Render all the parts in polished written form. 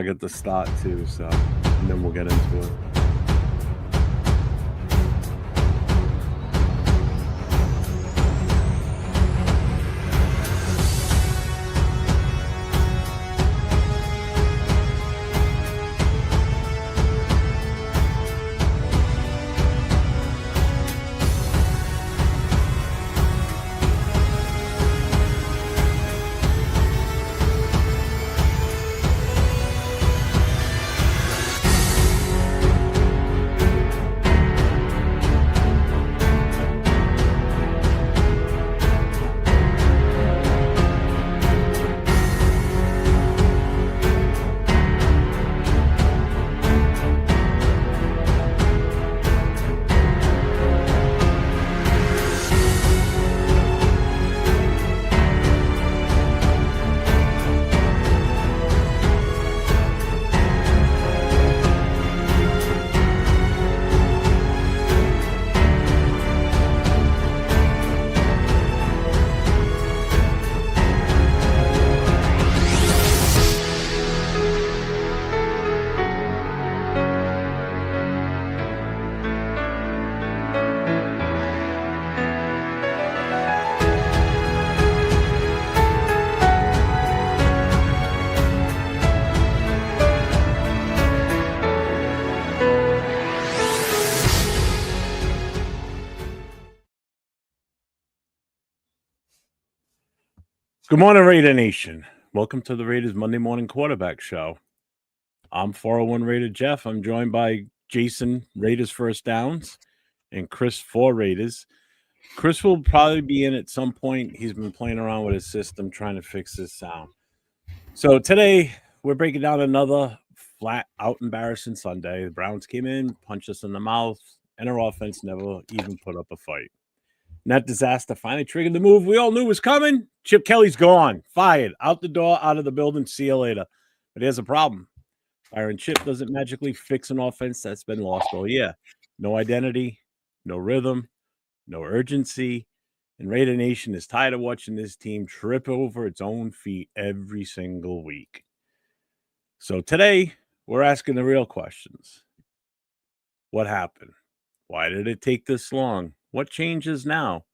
I get the start too, so and then we'll get into it. Good morning, Raider Nation. Welcome to the Raiders Monday Morning Quarterback Show. I'm 401 Raider Jeff. I'm joined by Jason, Raiders First Downs, and Chris, 4 Raiders. Chris will probably be in at some point. He's been playing around with his system, trying to fix his sound. So today, we're breaking down another flat-out embarrassing Sunday. The Browns came in, punched us in the mouth, and our offense never even put up a fight. And that disaster finally triggered the move we all knew was coming. Chip Kelly's gone, fired, out the door, out of the building. See you later. But here's a problem. Firing Chip doesn't magically fix an offense that's been lost all year. No identity, no rhythm, no urgency. And Raider Nation is tired of watching this team trip over its own feet every single week. So today, we're asking the real questions. What happened? Why did it take this long? What changes now?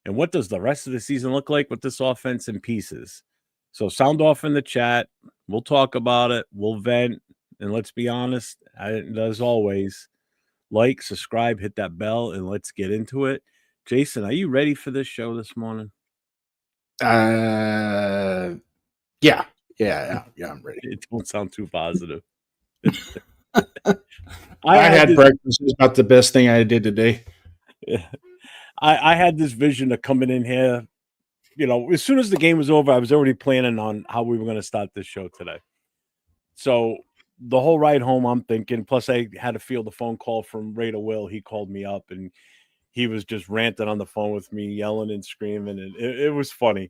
And what does the rest of the season look like with this offense in pieces? So sound off in the chat. We'll talk about it. We'll vent. And let's be honest, as always, like, subscribe, hit that bell, and let's get into it. Jason, are you ready for this show this morning? Yeah, I'm ready. It don't sound too positive. I had breakfast. It's about the best thing I did today. I had this vision of coming in here. You know, as soon as the game was over, I was already planning on how we were going to start this show today. So the whole ride home, I'm thinking, plus I had to field the phone call from Raider Will. He called me up and he was just ranting on the phone with me, yelling and screaming. And it was funny.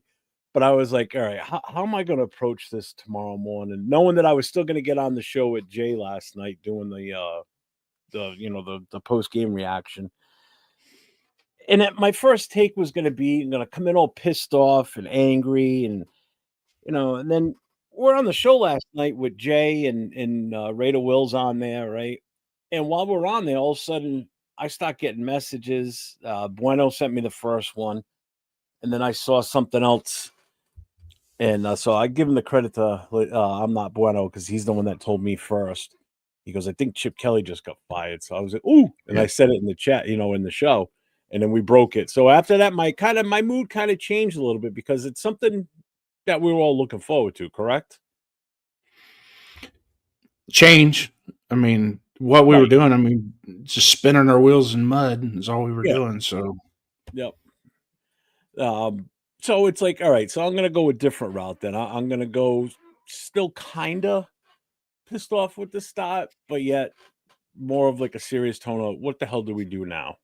But I was like, all right, how am I going to approach this tomorrow morning? Knowing that I was still going to get on the show with Jay last night doing the post-game reaction. And my first take was going to be, I'm going to come in all pissed off and angry. And then we're on the show last night with Jay and Raider Will's on there, right? And while we're on there, all of a sudden, I start getting messages. Bueno sent me the first one. And then I saw something else. And so I give him the credit to I'm not Bueno because he's the one that told me first. He goes, I think Chip Kelly just got fired. So I was like, ooh. And I said it in the chat, in the show. And then we broke it. So after that, my mood kind of changed a little bit because it's something that we were all looking forward to, correct? Change. I mean, what we were doing, just spinning our wheels in mud is all we were doing. So, yep. So it's like, all right, so I'm going to go a different route then. I'm going to go still kind of pissed off with the start, but yet more of like a serious tone of what the hell do we do now?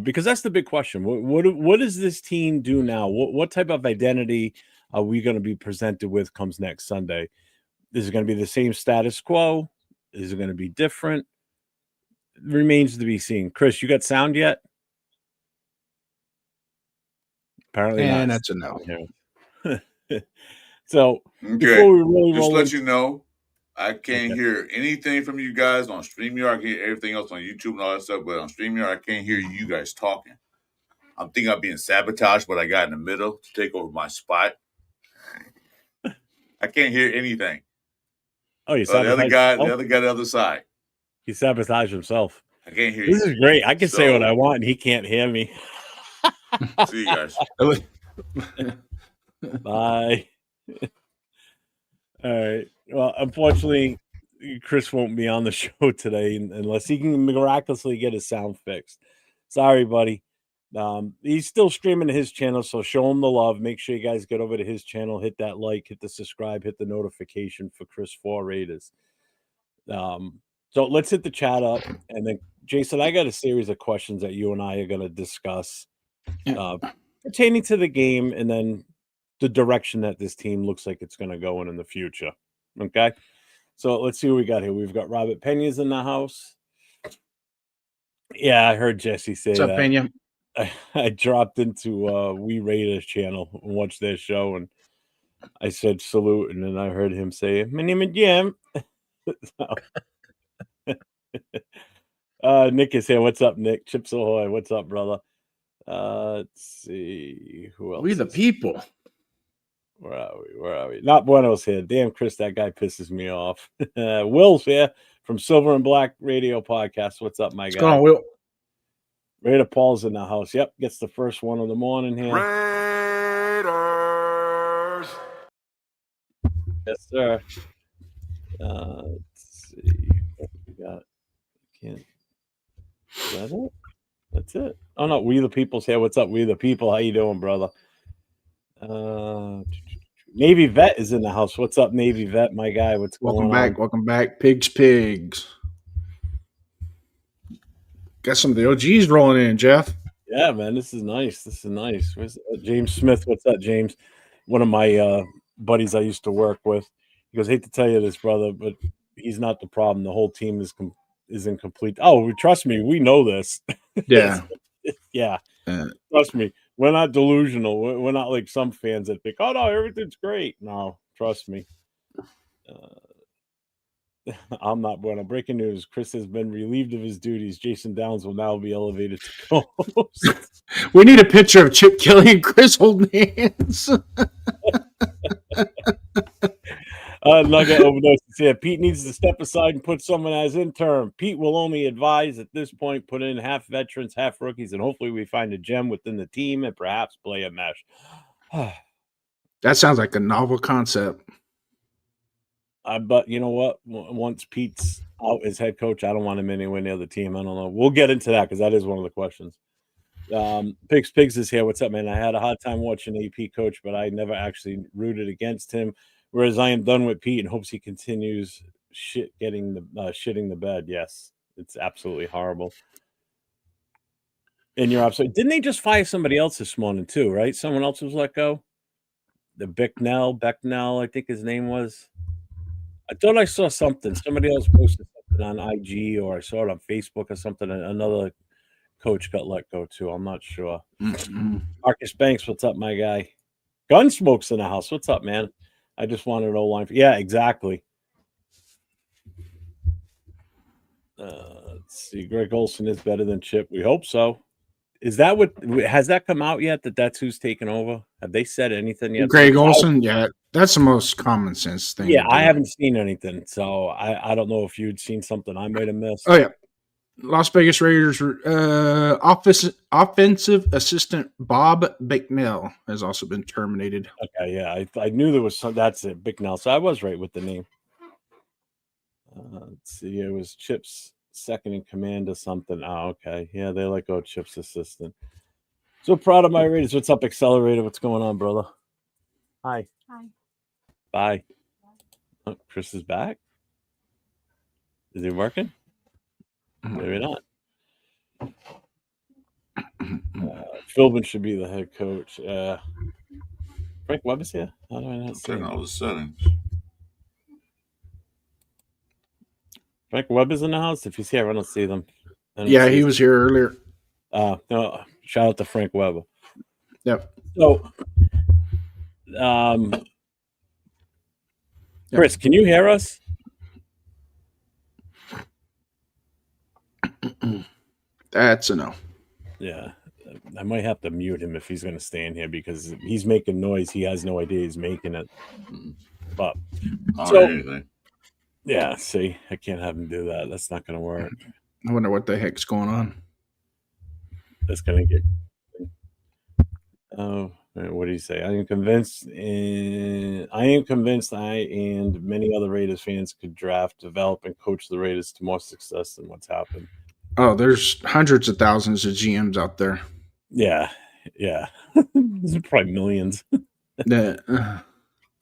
Because that's the big question. What does this team do now? What type of identity are we going to be presented with comes next Sunday? Is it going to be the same status quo? Is it going to be different? It remains to be seen. Chris, you got sound yet? Apparently not. That's a no. So okay. Before we really just let you know, I can't hear anything from you guys on StreamYard. I can hear everything else on YouTube and all that stuff, but on StreamYard, I can't hear you guys talking. I'm thinking I'm being sabotaged, but I got in the middle to take over my spot. I can't hear anything. Oh, you the other guy, himself? the other side. He sabotaged himself. I can't hear This you. Is great. I can say what I want, and he can't hear me. See you guys. Bye. All right. Well, unfortunately, Chris won't be on the show today unless he can miraculously get his sound fixed. Sorry, buddy. He's still streaming to his channel, so show him the love. Make sure you guys get over to his channel, hit that like, hit the subscribe, hit the notification for Chris 4 Raiders. So let's hit the chat up, and then Jason, I got a series of questions that you and I are going to discuss pertaining to the game, and then the direction that this team looks like it's going to go in the future. Okay, so let's see what we got here. We've got Robert Pena's in the house. Yeah, I heard Jesse say What's up, that. Pena? I dropped into We Raiders channel and watched their show, and I said salute, and then I heard him say, "My name is Jim." Nick is here. What's up, Nick? Chips Ahoy. What's up, brother? Let's see who else. We the people. Where are we? Not Bueno's here. Damn, Chris, that guy pisses me off. Will's here from Silver and Black Radio Podcast. What's up, my guy? What's going on, Will? Raider Paul's in the house. Yep, gets the first one of the morning here. Raiders. Yes, sir. Let's see what we got. Is that it? That's it. Oh no, We the People's here. What's up, We the People? How you doing, brother? Navy Vet is in the house. What's up, Navy Vet, my guy? What's going on? Welcome back. Pigs. Got some of the OGs rolling in, Jeff. Yeah, man, this is nice. Where's James Smith? What's up, James? One of my buddies I used to work with. He goes, "Hate to tell you this, brother, but he's not the problem. The whole team is incomplete." Oh, trust me, we know this. Yeah. Yeah. Trust me, we're not delusional. We're not like some fans that think, "Oh no, everything's great." No, trust me. I'm not Bueno. Breaking news: Chris has been relieved of his duties. Jason Downs will now be elevated to co-host. We need a picture of Chip Kelly and Chris holding hands. Nugget overdose here. Pete needs to step aside and put someone as interim. Pete will only advise at this point, put in half veterans, half rookies, and hopefully we find a gem within the team and perhaps play a mesh. That sounds like a novel concept. But you know what? Once Pete's out as head coach, I don't want him anywhere near the team. I don't know. We'll get into that because that is one of the questions. Pigs is here. What's up, man? I had a hard time watching AP coach, but I never actually rooted against him. Whereas I am done with Pete and hopes he continues shitting the bed. Yes, it's absolutely horrible. And you're absolutely. Didn't they just fire somebody else this morning too? Right? Someone else was let go. The Becknell, I think his name was. I thought I saw something. Somebody else posted something on IG, or I saw it on Facebook or something. Another coach got let go too. I'm not sure. Marcus Banks, what's up, my guy? Gunsmoke's in the house. What's up, man? I just wanted an O-line. Yeah, exactly. Let's see. Greg Olson is better than Chip. We hope so. Is that what has that come out yet? That's who's taken over? Have they said anything yet? Greg Olson, yeah, that's the most common sense thing. Yeah, I haven't seen anything, so I don't know if you'd seen something I might have missed. Oh yeah, Las Vegas Raiders offensive assistant Bob Bicknell has also been terminated. Okay, yeah, I knew there was some. That's it, Bicknell. So I was right with the name. Let's see, it was Chip's second in command or something. Oh, okay. Yeah, they let go Chip's assistant. So proud of my Raiders. What's up, Accelerator? What's going on, brother? Hi. Bye. Oh, Chris is back. Is he working? Maybe not. Philbin should be the head coach. Frank Webb is here. How do I not see all the settings? Frank Webb is in the house. If he's here, I don't see them. Yeah, he was here earlier. No, shout out to Frank Webb. Yep. So, Chris, can you hear us? That's a no. Yeah. I might have to mute him if he's going to stay in here because he's making noise. He has no idea he's making it. But Anything. Yeah, see, I can't have him do that. That's not going to work. I wonder what the heck's going on. That's going to get. Oh, what do you say? I am convinced. I and many other Raiders fans could draft, develop, and coach the Raiders to more success than what's happened. Oh, there's hundreds of thousands of GMs out there. Yeah. There's probably millions. Yeah.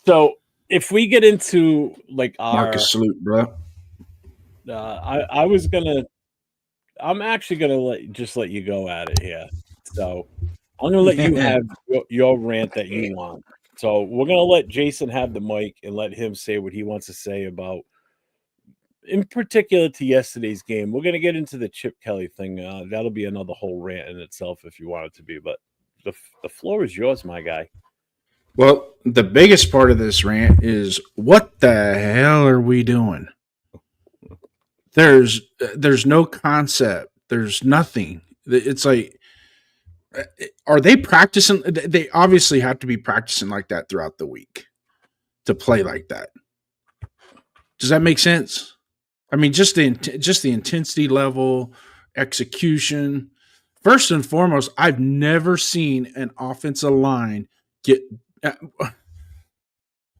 So if we get into like our Marcus salute, bro. I'm actually gonna let you go at it here. So I'm gonna let you have your rant that you want. So we're gonna let Jason have the mic and let him say what he wants to say about, in particular, to yesterday's game. We're gonna get into the Chip Kelly thing. That'll be another whole rant in itself if you want it to be. But the floor is yours, my guy. Well, the biggest part of this rant is what the hell are we doing? There's no concept. There's nothing. It's like, are they practicing? They obviously have to be practicing like that throughout the week to play like that. Does that make sense? I mean, just the intensity level, execution. First and foremost, I've never seen an offensive line get.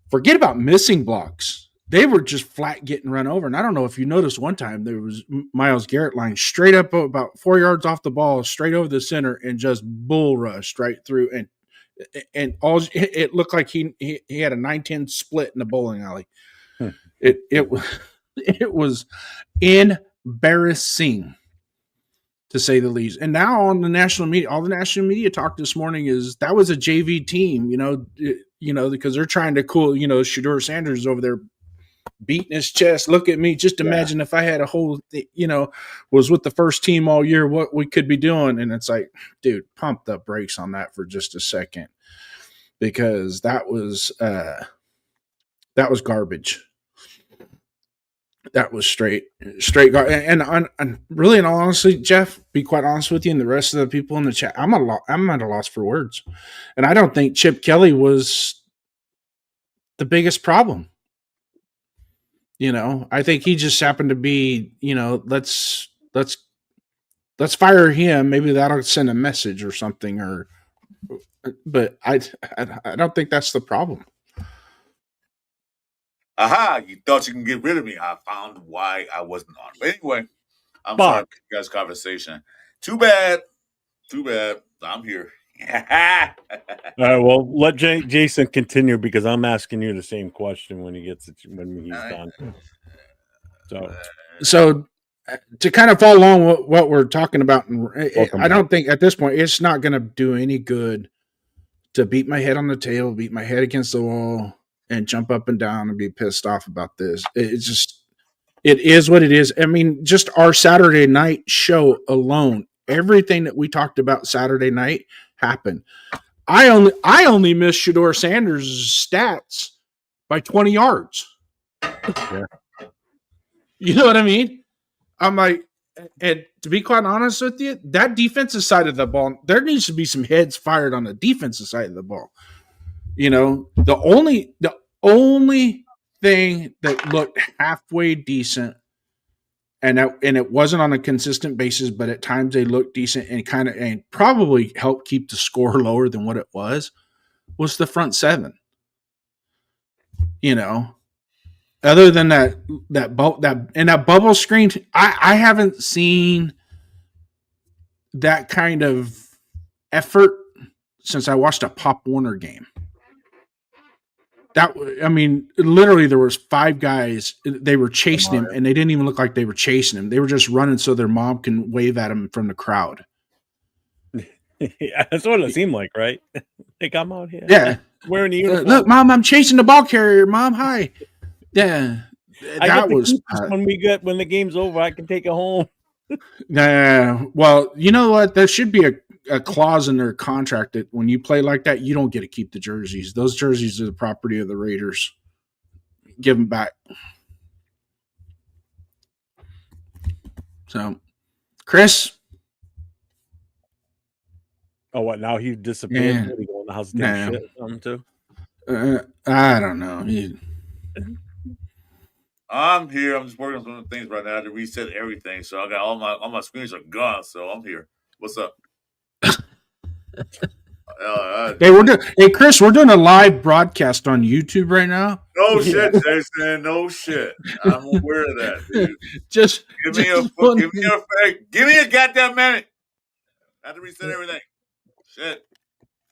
Forget about missing blocks. They were just flat getting run over. And I don't know if you noticed one time there was Myles Garrett line straight up about 4 yards off the ball, straight over the center, and just bull rushed right through. And all it looked like he had a 9-10 split in the bowling alley. It was embarrassing, to say the least. And now on the national media, all the national media talk this morning is that was a JV team, because they're trying to cool, Shedeur Sanders over there beating his chest. Look at me. Just imagine if I had a whole, was with the first team all year, what we could be doing. And it's like, dude, pump the brakes on that for just a second, because that was garbage. That was straight. And really, in all honesty, Jeff, be quite honest with you, and the rest of the people in the chat, I'm at a loss for words, and I don't think Chip Kelly was the biggest problem. I think he just happened to be, let's fire him. Maybe that'll send a message or something. But I don't think that's the problem. Aha, you thought you can get rid of me. I found why I wasn't on. But anyway, I'm sorry for you guys' conversation. Too bad. I'm here. All right, well, let Jason continue, because I'm asking you the same question when he's done. So to kind of follow along what we're talking about, I don't think at this point it's not going to do any good to beat my head on the table, beat my head against the wall, and jump up and down and be pissed off about this. It is what it is. I mean, just our Saturday night show alone, everything that we talked about Saturday night happened. I only missed Shedeur Sanders' stats by 20 yards. Yeah. You know what I mean? I'm like, and to be quite honest with you, that defensive side of the ball, there needs to be some heads fired on the defensive side of the ball. The only thing that looked halfway decent, and it wasn't on a consistent basis, but at times they looked decent and probably helped keep the score lower than what it was the front seven. Other than that bubble screen, I haven't seen that kind of effort since I watched a Pop Warner game. Literally there was 5 guys. They were chasing him, and they didn't even look like they were chasing him. They were just running so their mom can wave at him from the crowd. Yeah, that's what it seemed like, right? Like, I'm out here. Yeah. Wearing the uniform. Look, Mom, I'm chasing the ball carrier. Mom, hi. Yeah. That was when the game's over, I can take it home. Well, you know what? There should be a clause in their contract that when you play like that, you don't get to keep the jerseys. Those jerseys are the property of the Raiders. Give them back. So, Chris. Oh, what? Now he disappeared. Yeah. What, he go in the house and take No. shit or something too? I don't know. I'm here. I'm just working on some things right now to reset everything. So I got all my screens are gone. So I'm here. What's up? Hey, Chris, we're doing a live broadcast on YouTube right now. No shit, Jason. No shit. I'm aware of that, dude. Just give me a goddamn minute. I have to reset everything. Shit.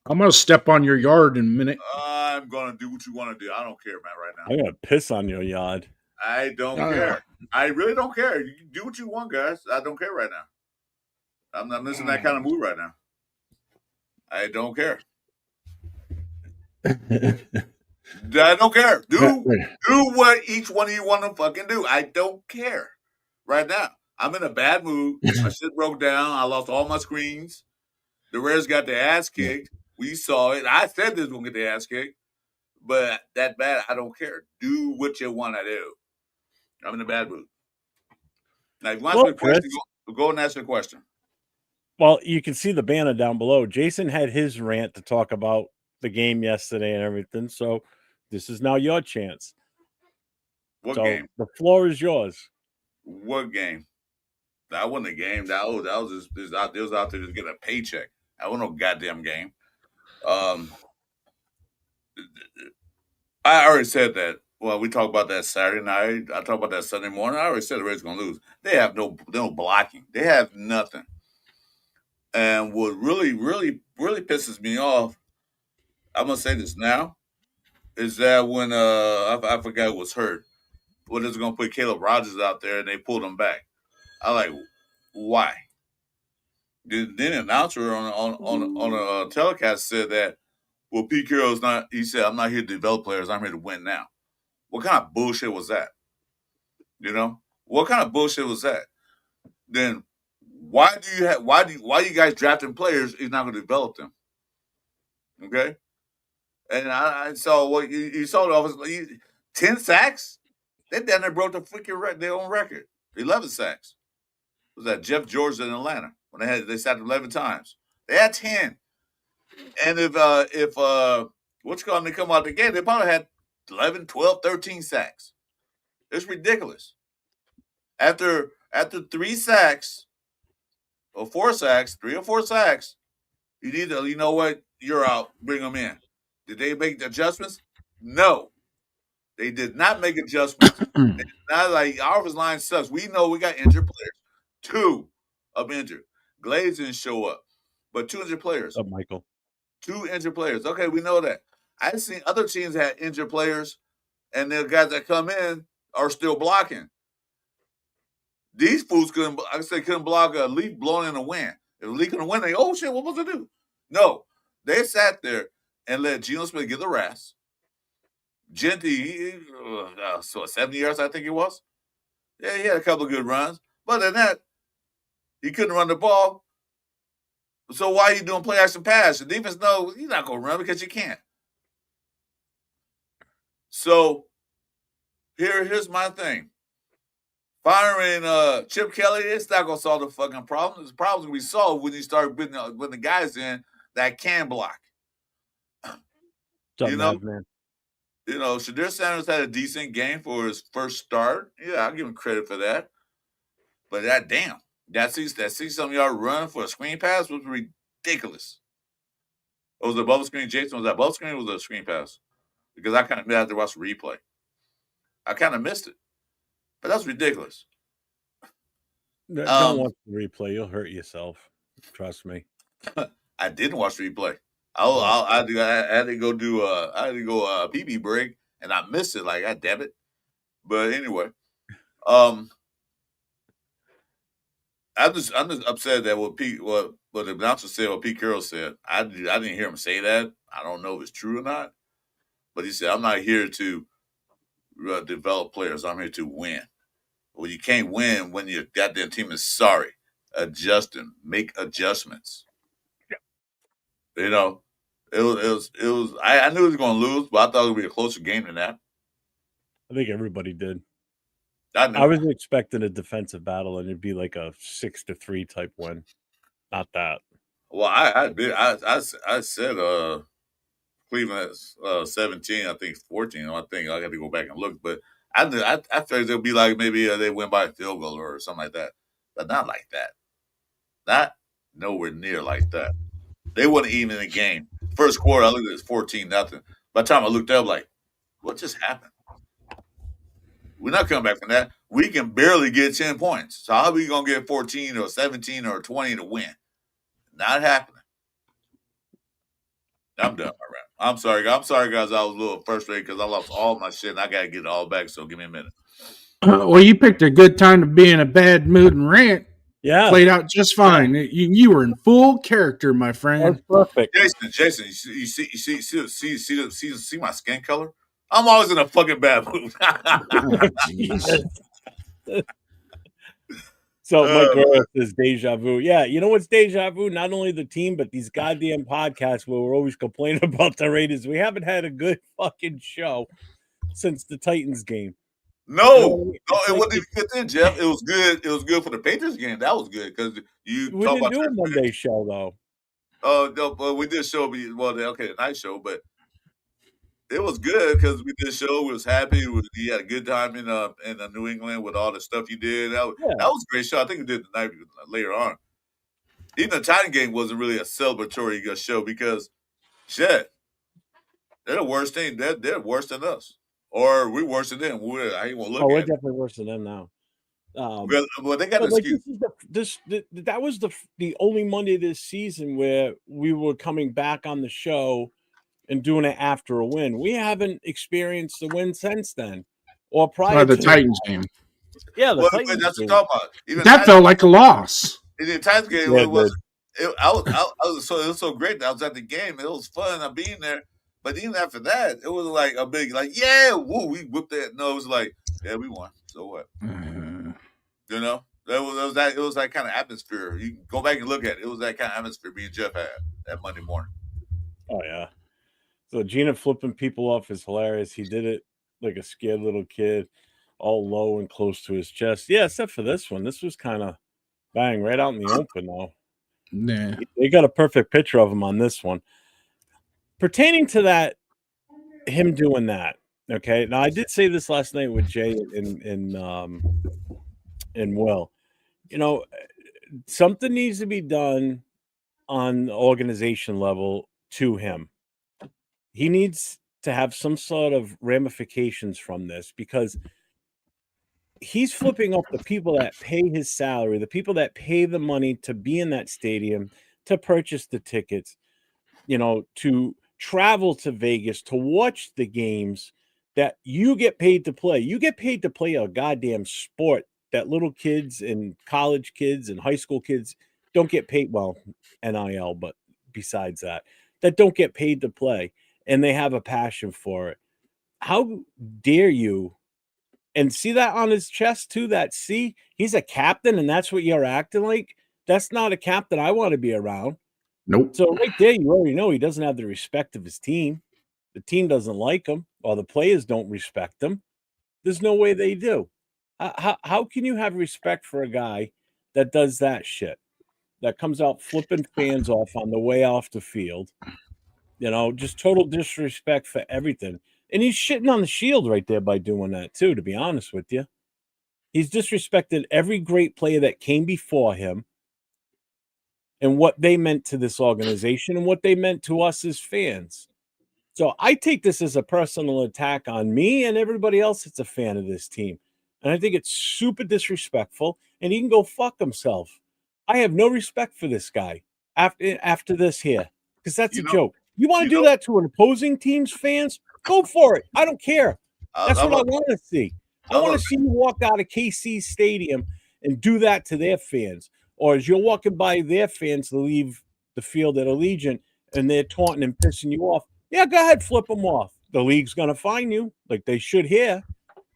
I'm gonna step on your yard in a minute. I'm gonna do what you want to do. I don't care, man. Right now, I'm gonna piss on your yard. I don't care. I really don't care. You can do what you want, guys. I don't care right now. I'm not missing that kind of mood right now. I don't care. I don't care. Do what each one of you want to fucking do. I don't care right now. I'm in a bad mood. My shit broke down. I lost all my screens. The Rares got their ass kicked. We saw it. I said this will get their ass kicked. But that bad, I don't care. Do what you want to do. I'm in a bad mood. Now, if you want to ask me a question, go and ask me a question. Well, you can see the banner down below. Jason had his rant to talk about the game yesterday and everything. So this is now your chance. What game? The floor is yours. What game? That wasn't a game. That was just out there just getting a paycheck. That wasn't no goddamn game. I already said that. Well, we talked about that Saturday night. I talked about that Sunday morning. I already said the Raiders going to lose. They have no blocking. They have nothing. And what really, really, really pisses me off, I'm going to say this now, is that when I forgot who was hurt, when they're going to put Caleb Rogers out there and they pulled him back. I like, why? Then the announcer on a telecast said that, well, Pete Carroll's not, he said, I'm not here to develop players. I'm here to win now. What kind of bullshit was that? You know, what kind of bullshit was that? Then why you guys drafting players if you're not going to develop them? Okay, and I saw what you saw the office 10 sacks. They down there broke the freaking their own record. 11 sacks. Was that Jeff George in Atlanta when they sacked 11 times? They had 10. And if what's called they come out the game, they probably had 11, 12, 13 sacks. It's ridiculous. After 3 sacks or 4 sacks, 3 or 4 sacks, you need to, you know what? You're out. Bring them in. Did they make the adjustments? No. They did not make adjustments. Not like our offensive line sucks. We know we got injured players. 2 of injured. Glaze didn't show up, but 2 injured players. Oh, Michael. 2 injured players. Okay, we know that. I've seen other teams that had injured players, and the guys that come in are still blocking. These fools couldn't block a leaf blowing in the wind. If a leaf in the wind, they, oh shit, what was to do? No, they sat there and let Geno Smith get the rest. Genty, 70 yards, I think it was. Yeah, he had a couple of good runs. But other than that, he couldn't run the ball. So why are you doing play action pass? The defense knows you're not going to run because you can't. So here's my thing. Firing Chip Kelly, it's not going to solve the fucking problem. The problem's going to be solved when you start putting the guys in that can block. You know, Shadir Sanders had a decent game for his first start. Yeah, I'll give him credit for that. But that 60-something yard run for a screen pass was ridiculous. It was a bubble screen. Jason, was that bubble screen or was it a screen pass? Because I kind of had to watch the replay. I kind of missed it. But that's ridiculous. Don't watch the replay. You'll hurt yourself. Trust me. I didn't watch the replay. I had to go do a PB break, and I missed it. Like, God damn it. But anyway, I'm just upset that what the announcer said, what Pete Carroll said. I didn't hear him say that. I don't know if it's true or not. But he said, I'm not here to develop players. I'm here to win. Well, you can't win when your goddamn team is sorry. Adjusting, make adjustments. Yeah. You know, it was. I knew it was going to lose, but I thought it would be a closer game than that. I think everybody did. I was expecting a defensive battle, and it'd be like a 6-3 type win. Not that. Well, I said Cleveland 17, I think 14. I think I got to go back and look, but I figured it'll be like maybe they win by a field goal or something like that, but not like that. Not nowhere near like that. They wasn't even in the game. First quarter, I looked at it 14-0. By the time I looked up, like, what just happened? We're not coming back from that. We can barely get 10 points. So how are we gonna get 14 or 17 or 20 to win? Not happening. I'm done, my rap. I'm sorry, guys. I was a little frustrated because I lost all my shit and I gotta get it all back. So give me a minute. Well, you picked a good time to be in a bad mood and rant. Yeah, played out just fine. Yeah. You were in full character, my friend. That's perfect. Jason, you see my skin color? I'm always in a fucking bad mood. So Mike Garrett says deja vu. Yeah, you know what's deja vu? Not only the team, but these goddamn podcasts where we're always complaining about the Raiders. We haven't had a good fucking show since the Titans game. No, it wasn't even fit in, Jeff. It was good. It was good for the Patriots game. That was good because you. We didn't do a Monday show though. No, but we did show. The night show, but it was good because we did show. We was happy. You had a good time in New England with all the stuff you did. That was a great show. I think we did the night later on. Even the Titan game wasn't really a celebratory show because, shit, they're the worst thing. They're worse than us. Or we're worse than them. I ain't gonna look. We're definitely worse than them now. Well, they got an excuse. That was the only Monday this season where we were coming back on the show and doing it after a win. We haven't experienced a win since then, or prior to the Titans game. Yeah, the Titans that's game. What I'm talking about. Even that felt like a loss. In the Titans game, it was so great that I was at the game. It was fun. Being there. But even after that, it was like a big, yeah, woo, we whipped that. No, it was like, yeah, we won. So what? You know, it was that kind of atmosphere. You can go back and look at it. It was that kind of atmosphere me and Jeff had that Monday morning. Oh, yeah. So Gina flipping people off is hilarious. He did it like a scared little kid, all low and close to his chest. Yeah, except for this one. This was kind of bang right out in the open, though. Yeah. They got a perfect picture of him on this one. Pertaining to that, him doing that, okay? Now, I did say this last night with Jay and Will. You know, something needs to be done on the organization level to him. He needs to have some sort of ramifications from this because he's flipping off the people that pay his salary, the people that pay the money to be in that stadium, to purchase the tickets, you know, to travel to Vegas to watch the games that you get paid to play. You get paid to play a goddamn sport that little kids and college kids and high school kids don't get paid. Well, NIL, but besides that don't get paid to play, and they have a passion for it. How dare you? And see that on his chest too, that C? He's a captain and that's what you're acting like? That's not a captain I want to be around. Nope. So right there, you already know he doesn't have the respect of his team. The team doesn't like him, or the players don't respect him. There's no way they do. How can you have respect for a guy that does that shit? That comes out flipping fans off on the way off the field. You know, just total disrespect for everything. And he's shitting on the Shield right there by doing that too, to be honest with you. He's disrespected every great player that came before him and what they meant to this organization and what they meant to us as fans. So I take this as a personal attack on me and everybody else that's a fan of this team. And I think it's super disrespectful, and he can go fuck himself. I have no respect for this guy after this here, because that's a joke. You want to do that to an opposing team's fans? Go for it. I don't care. That's what I want to see. I want to see you walk out of KC Stadium and do that to their fans. Or as you're walking by their fans to leave the field at Allegiant and they're taunting and pissing you off, yeah, go ahead, flip them off. The league's going to fine you like they should here.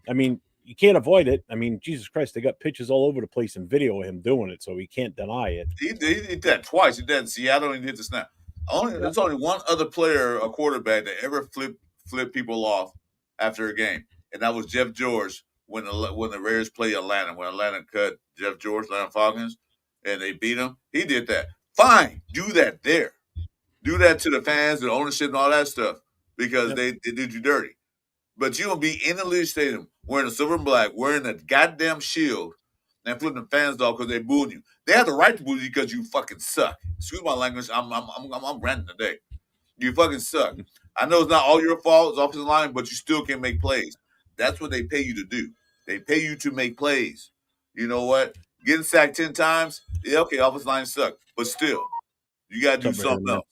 I mean, you can't avoid it. I mean, Jesus Christ, they got pictures all over the place and video of him doing it, so we can't deny it. He did that twice. He did in Seattle and he did the snap. There's only one other player, a quarterback, that ever flipped people off after a game, and that was Jeff George when the Raiders play Atlanta, when Atlanta cut Jeff George, Atlanta Falcons, and they beat him. He did that. Fine, do that there. Do that to the fans, the ownership, and all that stuff because they did you dirty. But you gonna be in the Legion Stadium wearing a silver and black, wearing a goddamn shield, and flipping the fans off because they booed you. They have the right to boo you because you fucking suck. Excuse my language. I'm ranting today. You fucking suck. I know it's not all your fault. It's offensive line, but you still can make plays. That's what they pay you to do. They pay you to make plays. You know what? Getting sacked 10 times, yeah, okay, offensive line suck. But still, you got to do something else.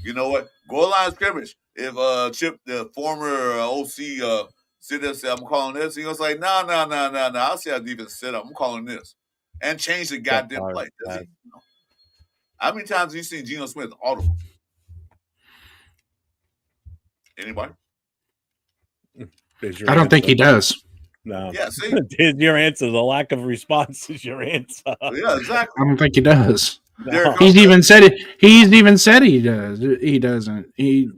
You know what? Goal line scrimmage. If Chip, the former OC, sit there and say, I'm calling this, he was like, no. I'll see how defense set up. I'm calling this. And change the goddamn play. How many times have you seen Geno Smith audible? Anybody? I don't think he does. No. Yeah, see? Your answer, the lack of response is your answer. Yeah, exactly. I don't think he does. No. He's even said it. He's even said he does. He doesn't. He's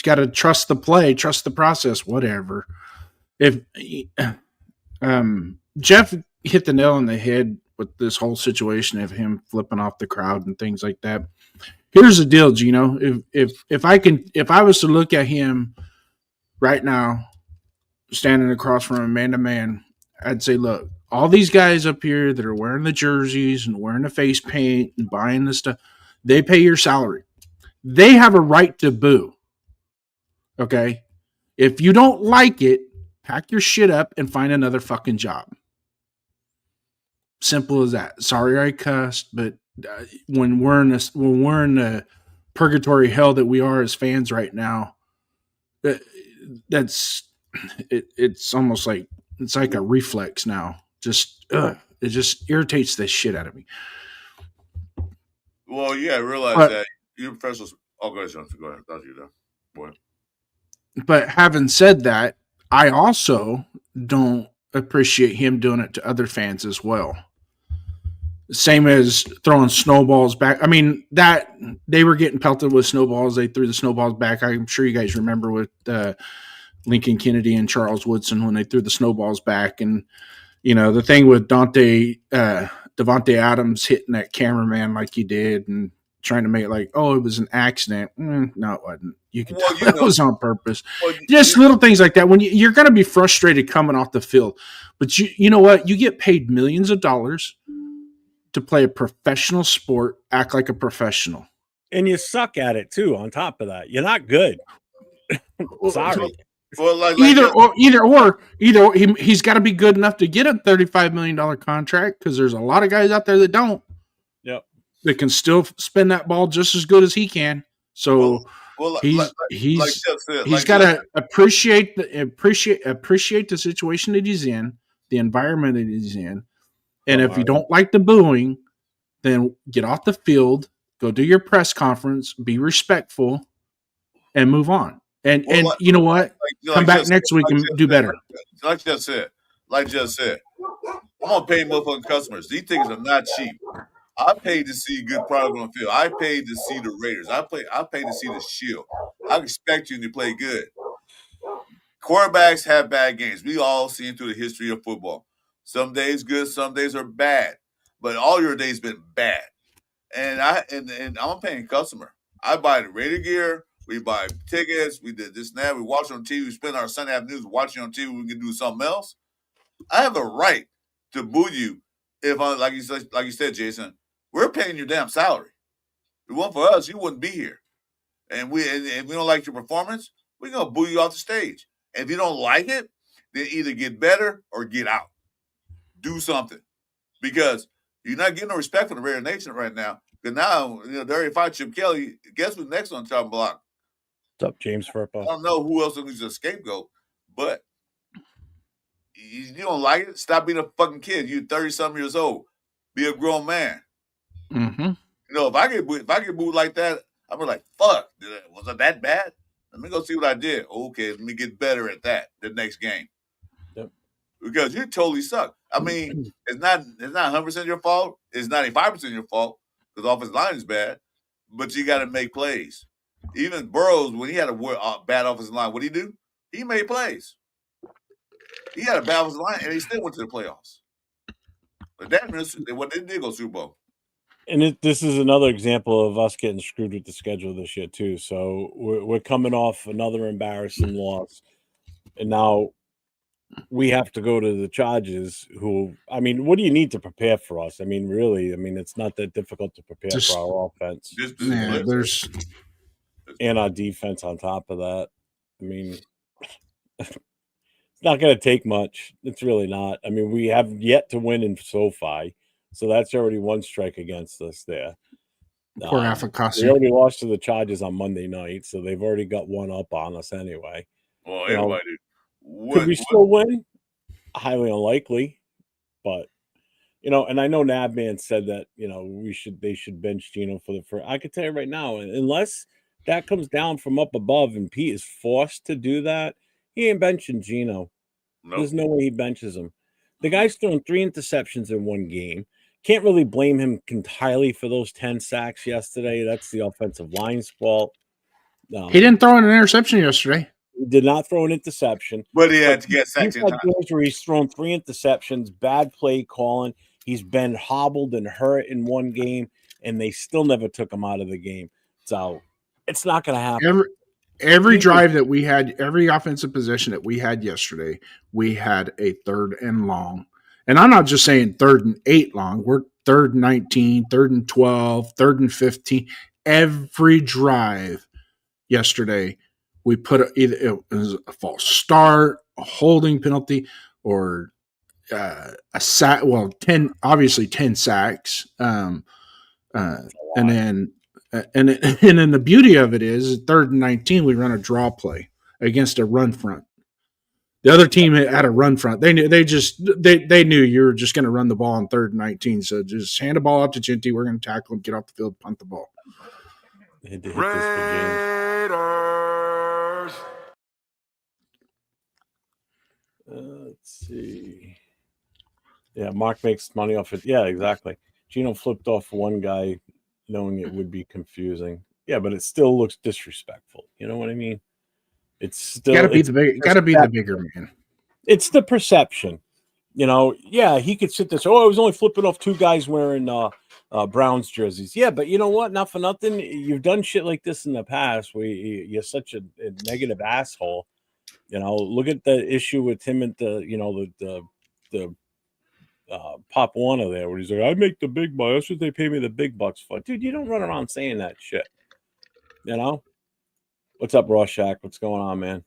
got to trust the play, trust the process, whatever. If Jeff hit the nail on the head with this whole situation of him flipping off the crowd and things like that. Here's the deal, Gino. If I was to look at him right now, standing across from him man to man, I'd say, look, all these guys up here that are wearing the jerseys and wearing the face paint and buying the stuff, they pay your salary. They have a right to boo. Okay? If you don't like it, pack your shit up and find another fucking job. Simple as that. Sorry I cussed, but when we're in the purgatory hell that we are as fans right now, it's almost like it's like a reflex now. It just irritates the shit out of me. Well, yeah, I realize that you're professionals. Oh, go ahead, Jonathan. Go ahead. That's you there. Boy. But having said that, I also don't appreciate him doing it to other fans as well. Same as throwing snowballs back. I mean, that they were getting pelted with snowballs. They threw the snowballs back. I'm sure you guys remember with Lincoln Kennedy and Charles Woodson when they threw the snowballs back. And, the thing with Devontae Adams hitting that cameraman like he did and trying to make it like, oh, it was an accident. No, it wasn't. You can tell that was on purpose. Just little things like that. When you're going to be frustrated coming off the field. But you know what? You get paid millions of dollars to play a professional sport, act like a professional. And you suck at it too, on top of that. You're not good. Sorry. Either he's got to be good enough to get a $35 million contract because there's a lot of guys out there that don't. Yep. That can still spin that ball just as good as he can. So he's got to appreciate the situation that he's in, the environment that he's in. And if you don't like the booing, then get off the field, go do your press conference, be respectful, and move on. And you know what? Come back next week and do better. Like Jeff said, I'm gonna pay motherfucking customers. These things are not cheap. I paid to see good product on the field. I paid to see the Raiders. I paid to see the Shield. I expect you to play good. Quarterbacks have bad games. We all seen through the history of football. Some days good, some days are bad. But all your days been bad. And I'm a paying customer. I buy the Raider gear. We buy tickets. We did this and that. We watch on TV. We spend our Sunday afternoons watching on TV. We can do something else. I have a right to boo you if I, like you said, Jason, we're paying your damn salary. If it weren't for us, you wouldn't be here. And if we don't like your performance, we're gonna boo you off the stage. And if you don't like it, then either get better or get out. Do something. Because you're not getting no respect from the Raider Nation right now. Because now, they already fired Chip Kelly. Guess who's next on the chopping block? What's up, James Furpo? I don't know who else is a scapegoat, but you don't like it, stop being a fucking kid. You're 30-something years old. Be a grown man. Mm-hmm. If I get booed like that, I'm like, fuck, was it that bad? Let me go see what I did. Okay, let me get better at that the next game. Yep. Because you totally suck. I mean, it's not 100% your fault. It's 95% your fault because the offensive line is bad. But you got to make plays. Even Burrows, when he had a bad offensive line, what did he do? He made plays. He had a balanced line, and he still went to the playoffs. But that means they did go Super Bowl. And this is another example of us getting screwed with the schedule this year too. So we're coming off another embarrassing loss, and now we have to go to the Chargers. Who, I mean, what do you need to prepare for us? I mean, really, I mean, it's not that difficult to prepare for our offense and our defense. On top of that, I mean, it's not going to take much. It's really not. I mean, we have yet to win in SoFi, so that's already one strike against us there. Poor Afakasi. They already lost to the Chargers on Monday night, so they've already got one up on us anyway. Well, everybody could we still win? Highly unlikely, but and I know Nabman said that they should bench Geno for the first. I could tell you right now, unless that comes down from up above and Pete is forced to do that, he ain't benching Geno. Nope. There's no way he benches him. The guy's thrown 3 interceptions in one game. Can't really blame him entirely for those 10 sacks yesterday. That's the offensive line's fault. He didn't throw an interception yesterday. He did not throw an interception. But he had to get sacked in time. Where he's thrown 3 interceptions, bad play calling. He's been hobbled and hurt in one game, and they still never took him out of the game. So it's not going to happen. Every drive that we had, every offensive possession that we had yesterday, we had a 3rd and long. And I'm not just saying 3rd and 8 long. We're 3rd and 19, 3rd and 12, 3rd and 15. Every drive yesterday, we put either it was a false start, a holding penalty, or a sack. Well, 10 sacks. And then the beauty of it is 3rd and 19, we run a draw play against a run front. The other team had a run front. They knew you were just going to run the ball on 3rd and 19. So just hand the ball out to Ginty. We're going to tackle him, get off the field, punt the ball. Raiders. Let's see. Yeah, Mark makes money off it. Yeah, exactly. Geno flipped off one guy knowing it would be confusing. Yeah, but it still looks disrespectful. You know what I mean? It's still gotta be the bigger man. It's the perception. Yeah, he could sit there. So, I was only flipping off 2 guys wearing Browns jerseys. Yeah, but you know what? Not for nothing. You've done shit like this in the past where you're such a negative asshole. Look at the issue with him at the Pop Warner there, where he's like, I make the big bucks. That's what they pay me the big bucks for. Dude, you don't run around saying that shit. What's up, Rorschach? What's going on, man?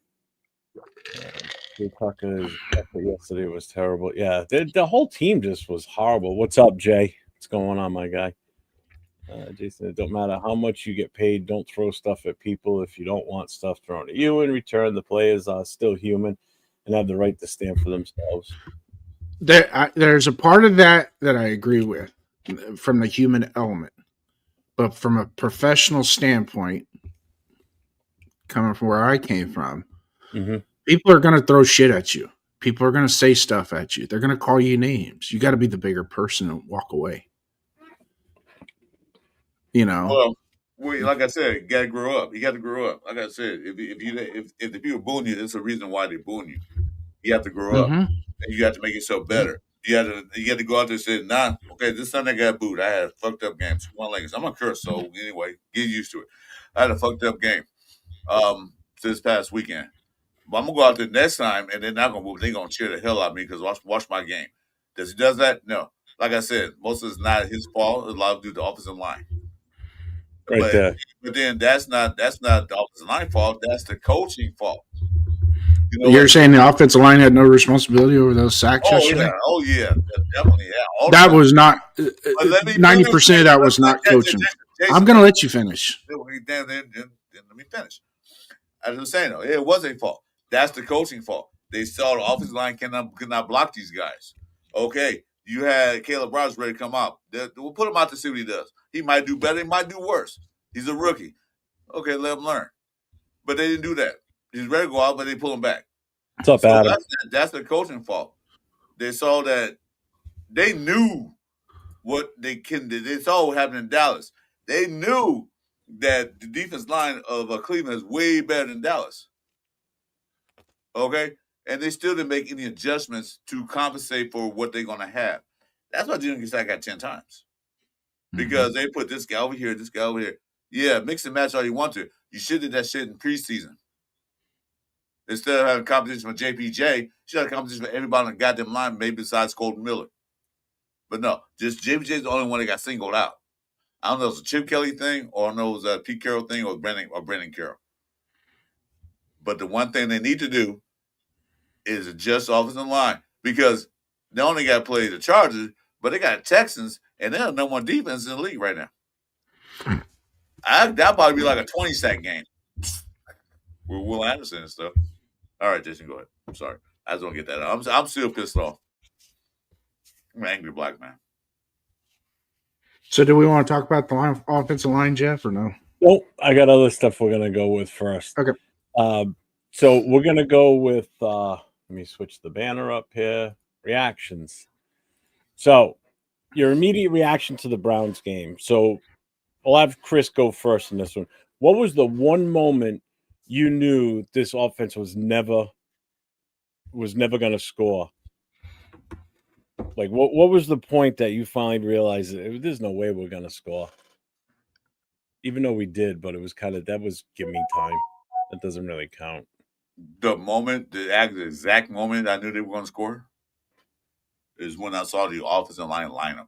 Yesterday was terrible. Yeah, the whole team just was horrible. What's up, Jay? What's going on, my guy? Jason, it don't matter how much you get paid. Don't throw stuff at people if you don't want stuff thrown at you. In return, the players are still human and have the right to stand for themselves. There's a part of that I agree with from the human element. But from a professional standpoint, coming from where I came from, people are going to throw shit at you. People are going to say stuff at you. They're going to call you names. You got to be the bigger person and walk away. Well, like I said, you got to grow up. You got to grow up. Like I said, if the people booing you, there's a reason why they're booing you. You have to grow up, and you have to make yourself better. You have to go out there and say, nah, okay, this Sunday I got booed. I had a fucked up game. I'm gonna curse, so anyway, get used to it. I had a fucked up game this past weekend. But I'm gonna go out there next time, and they're not gonna boo. They're gonna cheer the hell out of me because watch my game. Does he does that? No. Like I said, most of it's not his fault. A lot of due to the offensive line. But then that's not the offensive line fault. That's the coaching fault. You're saying the offensive line had no responsibility over those sacks yesterday? Oh yeah, definitely. Yeah. That was not 90% of that was not coaching. Jason, I'm going to let you finish. Then let me finish. As I'm saying, though, it was a fault. That's the coaching fault. They saw the offensive line could not block these guys. Okay, you had Caleb Brown ready to come out. We'll put him out to see what he does. He might do better. He might do worse. He's a rookie. Okay, let him learn. But they didn't do that. He's ready to go out, but they pull him back. What's up, Adam? That's the coaching fault. They saw that they knew what they saw what happened in Dallas. They knew that the defense line of Cleveland is way better than Dallas. Okay? and they still didn't make any adjustments to compensate for what they're going to have. That's why Junior Gonzaga got 10 times. Because they put this guy over here, this guy over here. Yeah, mix and match all you want to. You should have did that shit in preseason. Instead of having competition for JPJ, you should have competition for everybody on the goddamn line, maybe besides Colton Miller. But no, just JPJ is the only one that got singled out. I don't know if it was a Chip Kelly thing or I don't know if it was a Pete Carroll thing or Brendan Carroll. But the one thing they need to do is adjust offensive line because they only got to play the Chargers, but they got Texans, and they're the number one defense in the league right now. That'll probably be like a 20-sack game with Will Anderson and stuff. All right, Jason, go ahead. I'm sorry. I just don't get that. I'm still pissed off. I'm an angry black man. So do we want to talk about the offensive line, Jeff, or no? Nope. I got other stuff we're going to go with first. Okay. So we're going to go with, let me switch the banner up here, reactions. So your immediate reaction to the Browns game. So I'll have Chris go first in this one. What was the one moment you knew this offense was never going to score? Like, what was the point that you finally realized that there's no way we're going to score? Even though we did, but it was that was give me time. That doesn't really count. The exact moment I knew they were going to score is when I saw the offensive line lineup.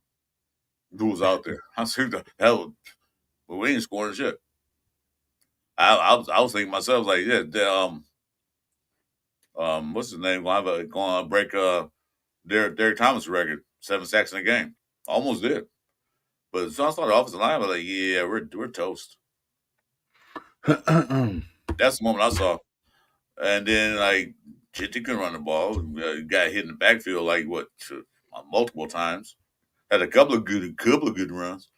Who was out there? I said, the hell, but we ain't scoring shit. I was thinking to myself, like, yeah, what's his name? Going to break Derek Thomas' record, 7 sacks in a game. Almost did. But as soon as I saw the offensive line, I was like, yeah, we're toast. That's the moment I saw. And then, like, shit, they couldn't run the ball. Got hit in the backfield, like, multiple times. Had a couple of good runs.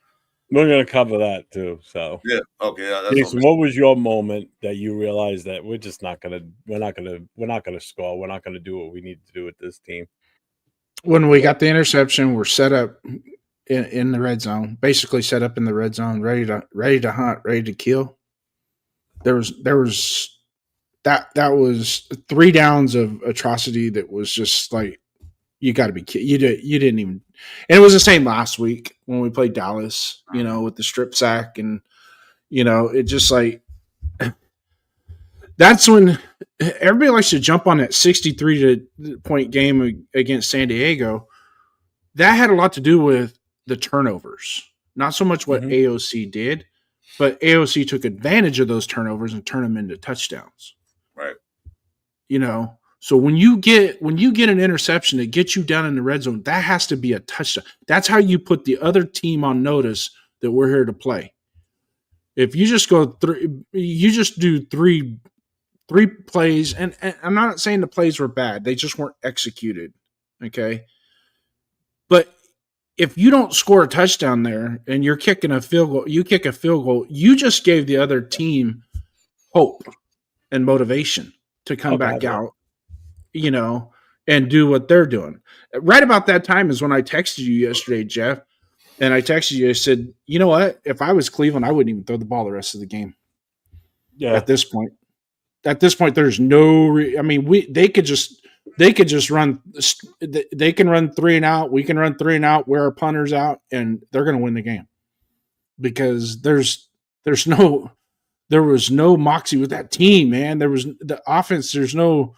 We're going to cover that, too. So yeah, okay. Jason, what was your moment that you realized that we're just not going to score? We're not going to do what we need to do with this team? When we got the interception, we're set up in the red zone, basically set up in the red zone, ready to hunt, ready to kill. There was that was 3 downs of atrocity that was just like, you got to be kidding. You didn't even, and it was the same last week when we played Dallas, with the strip sack, and it just like, that's when everybody likes to jump on that 63-point game against San Diego. That had a lot to do with the turnovers, not so much what AOC did, but AOC took advantage of those turnovers and turned them into touchdowns. Right. So when you get an interception that gets you down in the red zone, that has to be a touchdown. That's how you put the other team on notice that we're here to play. If you just do three plays, and I'm not saying the plays were bad, they just weren't executed. Okay. But if you don't score a touchdown there and you're kicking a field goal, you just gave the other team hope and motivation to come back out, and do what they're doing. Right about that time is when I texted you yesterday, Jeff, and I texted you, I said, you know what? If I was Cleveland, I wouldn't even throw the ball the rest of the game. Yeah. At this point, there's no, they could just run, they can run 3 and out. We can run 3 and out, wear our punters out, and they're going to win the game because there was no moxie with that team, man. There was the offense. There's no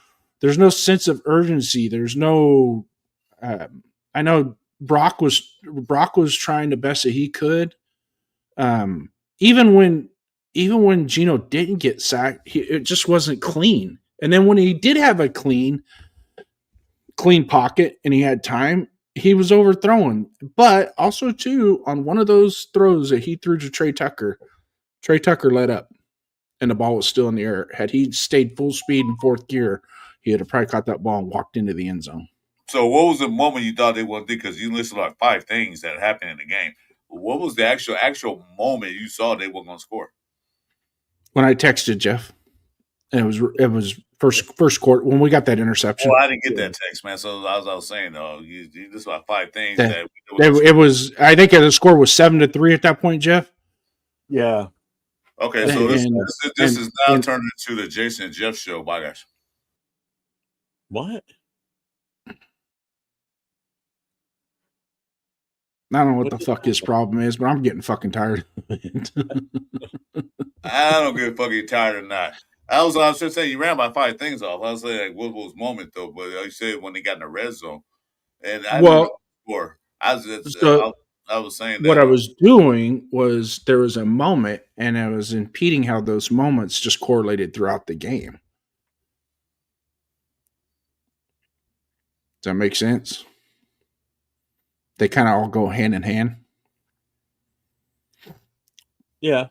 sense of urgency. There's no, I know Brock was trying the best that he could. Even when Geno didn't get sacked, it just wasn't clean. And then when he did have a clean pocket and he had time, he was overthrowing. But also too, on one of those throws that he threw to Trey Tucker let up and the ball was still in the air. Had he stayed full speed in 4th gear, he would have probably caught that ball and walked into the end zone. So what was the moment you thought they would do? Because you listed like 5 things that happened in the game. What was the actual moment you saw they were going to score? When I texted Jeff, and it was first quarter when we got that interception. Well, I didn't get that text, man. So as I was saying, you just about 5 things it was. I think the score was 7-3 at that point, Jeff. Yeah. Okay, so this is now turning into the Jason and Jeff show. Bye, guys. What? I don't know what the fuck his problem is, but I'm getting fucking tired of it. I don't give a fuck you tired or not. I was just saying you ran by 5 things off. I was saying like what was moment though, but you said when they got in the red zone, and I didn't know before. I was just, so I was saying what that I was doing was there was a moment, and I was impeding how those moments just correlated throughout the game. Does that make sense? They kind of all go hand in hand. Yeah.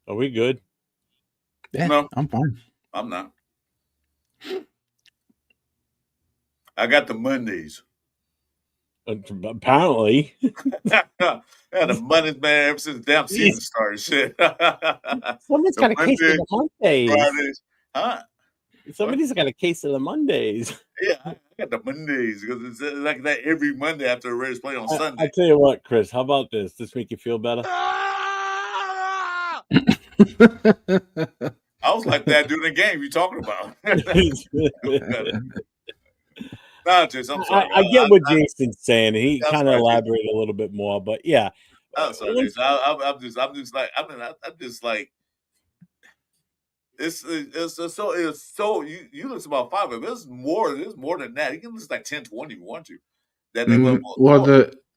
Are we good? Yeah, no, I'm fine. I'm not. I got the Mondays. Apparently. Yeah, the Mondays, man, ever since the damn season started. Shit. Somebody's got a case of the Mondays. Fridays. Huh? Somebody's got a case of the Mondays. Yeah, I got the Mondays because it's like that every Monday after the Raiders play on Sunday. I tell you what, Chris, how about this? This make you feel better? I was like that during the game you talking about. Nah, Jason, I'm sorry. I get what Jason's saying. He kind of sorry, elaborated a little bit more, but yeah. I'm sorry, Jason. I'm just like, I mean, I'm just like, it's so you listen about 5 of it. It's more than that. You can listen like 10, 20 if you want to. That they love well,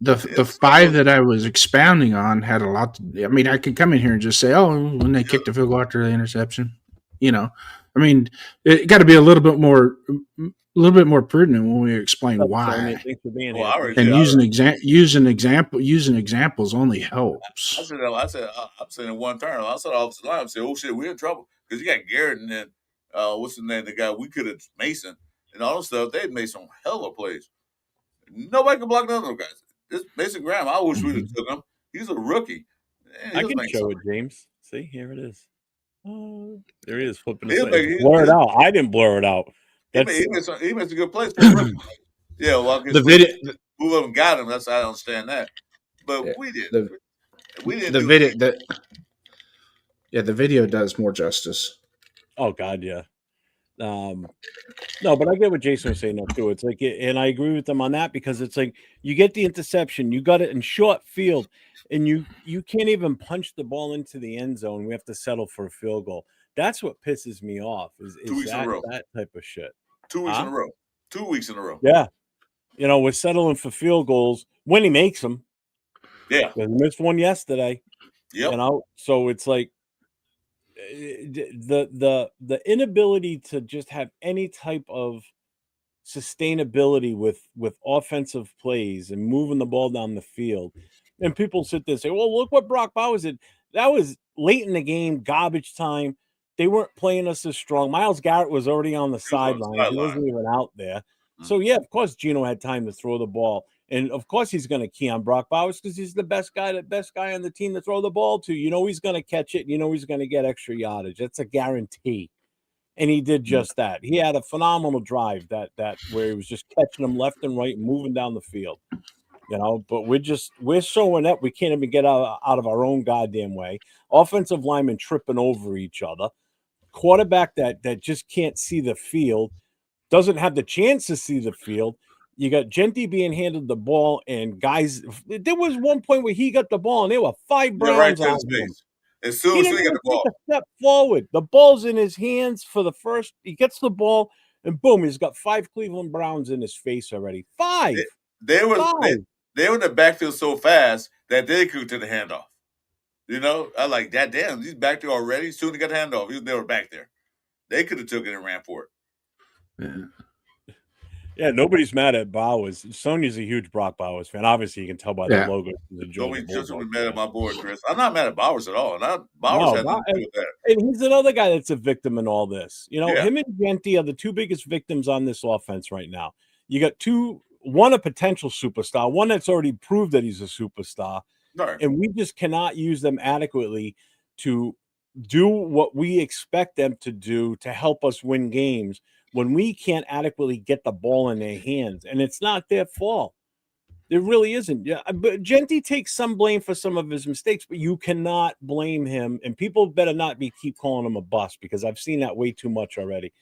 the 5 that I was expounding on had a lot to, I mean, I could come in here and just say, oh, when they kicked the field goal after the interception, you know, I mean, it got to be a little bit more prudent when we explain why. And using examples only helps. I'm saying in one turn. I said offensive line. I said, oh shit, we're in trouble because you got Garrett and then what's the name? The guy we could have Mason and all this stuff. They made some hell of plays. Nobody can block none of those guys. This Mason Graham, I wish we'd have took him. He's a rookie. I can show it, James. See, here it is. Oh, there he is flipping. Blur it out. I didn't blur it out. He made some good plays for a rookie. Yeah, well, the video, who of them got him? That's I don't understand that. But yeah, we did. We didn't. The video. The video does more justice. Oh God, yeah. No, but I get what Jason was saying too. It's like, and I agree with them on that because it's like you get the interception, you got it in short field, and you can't even punch the ball into the end zone. We have to settle for a field goal. That's what pisses me off. Is that type of shit? 2 weeks in a row. 2 weeks in a row. Yeah, we're settling for field goals when he makes them. Yeah, he missed one yesterday. Yeah, so it's like. The inability to just have any type of sustainability with offensive plays and moving the ball down the field, and people sit there and say, well, look what Brock Bowers did. That was late in the game, garbage time. They weren't playing us as strong. Myles Garrett was already on the sideline. He wasn't even out there. So yeah, of course Gino had time to throw the ball. And of course he's going to key on Brock Bowers because he's the best guy on the team to throw the ball to. He's going to catch it. He's going to get extra yardage. That's a guarantee. And he did just that. He had a phenomenal drive that where he was just catching them left and right and moving down the field. But we're showing up. We can't even get out of our own goddamn way. Offensive linemen tripping over each other. Quarterback that just can't see the field, doesn't have the chance to see the field. You got Genty being handed the ball, and guys, there was one point where he got the ball, and there were 5 Browns on him. As soon as he got the ball, a step forward. The ball's in his hands for the first. He gets the ball, and boom, he's got 5 Cleveland Browns in his face already. 5. They were in the backfield so fast that they could to the handoff. I like that. Damn, he's back there already. As soon as he got the handoff, they were back there. They could have took it and ran for it. Yeah, nobody's mad at Bowers. Sonya's a huge Brock Bowers fan. Obviously, you can tell by the logo. Don't be just mad at my boy, Chris. I'm not mad at Bowers at all. Bowers has nothing to do with that. And he's another guy that's a victim in all this. Him and Genty are the 2 biggest victims on this offense right now. You got one a potential superstar, one that's already proved that he's a superstar. Right. And we just cannot use them adequately to do what we expect them to do to help us win games when we can't adequately get the ball in their hands. And it's not their fault. There really isn't. Yeah, but Genti takes some blame for some of his mistakes, but you cannot blame him. And people better not keep calling him a bust, because I've seen that way too much already.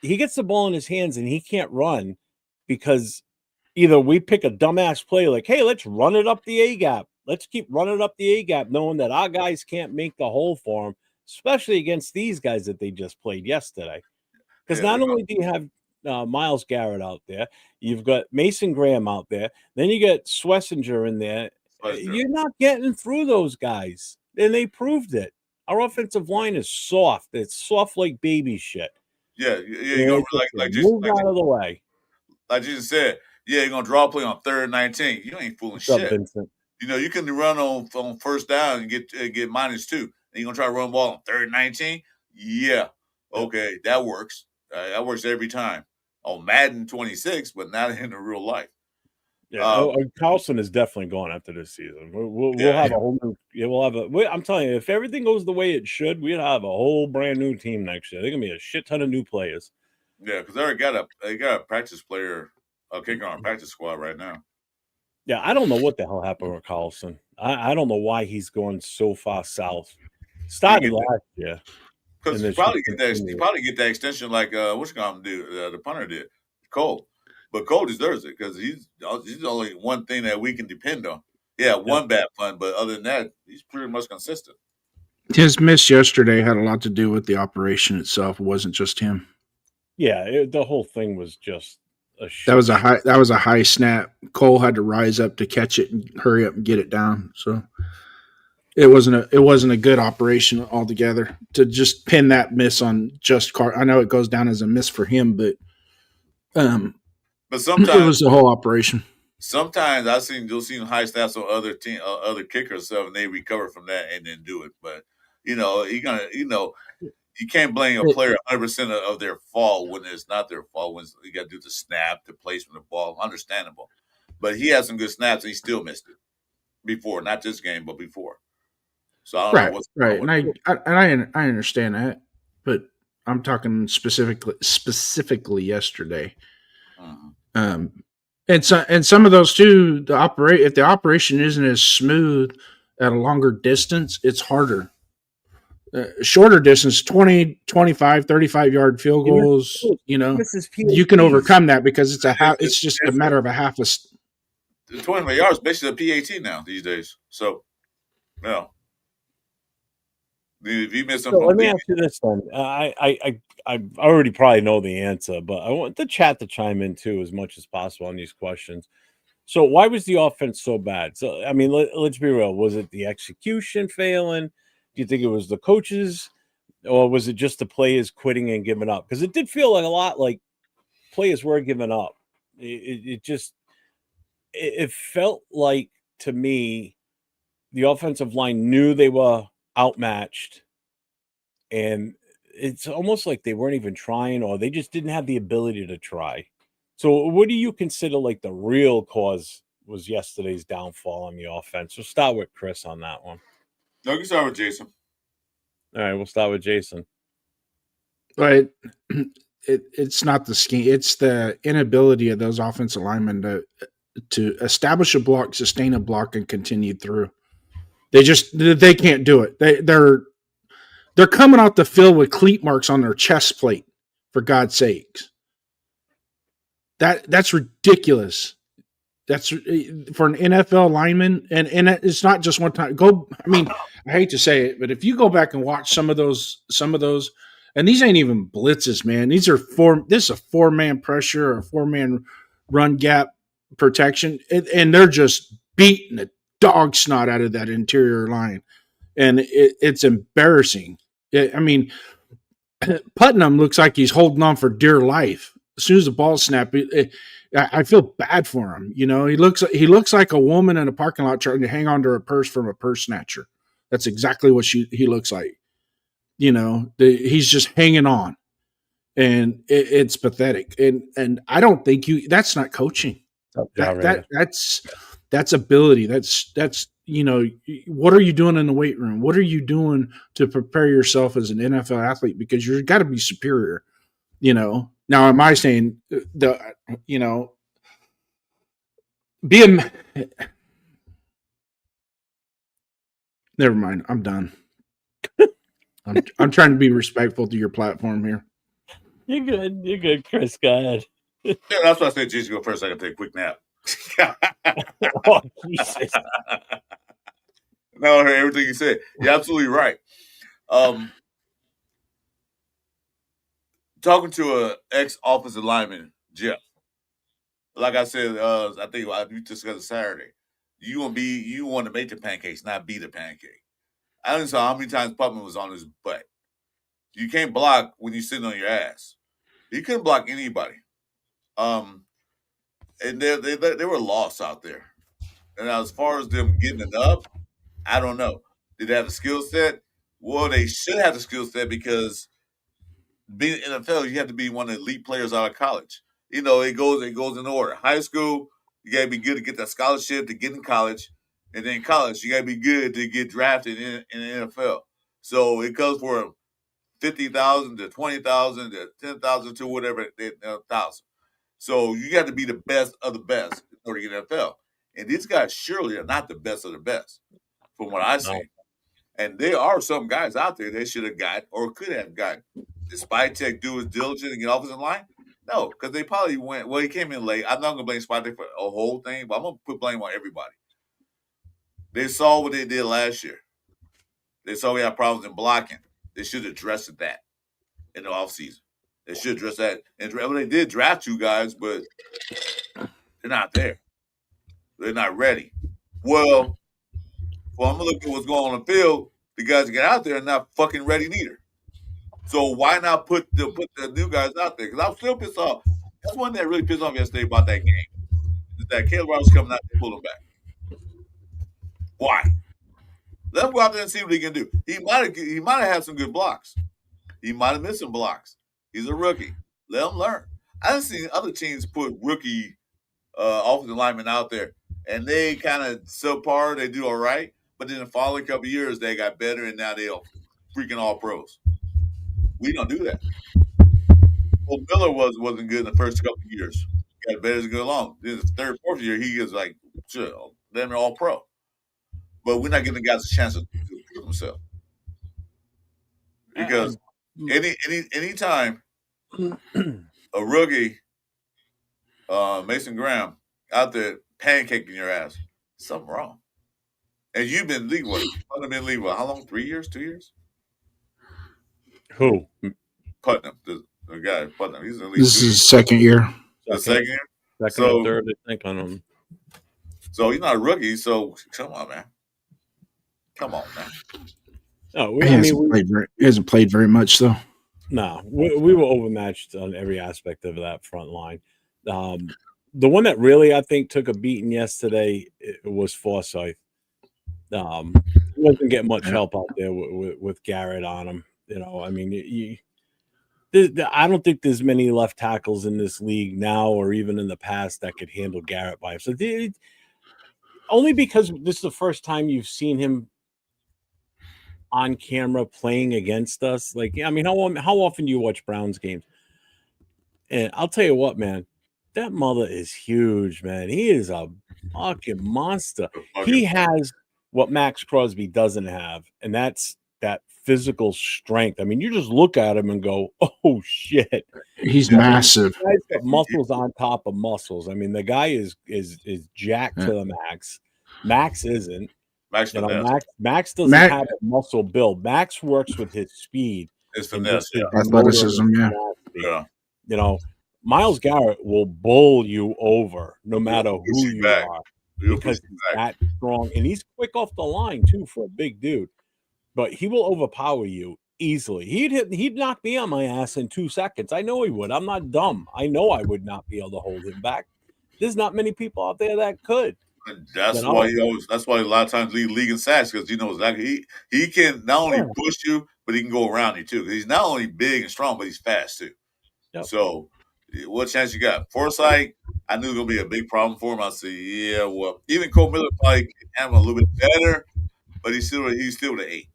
He gets the ball in his hands and he can't run because either we pick a dumbass play like, hey, let's run it up the A gap. Let's keep running up the A gap, knowing that our guys can't make the hole for him, especially against these guys that they just played yesterday. Because not only do you have Myles Garrett out there, you've got Mason Graham out there, then you get Schlesinger in there. You're not getting through those guys, and they proved it. Our offensive line is soft. It's soft like baby shit. Yeah, you're gonna move out of the way. Like you just said, you're gonna draw a play on 3rd and 19. You ain't fooling shit. Up, Vincent? You can run on first down and get -2. And you're gonna try to run the ball on 3rd and 19. Yeah, okay, that works. That works every time on Madden 26, but not in the real life. Yeah, Carlson is definitely gone after this season. We'll have a whole new. Yeah, I'm telling you, if everything goes the way it should, we'll have a whole brand new team next year. They're gonna be a shit ton of new players. Yeah, because they got a practice player, a kicker on a practice squad right now. Yeah, I don't know what the hell happened with Carlson. I don't know why he's going so far south. Started last year. Because he probably get that extension like what's going to do? The punter did, Cole. But Cole deserves it because he's only one thing that we can depend on. Yeah, one bad punt, but other than that, he's pretty much consistent. His miss yesterday had a lot to do with the operation itself. It wasn't just him. Yeah, the whole thing was just a shit. That was a high snap. Cole had to rise up to catch it and hurry up and get it down. So it wasn't a good operation altogether to just pin that miss on just Carr. I know it goes down as a miss for him, but sometimes it was the whole operation. Sometimes you'll see high stats on other kickers stuff, and they recover from that and then do it. But you can't blame a player 100% of their fault when it's not their fault. When you got to do the snap, the placement of the ball, understandable. But he had some good snaps, and he still missed it before, not this game, but before. So I don't know what's right. And I understand that, but I'm talking specifically yesterday. And some of those too, if the operation isn't as smooth at a longer distance, it's harder. Shorter distance, 20, 25, 35-yard field goals, you can overcome that because it's just a matter of a half a 25 yards is basically a PAT now these days. So, yeah. If you miss something, let me ask you this then. I already probably know the answer, but I want the chat to chime in too as much as possible on these questions. So why was the offense so bad? So, I mean, let's be real. Was it the execution failing? Do you think it was the coaches, or was it just the players quitting and giving up? Because it did feel like a lot like players were giving up. It felt like, to me, the offensive line knew they were outmatched, and it's almost like they weren't even trying, or they just didn't have the ability to try. So what do you consider like the real cause was yesterday's downfall on the offense? We'll start with Chris on that one. No, you can start with Jason. All right, we'll start with Jason. Right. It's not the scheme. It's the inability of those offensive linemen to establish a block, sustain a block, and continue through. They can't do it. They're coming out the field with cleat marks on their chest plate, for God's sakes. That's ridiculous. That's for an NFL lineman, and it's not just one time. I hate to say it, but if you go back and watch some of those, and these ain't even blitzes, man. This is a 4-man pressure, or a 4-man run gap protection, and they're just beating the dog snot out of that interior line, and it's embarrassing. Putnam looks like he's holding on for dear life. As soon as the ball snapped, I feel bad for him. He looks like a woman in a parking lot trying to hang on to a purse from a purse snatcher. That's exactly what he looks like. He's just hanging on, and it's pathetic. And I don't think that's not coaching. That's ability. That's what are you doing in the weight room? What are you doing to prepare yourself as an NFL athlete? Because you've got to be superior. Now, am I saying being. Never mind. I'm done. I'm trying to be respectful to your platform here. You're good. You're good, Chris. Go ahead. Yeah, that's why I said Jason go first. I can take a quick nap. Oh, Jesus. No, I heard everything you said. You're absolutely right. Talking to a ex-offensive lineman, Jeff. Like I said, I think we discussed Saturday. You want to make the pancakes, not be the pancake. I don't know how many times Putman was on his butt. You can't block when you're sitting on your ass. He couldn't block anybody. And they were lost out there. And as far as them getting it up, I don't know. Did they have the skill set? Well, they should have the skill set because being in the NFL, you have to be one of the elite players out of college. You know, it goes in order. High school, you gotta be good to get that scholarship to get in college, and then college, you gotta be good to get drafted in the NFL. So it goes for 50,000 to 20,000 to 10,000 to whatever 1,000. So you got to be the best of the best in order to get NFL. And these guys surely are not the best of the best, from what I see. No. And there are some guys out there they should have got or could have got. Did Spytek do his diligence and get offensive line? No, because they probably went. Well, he came in late. I'm not gonna blame Spytek for a whole thing, but I'm gonna put blame on everybody. They saw what they did last year. They saw we had problems in blocking. They should have addressed that in the offseason. They should address that. And they did draft 2 guys, but they're not there. They're not ready. Well, I'm gonna look at what's going on the field. The guys that get out there are not fucking ready neither. So why not put the new guys out there? Because I'm still pissed off. That's one thing that really pissed off yesterday about that game. Is that Caleb Roberts coming out and pull him back. Why? Let him go out there and see what he can do. He might have had some good blocks. He might have missed some blocks. He's a rookie. Let him learn. I done seen other teams put rookie offensive linemen out there, and they kind of subpar. They do all right, but then the following couple of years they got better, and now they're freaking all pros. We don't do that. Well, Miller wasn't good in the first couple of years. He got better as it go along. Then the third, fourth year, he is like, sure, then they're all pro. But we're not giving the guys a chance to prove themselves. Because any time a rookie, Mason Graham, out there pancaking your ass, something wrong. And you've been league what? How long? 3 years? 2 years? Who? Putnam, the guy Putnam. He's in the league. This is his second year. The second year? Second or third, I think, on him. So he's not a rookie. So come on, man. Come on, man. No, he hasn't played very much, though. No, we were overmatched on every aspect of that front line. The one that really, I think, took a beating yesterday was Forsyth. He wasn't getting much help out there with Garrett on him. You know, I mean, I don't think there's many left tackles in this league now or even in the past that could handle Garrett by himself. Only because this is the first time you've seen him on camera playing against us. Like, I mean, how often do you watch Browns games? And I'll tell you what, man, that mother is huge, man. He is a fucking monster. He has what Max Crosby doesn't have, and that's that physical strength. I mean, you just look at him and go, "Oh shit, he's massive." The guy's got muscles on top of muscles. I mean, the guy is jacked to the max. Max isn't. Max doesn't have a muscle build. Max works with his speed, his finesse, athleticism, yeah. You know, Myles Garrett will bowl you over no matter who you are because he's that strong, and he's quick off the line too for a big dude. But he will overpower you easily. He'd knock me on my ass in 2 seconds. I know he would. I'm not dumb. I know I would not be able to hold him back. There's not many people out there that could. That's why that's why a lot of times league in sacks, because he knows exactly he can not only push you, but he can go around you too. He's not only big and strong, but he's fast too. Yep. So what chance you got? Forsyth, I knew it was gonna be a big problem for him. I said, yeah, well, even Cole Miller probably can handle a little bit better, but he's still the 8.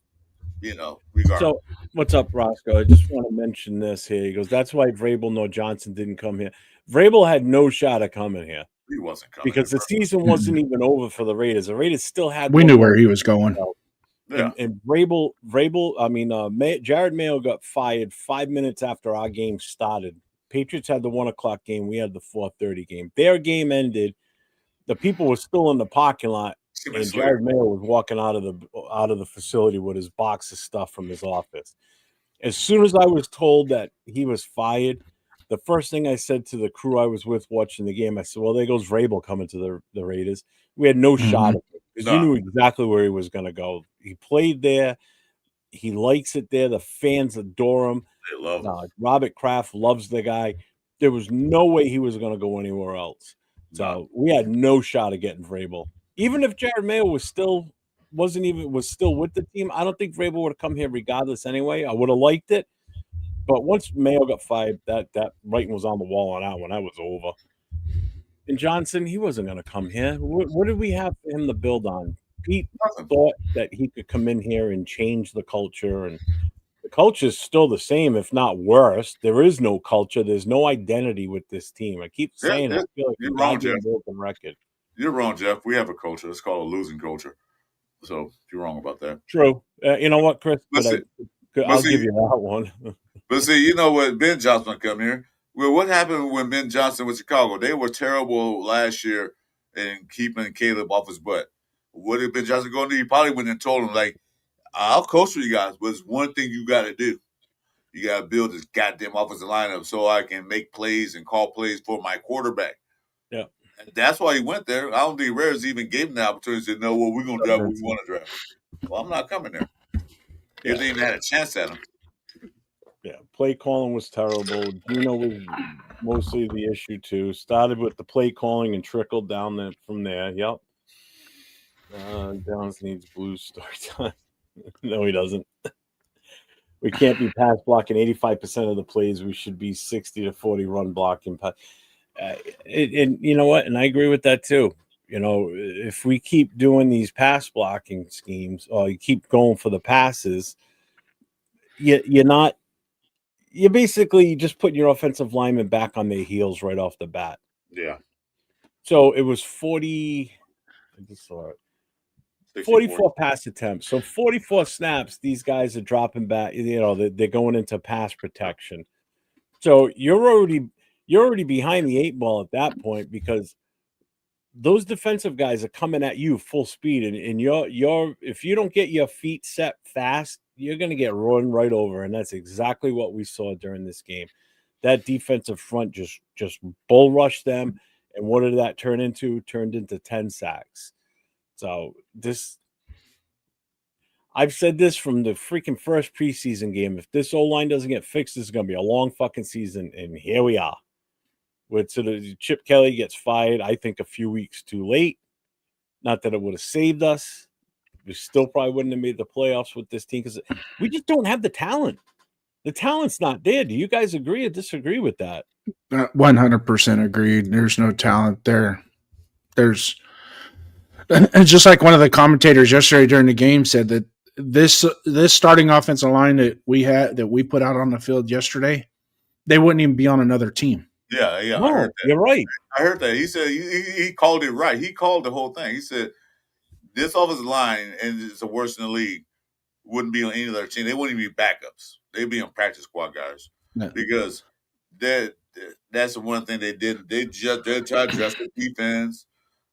You know, regardless. So what's up, Roscoe? I just want to mention this here. He goes, that's why Vrabel, no Johnson didn't come here. Vrabel had no shot of coming here. He wasn't coming because the in, season wasn't even over for the Raiders. The Raiders still had. We knew where he was going. Yeah. And Jared Mayo got fired 5 minutes after our game started. Patriots had the 1 o'clock game. We had the 4:30 game. Their game ended. The people were still in the parking lot, and Jared Mayo was walking out of the facility with his box of stuff from his office. As soon as I was told that he was fired, the first thing I said to the crew I was with watching the game, I said, well, there goes Vrabel coming to the Raiders. We had no shot at it because you knew exactly where he was going to go. He played there. He likes it there. The fans adore him. They love him. Robert Kraft loves the guy. There was no way he was going to go anywhere else. So we had no shot of getting Vrabel. Even if Jared Mayo was still with the team, I don't think Vrabel would have come here regardless anyway. I would have liked it. But once Mayo got fired, that writing was on the wall on that one. That was over. And Johnson, he wasn't going to come here. What did we have for him to build on? Pete thought that he could come in here and change the culture, and the culture is still the same, if not worse. There is no culture. There's no identity with this team. I keep saying it. I feel like you're wrong, Jeff. Broken record. You're wrong, Jeff. We have a culture. It's called a losing culture. So you're wrong about that. True. You know what, Chris? I'll give you that one. But see, you know what? Ben Johnson come here. Well, what happened when Ben Johnson was Chicago? They were terrible last year in keeping Caleb off his butt. What did Ben Johnson go to do? He probably went and told him, like, I'll coach for you guys, but it's one thing you got to do. You got to build this goddamn offensive lineup so I can make plays and call plays for my quarterback. Yeah. And that's why he went there. I don't think Raiders even gave him the opportunity to say, no, well, we're going to draft what we want to draft. Well, I'm not coming there. You didn't even had a chance at him. Yeah, play calling was terrible. Gino was mostly the issue too. Started with the play calling and trickled down from there. Yep. Downs needs Blues story time. No, he doesn't. We can't be pass blocking 85% of the plays. We should be 60 to 40 run blocking. And you know what? And I agree with that too. You know, if we keep doing these pass blocking schemes, or you keep going for the passes, you're basically just putting your offensive linemen back on their heels right off the bat. Yeah. So it was 40. I just saw it. 44 pass attempts. So 44 snaps. These guys are dropping back. You know, they're going into pass protection. So you're already behind the 8 ball at that point, because those defensive guys are coming at you full speed, and you're if you don't get your feet set fast, you're going to get run right over. And that's exactly what we saw during this game. That defensive front just bull rushed them. And what did that turn into? Turned into 10 sacks. So I've said this from the freaking first preseason game. If this O-line doesn't get fixed, this is going to be a long fucking season. And here we are. Chip Kelly gets fired, I think, a few weeks too late. Not that it would have saved us. We still probably wouldn't have made the playoffs with this team because we just don't have the talent. The talent's not there. Do you guys agree or disagree with that? 100% agreed. There's no talent there. And just like one of the commentators yesterday during the game said that this starting offensive line that we put out on the field yesterday, they wouldn't even be on another team. Yeah. No, I heard that. You're right. I heard that. He said he called it right. He called the whole thing. He said this offensive line, and it's the worst in the league, wouldn't be on any other team. They wouldn't even be backups. They'd be on practice squad guys because that's the one thing they did. They tried to address the defense,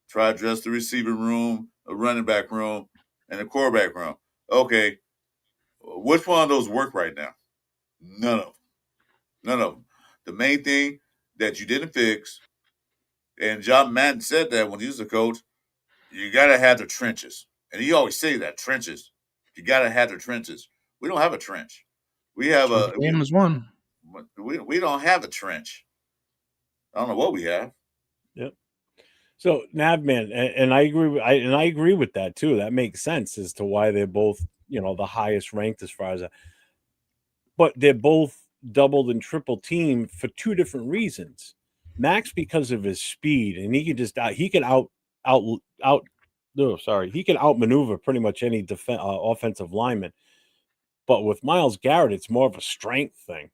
try to address the receiver room, the running back room, and the quarterback room. Okay, which one of those work right now? None of them. The main thing that you didn't fix, and John Madden said that when he was a coach, you got to have the trenches. And he always say that, trenches. You got to have the trenches. We don't have a trench. We have a game is one. We don't have a trench. I don't know what we have. Yep. So Navman, and I agree with that too. That makes sense as to why they're both, the highest ranked as far as that. But they're both doubled and triple team for two different reasons. Max, because of his speed, and he can outmaneuver pretty much any offensive lineman. But with Myles Garrett, it's more of a strength thing.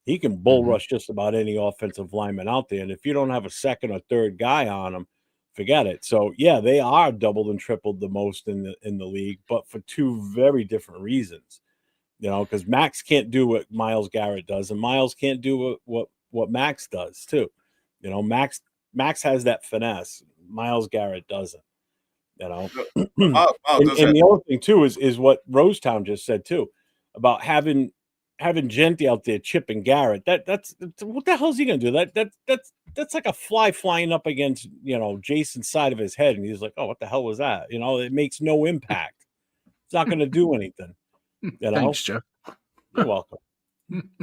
he can bull rush just about any offensive lineman out there. And if you don't have a second or third guy on him, forget it. So yeah, they are doubled and tripled the most in the league, but for two very different reasons. Because Max can't do what Myles Garrett does, and Myles can't do what Max does too. Max has that finesse. Myles Garrett doesn't. And the other thing too is what Rosetown just said too about having Genti out there chipping Garrett. That's what the hell is he gonna do? That's like a fly flying up against Jason's side of his head, and he's like, oh, what the hell was that? It makes no impact. It's not gonna do anything. Thanks, Jeff. You're welcome.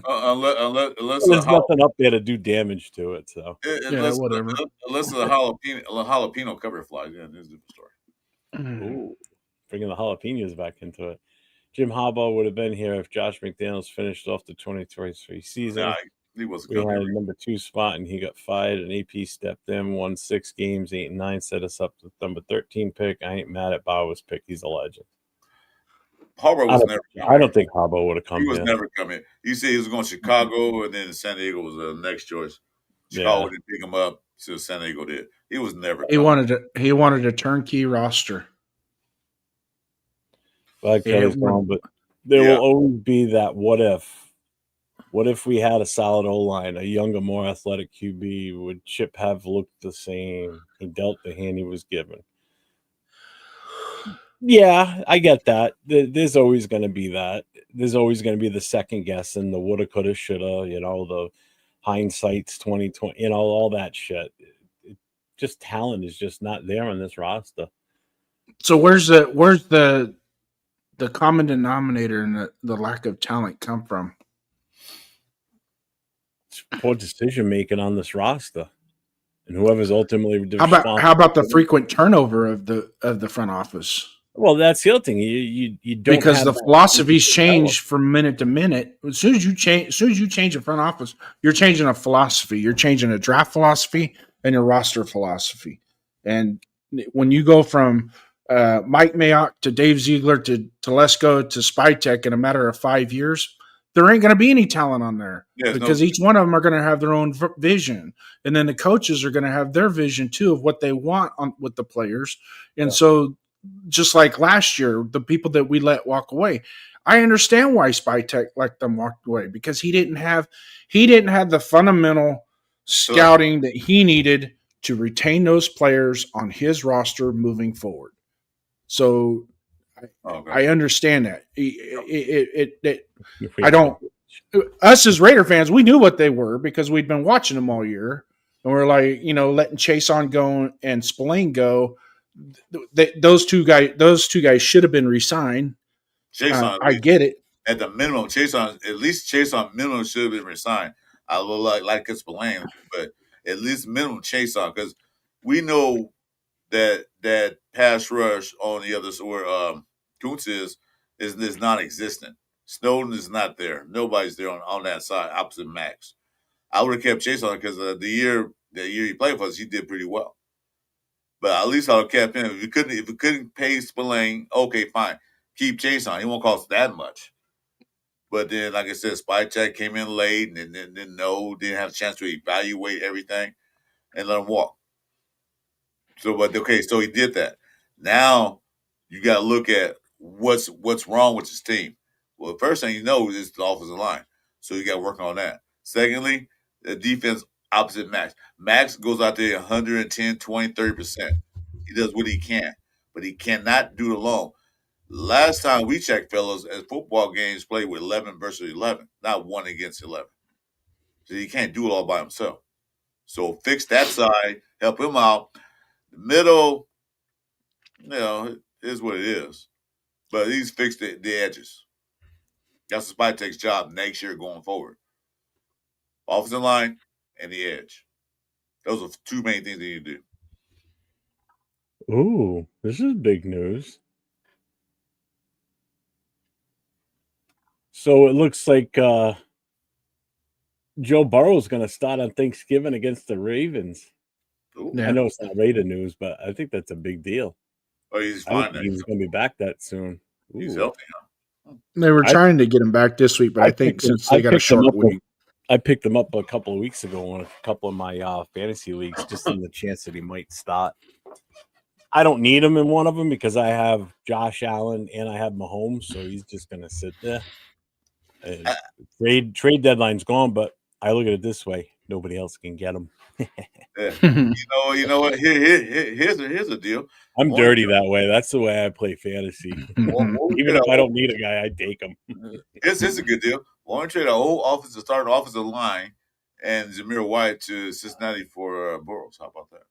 Unless there's nothing up there to do damage to it, so whatever. Unless the jalapeno cover flies, yeah, there's a different story. Ooh, bringing the jalapenos back into it. Jim Harbaugh would have been here if Josh McDaniels finished off the 2023 season. Nah, he was we had a number 2 spot, and he got fired. And AP stepped in, won 6 games, 8-9, set us up with number 13 pick. I ain't mad at Bauer's pick. He's a legend. Harbaugh was never. I don't think Harbaugh would have come. He was never coming. He said he was going to Chicago, and then San Diego was the next choice. Chicago didn't pick him up, so San Diego did. He was never. He wanted a turnkey roster. But there will always be that what if. What if we had a solid O-line, a younger, more athletic QB? Would Chip have looked the same? He dealt the hand he was given. Yeah, I get that. There's always going to be that. There's always going to be the second guess and the woulda, coulda, shoulda. The hindsight's 2020. All that shit. Just talent is just not there on this roster. So where's the common denominator and the lack of talent come from? It's poor decision making on this roster, and whoever's ultimately how about the frequent turnover of the front office? Well, that's the other thing. You don't, because the philosophies change from minute to minute. As soon as you change a front office, you're changing a philosophy. You're changing a draft philosophy and your roster philosophy. And when you go from Mike Mayock to Dave Ziegler to Telesco to Spytek in a matter of 5 years, there ain't going to be any talent on there because each one of them are going to have their own vision. And then the coaches are going to have their vision too of what they want with the players. And so just like last year, the people that we let walk away, I understand why Spytek let them walk away because he didn't have the fundamental scouting that he needed to retain those players on his roster moving forward. So I understand that. I don't. Us as Raider fans, we knew what they were because we'd been watching them all year, and we're like, letting Chason go and Spillane go. Those two guys should have been re-signed. I get it. At the minimum, Chason minimum should have been re-signed. I would like Spillane, but at least minimum Chason because we know that pass rush on the other side where Kuntz is non-existent. Snowden is not there. Nobody's there on that side opposite Max. I would have kept Chason because the year he played for us, he did pretty well. But at least I would have kept him. If we couldn't pay Spillane, okay, fine. Keep Chason. He won't cost that much. But then, like I said, Spytek came in late and then didn't have a chance to evaluate everything and let him walk. So he did that. Now you got to look at what's wrong with his team. Well, the first thing you know is the offensive line. So you got to work on that. Secondly, the defense opposite Max. Max goes out there 110, 20, 30%. He does what he can, but he cannot do it alone. Last time we checked, fellas, as football games played with 11 versus 11, not 1 against 11. So he can't do it all by himself. So fix that side, help him out. The middle, is what it is. But he's fixed the edges. That's Spytek's job next year going forward. Offensive line and the edge. Those are 2 main things that you do. Ooh, this is big news. So it looks like Joe Burrow is going to start on Thanksgiving against the Ravens. Yeah. I know it's not Raider news, but I think that's a big deal. Oh, he's fine. He's going to be back that soon. He's healthy, huh? They were trying to get him back this week, but I think since they got a short week. I picked him up a couple of weeks ago in a couple of my fantasy leagues, just in the chance that he might start. I don't need him in one of them because I have Josh Allen and I have Mahomes, so he's just going to sit there. And trade deadline's gone, but I look at it this way: nobody else can get him. Yeah. You know what? Here's a deal. I'm dirty that way. That's the way I play fantasy. Even if I don't need a guy, I take him. It's a good deal. Why don't you trade a whole starting offensive line and Zamir White to Cincinnati for Burrows? How about that?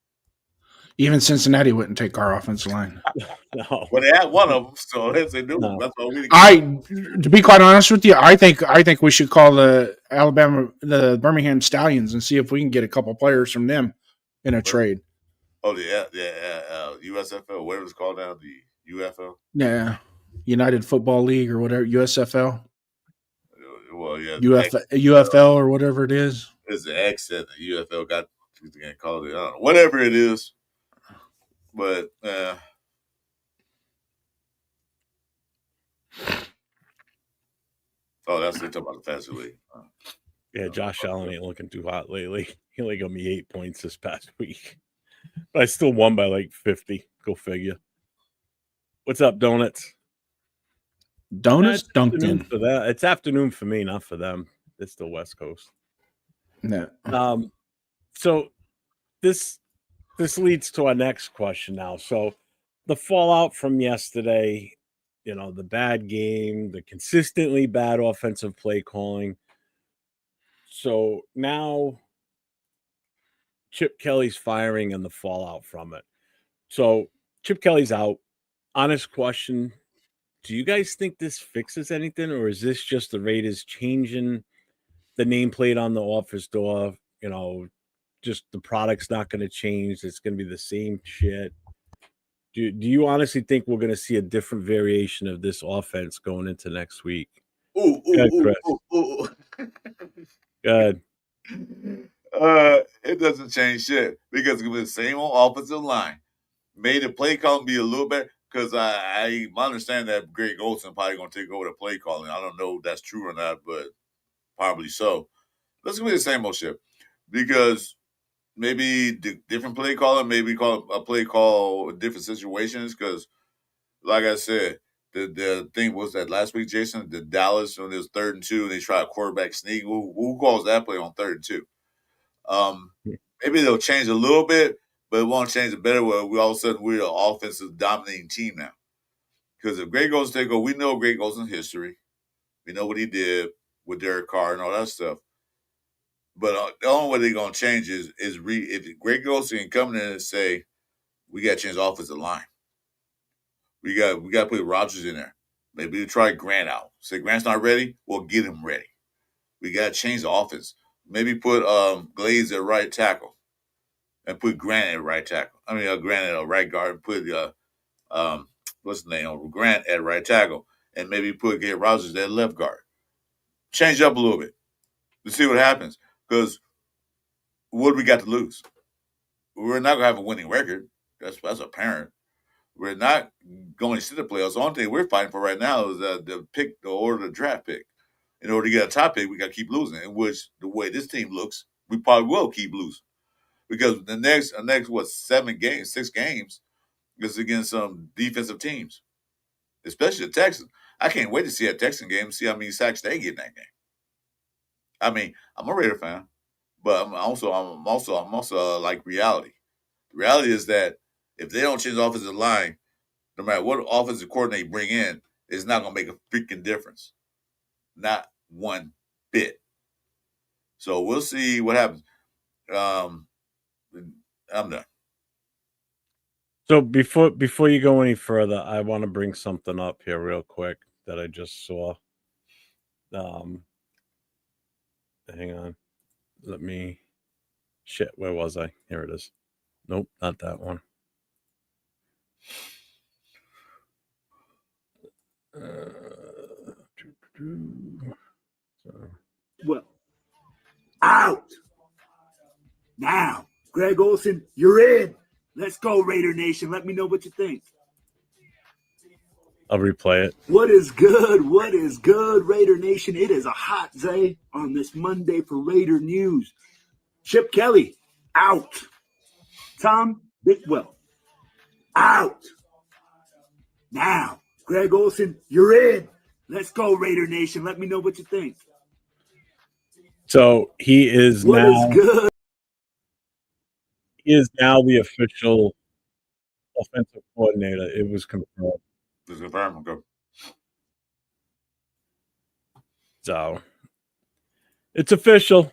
Even Cincinnati wouldn't take our offensive line. No. Well, they had one of them, so that's they do. No. That's all we. To be quite honest with you, I think we should call the Birmingham Stallions and see if we can get a couple players from them in a trade. Oh, USFL, whatever it's called now, the UFL. Yeah, United Football League or whatever, USFL. Well, yeah, UFL or whatever it is. It's the X that the UFL got to call it. I don't know, whatever it is, but. Oh, that's they talking about the fantasy league. Yeah, Josh Allen ain't looking too hot lately. He only got me 8 points this past week, but I still won by like 50. Go figure. What's up, Donuts? Donuts Dunkin'. For that, it's afternoon for me, not for them. It's the West Coast. No. So this leads to our next question now. So the fallout from yesterday, the bad game, the consistently bad offensive play calling. So now Chip Kelly's firing and the fallout from it. So Chip Kelly's out. Honest question. Do you guys think this fixes anything, or is this just the Raiders changing the nameplate on the office door? Just the product's not going to change. It's going to be the same shit. Do you honestly think we're going to see a different variation of this offense going into next week? Ooh. Good. It doesn't change shit because it was the same old offensive line. Made the play calling be a little better because I understand that Greg Olsen probably going to take over the play calling. I don't know if that's true or not, but probably so. Let's be the same old shit because maybe the different play calling, maybe call a play call different situations because, like I said, the thing was that last week, Jason, the Dallas when it was 3rd and 2, and they tried a quarterback sneak. Who calls that play on 3rd and 2? Maybe they'll change a little bit, but it won't change it better where we all of a sudden we're an offensive dominating team now. Because if Greg Olsen take over, we know Greg Olsen's history. We know what he did with Derek Carr and all that stuff. But the only way they're going to change is if Greg Olsen can come in and say, we got to change the offensive line. We got to put Rodgers in there. Maybe we try Grant out. Say Grant's not ready, we'll get him ready. We got to change the offense. Maybe put Glaze at right tackle and put Grant at right tackle. Grant at right guard. Put what's the name? Grant at right tackle, and maybe get Rodgers at left guard. Change up a little bit to see what happens. Because what do we got to lose? We're not gonna have a winning record. That's apparent. We're not going to the playoffs. The only thing we're fighting for right now is the draft pick. In order to get a top pick, we got to keep losing. In which the way this team looks, we probably will keep losing because the next 6 games is against some defensive teams, especially the Texans. I can't wait to see that Texan game, see how many sacks they get in that game. I'm a Raider fan, but I'm also like reality. The reality is that if they don't change the offensive line, no matter what offensive coordinator bring in, it's not going to make a freaking difference. Not one bit. So we'll see what happens. I'm done. So before you go any further, I want to bring something up here real quick that I just saw. Hang on. Where was I? Here it is. Nope, not that one. Well, out. Now, Greg Olsen, you're in. Let's go, Raider Nation. Let me know what you think. I'll replay it. What is good? What is good, Raider Nation? It is a hot day on this Monday for Raider News. Chip Kelly, out. Tom Bickwell, out. Now, Greg Olsen, you're in. Let's go, Raider Nation. Let me know what you think. So he is What now is good? he is now the official offensive coordinator. It was confirmed. This is confirmed. Okay. So it's official.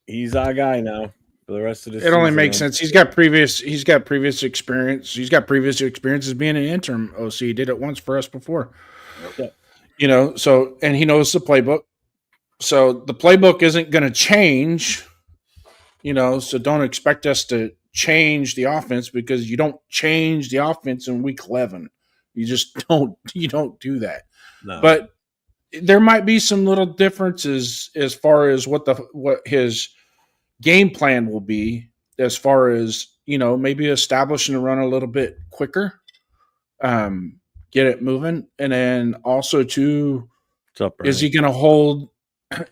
He's our guy now for the rest of the season. It only makes sense. He's got previous experience. He's got previous experience as being an interim OC. He did it once for us before. Yep. You know, so and he knows the playbook. So the playbook isn't going to change, you know, so don't expect us to change the offense because you don't change the offense in week 11. You just don't do that. No. But there might be some little differences as far as what his game plan will be, as far as, you know, maybe establishing the run a little bit quicker, get it moving. And then also too, is he going to hold?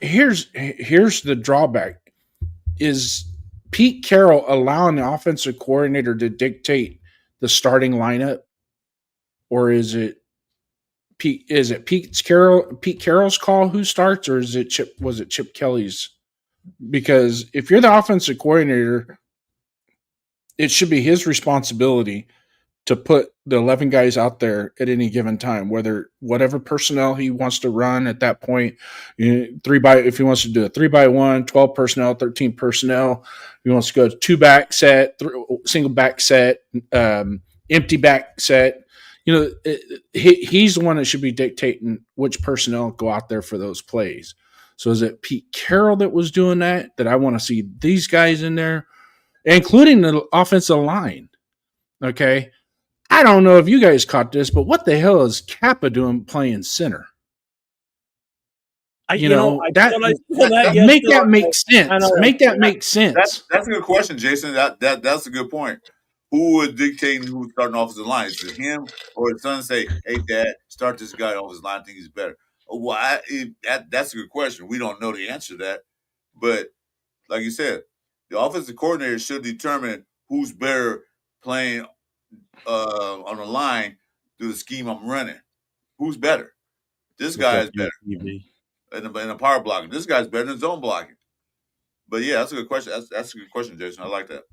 Here's the drawback: is Pete Carroll allowing the offensive coordinator to dictate the starting lineup, or is it Pete Carroll's call who starts, or is it Chip Kelly's? Because if you're the offensive coordinator, it should be his responsibility to put the 11 guys out there at any given time, whatever personnel he wants to run at that point, if he wants to do a 3x1, 12 personnel, 13 personnel, if he wants to go 2-back set, single back set, empty back set, you know, he's the one that should be dictating which personnel go out there for those plays. So is it Pete Carroll that was doing that I want to see these guys in there, including the offensive line? Okay. I don't know if you guys caught this, but what the hell is Kappa doing playing center? Make that make sense. Make that make sense. That's a good question, Jason. That's a good point. Who was dictating who's starting offensive line? Is it him or his son say, "Hey, Dad, start this guy off his line. I think he's better." Well, that's a good question. We don't know the answer to that, but like you said, the offensive coordinator should determine who's better playing on the line through the scheme I'm running. Who's better? This guy is better in the power blocking. This guy's better than zone blocking. But yeah, that's a good question. That's a good question, Jason. I like that.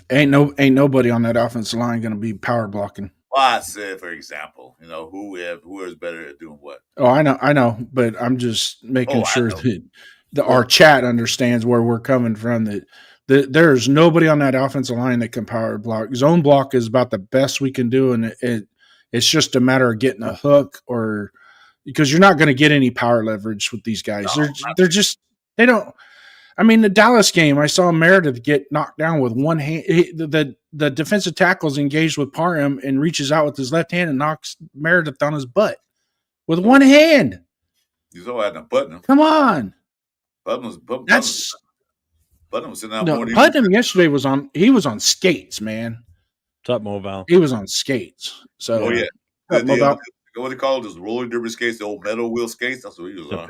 Ain't nobody on that offensive line going to be power blocking. Well, I said, for example, you know, who is better at doing what? Oh, I know, but I'm just making sure that our chat understands where we're coming from. That there's nobody on that offensive line that can power block. Zone block is about the best we can do, and it's just a matter of getting a hook, or because you're not going to get any power leverage with these guys. They don't. I mean, the Dallas game, I saw Meredith get knocked down with one hand. The defensive tackle's engaged with Parham and reaches out with his left hand and knocks Meredith on his butt with one hand. He's all had to Putnam. Come on. Putnam was sitting out more. Putnam yesterday was on skates, man. What's up, Moval? He was on skates. So yeah. What do they call it? Those roller derby skates, the old metal wheel skates? That's what he was on.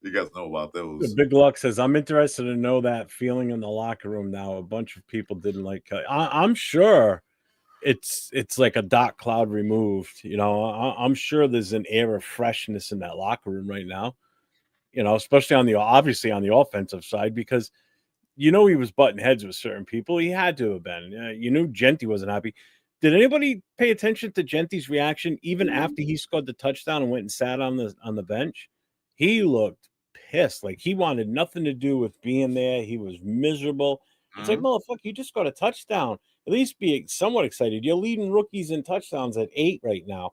You guys know about those. Big Luck says, I'm interested to know that feeling in the locker room now. A bunch of people didn't like Kelly. I'm sure it's like a dark cloud removed. You know, I'm sure there's an air of freshness in that locker room right now. You know, especially obviously on the offensive side, because you know he was butting heads with certain people. He had to have been. You knew Genty wasn't happy. Did anybody pay attention to Genty's reaction even after he scored the touchdown and went and sat on the bench? He looked pissed, like he wanted nothing to do with being there. He was miserable. It's like, motherfucker, you just got a touchdown. At least be somewhat excited. You're leading rookies in touchdowns at 8 right now.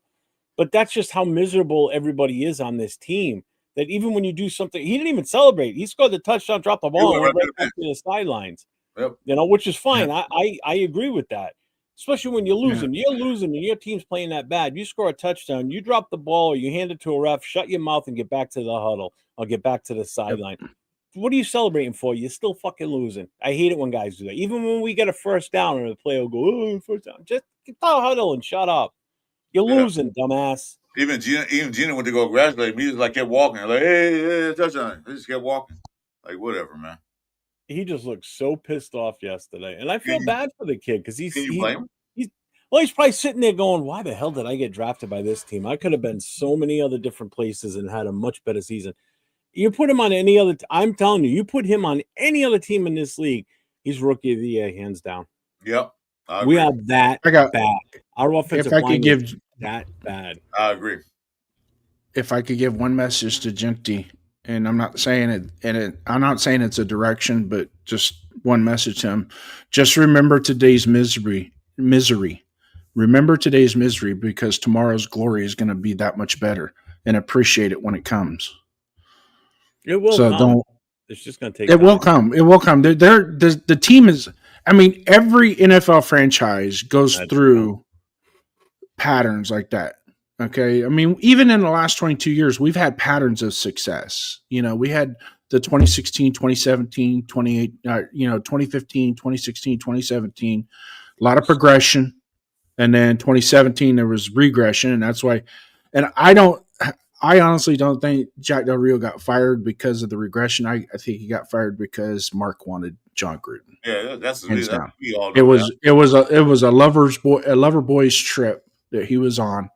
But that's just how miserable everybody is on this team. That even when you do something, he didn't even celebrate. He scored the touchdown, dropped the ball, and went right back to the sidelines. Yep. You know, which is fine. I agree with that. Especially when you're losing. You're losing and your team's playing that bad. You score a touchdown, you drop the ball, or you hand it to a ref, shut your mouth and get back to the huddle or get back to the sideline. Yep. What are you celebrating for? You're still fucking losing. I hate it when guys do that. Even when we get a first down and the player will go, oh, first down. Just Tell Huddle and shut up. You're losing, dumbass. Even Gina went to go congratulate me. He just like kept walking. Like, hey, touchdown. He just kept walking. Like, whatever, man. He just looked so pissed off yesterday. And I feel bad for the kid because Can you blame him? He's probably sitting there going, why the hell did I get drafted by this team? I could have been so many other different places and had a much better season. You put him on any other I'm telling you, you put him on any other team in this league, he's rookie of the year, hands down. Yep. We are that bad. Our offensive line is that bad. I agree. If I could give one message to Genty, and I'm not saying it, I'm not saying it's a direction, but just one message to him. Just remember today's misery. Remember today's misery, because tomorrow's glory is going to be that much better, and appreciate it when it comes. It will come. It's just going to take time. It will come. It will come. The team is, I mean, every NFL franchise goes through patterns like that. Okay. I mean, even in the last 22 years, we've had patterns of success. You know, we had the 2016, 2017, 2015, 2016, 2017, a lot of progression. And then 2017, there was regression. And that's why, and I honestly don't think Jack Del Rio got fired because of the regression. I think he got fired because Mark wanted John Gruden. Yeah, that's it was a lover boys trip that he was on,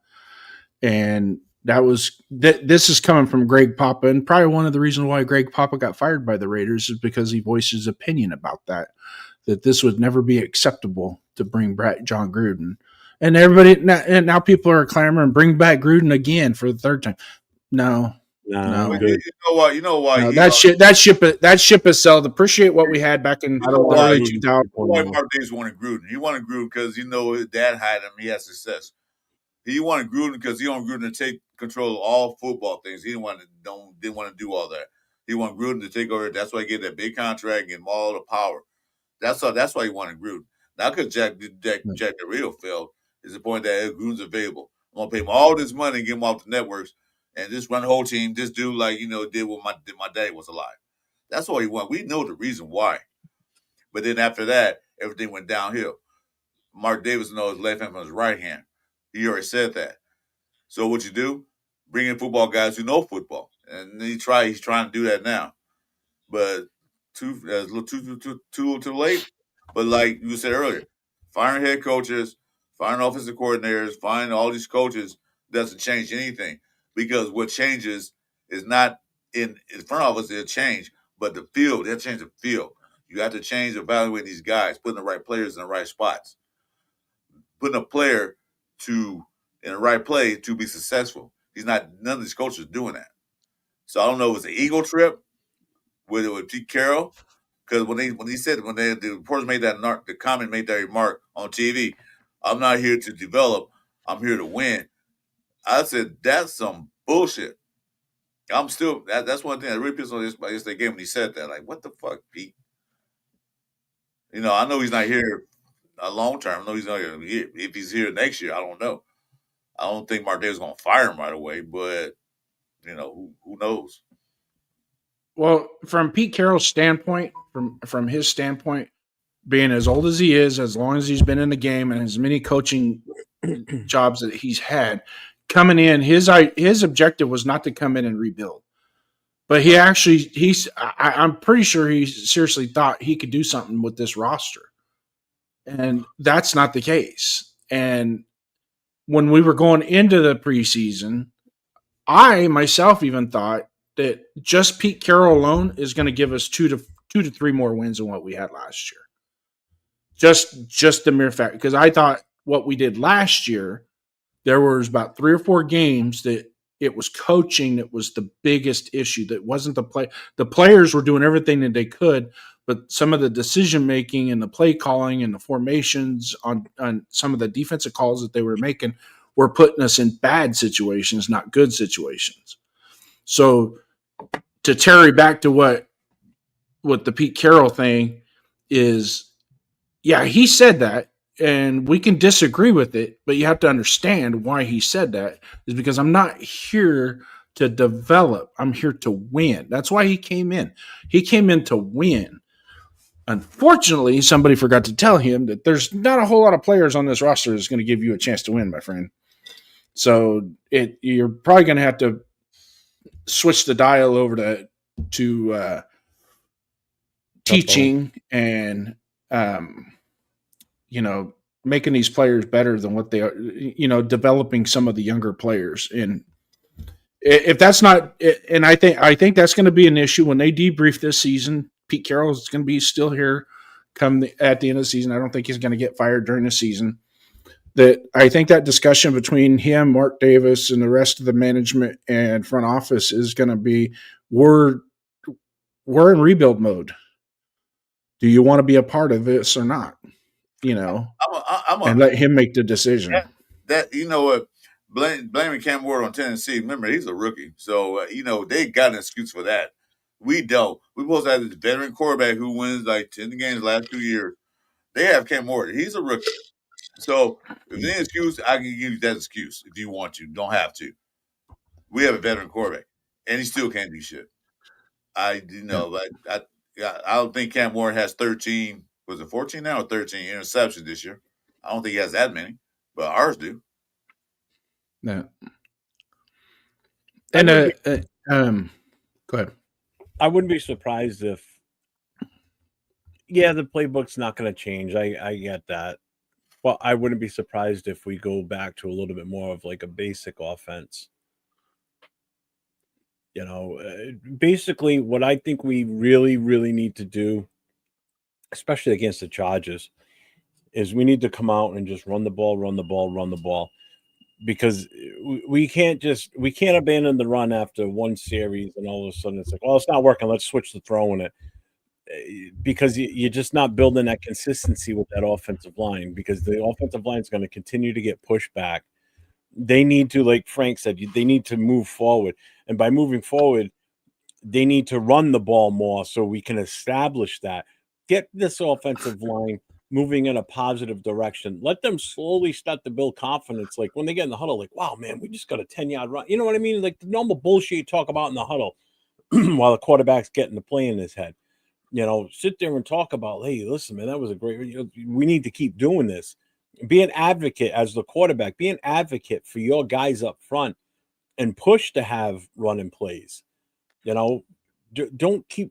and this is coming from Greg Papa, and probably one of the reasons why Greg Papa got fired by the Raiders is because he voiced his opinion about that this would never be acceptable to bring back John Gruden. And everybody now people are clamoring, bring back Gruden again for the third time. No. You know why? No, that ship is sailed. Appreciate what we had back in the early 2000s. Why Mark Davis wanted Gruden? He wanted Gruden because his dad had him. He had success. He wanted Gruden because he wanted Gruden to take control of all football things. He didn't want to do all that. He wanted Gruden to take over. That's why he gave that big contract and gave him all the power. That's why he wanted Gruden. Not because Jack Del Rio failed. Is the point that Gruden's available. I'm gonna pay him all this money and get him off the networks and just run the whole team. Just do like did when my daddy was alive. That's all he wanted. We know the reason why. But then after that, everything went downhill. Mark Davis knows his left hand from his right hand. He already said that. So what you do? Bring in football guys who know football, and he's trying to do that now, but too late. But like you said earlier, firing head coaches, firing offensive coordinators, firing all these coaches doesn't change anything, because what changes is not in front of us. It'll change, but the field, they'll change the field. You have to change, evaluate these guys, putting the right players in the right spots, putting a player in the right play to be successful. None of these coaches are doing that. So I don't know if it's an ego trip with Pete Carroll, because when the reporters made the comment made that remark on TV, I'm not here to develop, I'm here to win. I said, that's some bullshit. I'm still, that's one thing that really pissed on this game when he said that. Like, what the fuck, Pete? I know he's not here long term. I know he's not here. If he's here next year, I don't know. I don't think Mark Davis is going to fire him right away, but, who knows? Well, from Pete Carroll's standpoint, from his standpoint, being as old as he is, as long as he's been in the game and as many coaching jobs that he's had, coming in, his objective was not to come in and rebuild. But I'm pretty sure he seriously thought he could do something with this roster. And that's not the case. And when we were going into the preseason, I myself even thought that just Pete Carroll alone is going to give us two to three more wins than what we had last year. Just the mere fact, because I thought what we did last year, there was about 3 or 4 games that it was coaching that was the biggest issue. That wasn't the play. The players were doing everything that they could, but some of the decision making and the play calling and the formations on some of the defensive calls that they were making were putting us in bad situations, not good situations. So to tarry back to what the Pete Carroll thing is, yeah, he said that, and we can disagree with it, but you have to understand why he said that is because I'm not here to develop. I'm here to win. That's why he came in. He came in to win. Unfortunately, somebody forgot to tell him that there's not a whole lot of players on this roster that's going to give you a chance to win, my friend. So you're probably going to have to switch the dial over to teaching and making these players better than what they are. Developing some of the younger players. And if that's not, and I think that's going to be an issue when they debrief this season. Pete Carroll is going to be still here at the end of the season. I don't think he's going to get fired during the season. I think that discussion between him, Mark Davis, and the rest of the management and front office is going to be, we're in rebuild mode. Do you want to be a part of this or not? And let him make the decision. What? Blaming Cam Ward on Tennessee. Remember, he's a rookie, so they got an excuse for that. We don't. We supposed to have this veteran quarterback who wins like 10 games the last 2 years. They have Cam Ward. He's a rookie. So if there's any excuse, I can give you that excuse if you want to. Don't have to. We have a veteran quarterback, and he still can't do shit. I don't think Cam Ward has 13. Was it 14 now or 13 interceptions this year? I don't think he has that many, but ours do. No. And go ahead. I wouldn't be surprised if, the playbook's not going to change. I get that. But I wouldn't be surprised if we go back to a little bit more of like a basic offense. Basically what I think we really, really need to do, especially against the Chargers, is we need to come out and just run the ball. Because we can't abandon the run after one series and all of a sudden it's like, well, it's not working. Let's switch to throwing it. Because you're just not building that consistency with that offensive line, because the offensive line is going to continue to get pushed back. They need to, like Frank said, they need to move forward. And by moving forward, they need to run the ball more so we can establish that. Get this offensive line moving in a positive direction. Let them slowly start to build confidence. Like when they get in the huddle, like, wow, man, we just got a 10-yard run. You know what I mean? Like the normal bullshit you talk about in the huddle while the quarterback's getting the play in his head. Sit there and talk about, hey, listen, man, that was a great, we need to keep doing this. Be an advocate as the quarterback. Be an advocate for your guys up front and push to have running plays. Don't keep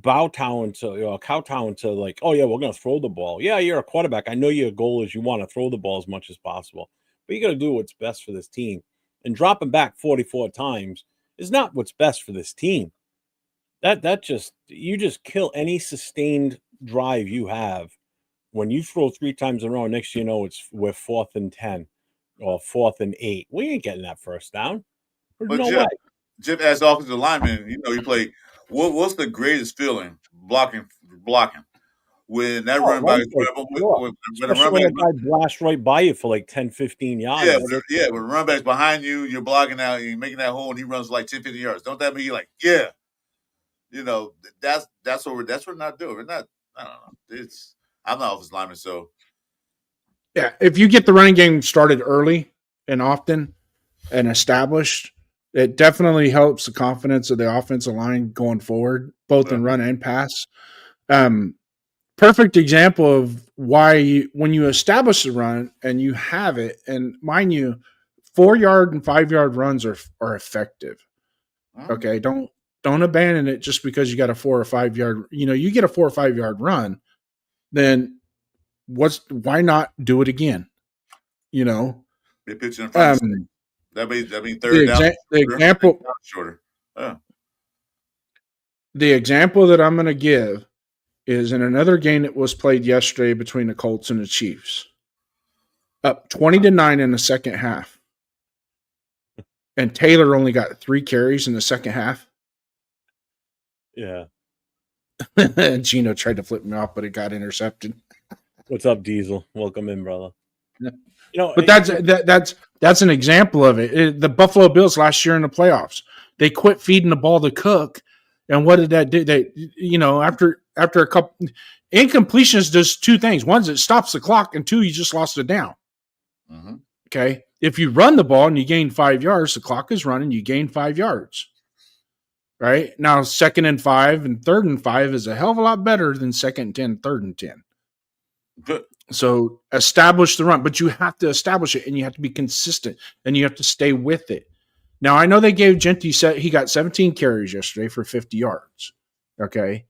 kowtowing to like, oh, yeah, we're going to throw the ball. Yeah, you're a quarterback. I know your goal is you want to throw the ball as much as possible, but you got to do what's best for this team. And dropping back 44 times is not what's best for this team. You just kill any sustained drive you have when you throw 3 times in a row. Next, we're 4th and 10 or 4th and 8. We ain't getting that first down. There's no way. Jeff, as offensive lineman, you play. What's the greatest feeling blocking when that run back? When a guy blasts right by you for like 10, 15 yards. When the run back's behind you, you're blocking out, you're making that hole, and he runs like 10, 15 yards. Don't that mean you're like, yeah? That's what we're not doing. We're not. I don't know. I'm not offensive lineman, so yeah. If you get the running game started early and often and established, it definitely helps the confidence of the offensive line going forward, both in run and pass. Perfect example of why when you establish the run and you have it, and mind you, 4-yard and 5-yard runs are effective. Okay, don't abandon it just because you got a 4 or 5 yard. You get a 4 or 5 yard run, then why not do it again? They pitch in front. That means third down. The example shorter. The example that I'm going to give is in another game that was played yesterday between the Colts and the Chiefs. Up 20-9 in the second half. And Taylor only got 3 carries in the second half. Yeah. Gino tried to flip me off, but it got intercepted. What's up, Diesel? Welcome in, brother. But that's an example of it. The Buffalo Bills last year in the playoffs, they quit feeding the ball to Cook, and what did that do? They, after a couple incompletions, does 2 things. One is it stops the clock, and 2, you just lost it down. Mm-hmm. Okay, if you run the ball and you gain 5 yards, the clock is running. You gain 5 yards. right? Now, 2nd and 5 and 3rd and 5 is a hell of a lot better than 2nd and 10, 3rd and 10. Good. So establish the run, but you have to establish it and you have to be consistent and you have to stay with it. Now, I know they gave Genty, he got 17 carries yesterday for 50 yards. Okay.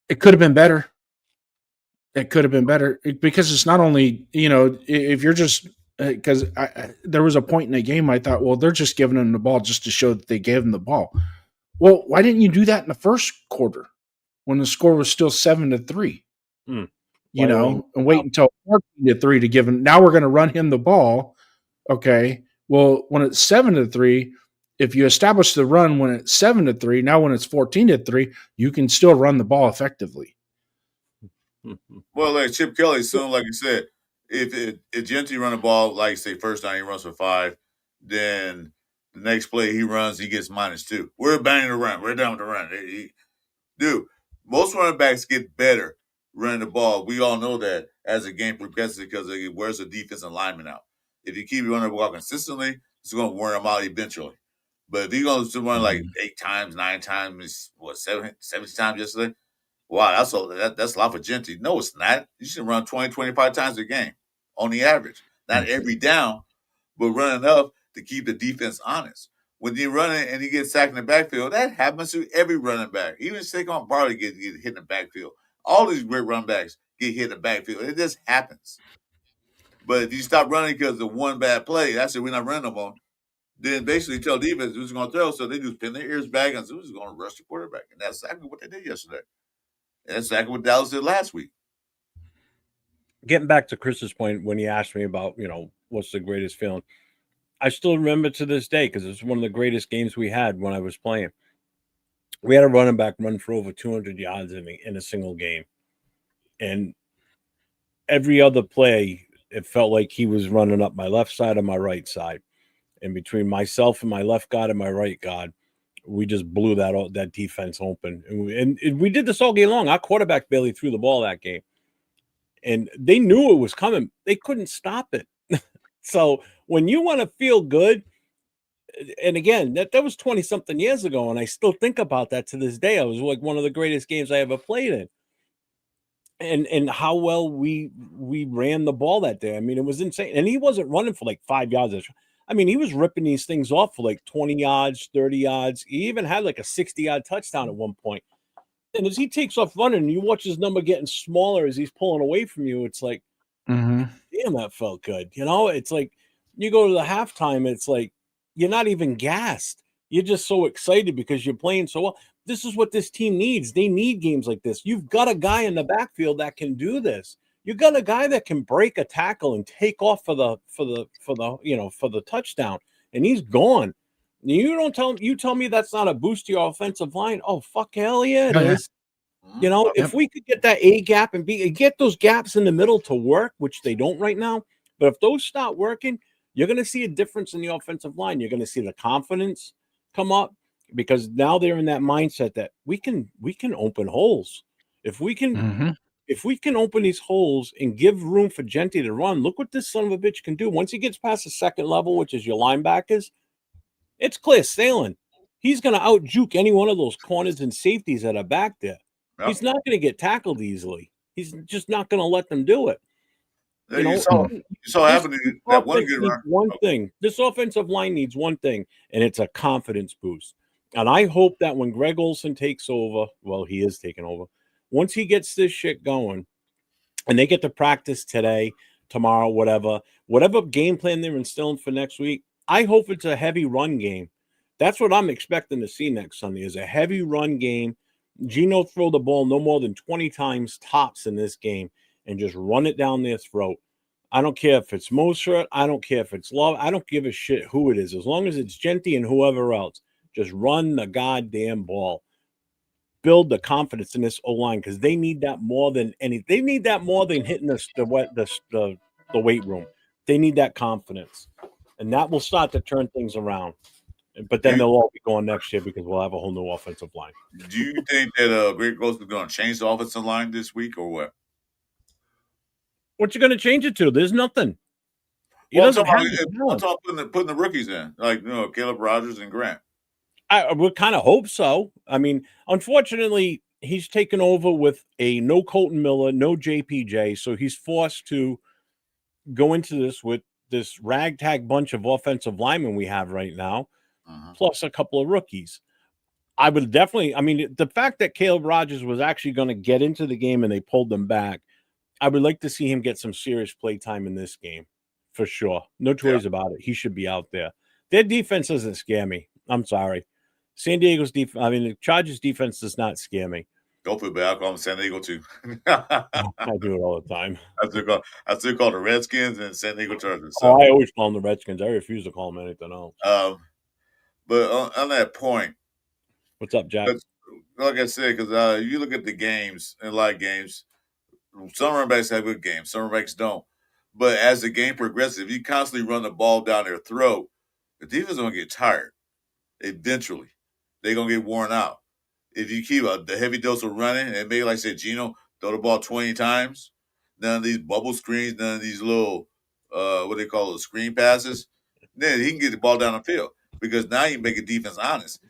It could have been better. It could have been better because it's not only, if you're just, because there was a point in the game I thought, well, they're just giving him the ball just to show that they gave him the ball. Well, why didn't you do that in the first quarter when the score was still 7-3? And wait until 14-3 to give him. Now we're going to run him the ball. Okay. Well, when it's 7-3, if you establish the run when it's 7-3, now when it's 14-3, you can still run the ball effectively. Well, like Chip Kelly, soon, like you said, if Genty run the ball, like say first down, he runs for 5, then the next play he runs, he gets -2. We're banging the run. We're down with the run. Dude, most running backs get better running the ball. We all know that as the game progresses because it wears the defensive lineman out. If you keep running the ball consistently, it's going to wear them out eventually. But if you're going to run like 8 times, 9 times, 70 times yesterday? Wow, that's a lot for Genty. No, it's not. You should run 20, 25 times a game on the average. Not every down, but run enough to keep the defense honest. When you're running and you get sacked in the backfield, that happens to every running back. Even Saquon Barkley get hit in the backfield. All these great running backs get hit in the backfield. It just happens. But if you stop running because of one bad play, that's it, we're not running no more. Then basically tell defense who's going to throw, so they just pin their ears back and say, who's going to rush the quarterback. And that's exactly what they did yesterday. And that's exactly what Dallas did last week. Getting back to Chris's point when he asked me about, what's the greatest feeling, I still remember to this day because it's one of the greatest games we had when I was playing. We had a running back run for over 200 yards in a single game. And every other play, it felt like he was running up my left side or my right side. And between myself and my left guard and my right guard, we just blew that defense open. And we did this all game long. Our quarterback barely threw the ball that game. And they knew it was coming. They couldn't stop it. So when you want to feel good, and again, that was 20-something years ago, and I still think about that to this day. It was like one of the greatest games I ever played in. And how well we ran the ball that day. I mean, it was insane. And he wasn't running for like 5 yards. I mean, he was ripping these things off for like 20 yards, 30 yards. He even had like a 60-yard touchdown at one point. And as he takes off running, and you watch his number getting smaller as he's pulling away from you, it's like, damn, that felt good. It's like you go to the halftime, it's like you're not even gassed. You're just so excited because you're playing so well. This is what this team needs. They need games like this. You've got a guy in the backfield that can do this. You've got a guy that can break a tackle and take off for the touchdown, and he's gone. You tell me that's not a boost to your offensive line. Oh, fuck, hell yeah, it is. If we could get that A gap and get those gaps in the middle to work, which they don't right now, but if those start working, you're going to see a difference in the offensive line. You're going to see the confidence come up because now they're in that mindset that we can open holes. If we can open these holes and give room for Genty to run, look what this son of a bitch can do. Once he gets past the second level, which is your linebackers, it's clear sailing. He's going to out-juke any one of those corners and safeties that are back there. Yep. He's not going to get tackled easily. He's just not going to let them do it. You saw happening that one good run. One thing. This offensive line needs one thing, and it's a confidence boost. And I hope that when Greg Olsen takes over, well, he is taking over. Once he gets this shit going, and they get to practice today, tomorrow, whatever game plan they're instilling for next week, I hope it's a heavy run game. That's what I'm expecting to see next Sunday is a heavy run game. Geno throw the ball no more than 20 times tops in this game and just run it down their throat. I don't care if it's Mostert. I don't care if it's Love. I don't give a shit who it is. As long as it's Genty and whoever else, just run the goddamn ball. Build the confidence in this O-line because they need that more than anything. They need that more than hitting the weight room. They need that confidence. And that will start to turn things around. But then they'll all be going next year because we'll have a whole new offensive line. Do you think that Greg Olsen is going to change the offensive line this week or what? What you going to change it to? There's nothing. I'm talking putting the rookies in, like Caleb Rogers and Grant. I would kind of hope so. I mean, unfortunately, he's taken over with a no Colton Miller, no JPJ, so he's forced to go into this with this ragtag bunch of offensive linemen we have right now, plus a couple of rookies. I would definitely, I mean, the fact that Caleb Rogers was actually going to get into the game and they pulled them back, I would like to see him get some serious play time in this game for sure. No two ways about it. He should be out there. Their defense doesn't scare me. I'm sorry. San Diego's defense, I mean, the Chargers defense does not scare me. Don't feel bad. I call them San Diego too. I do it all the time. I still call the Redskins and San Diego Chargers. So. Oh, I always call them the Redskins. I refuse to call them anything else. But on that point, what's up, Jack? Like I said, because you look at the games and like games, some running backs have good games, some running backs don't. But as the game progresses, if you constantly run the ball down their throat, the defense is going to get tired. Eventually, they're going to get worn out. If you keep the heavy dose of running, and maybe like I said, Gino, throw the ball 20 times, none of these bubble screens, none of these little, what they call it, screen passes, then he can get the ball down the field because now you make a defense honest.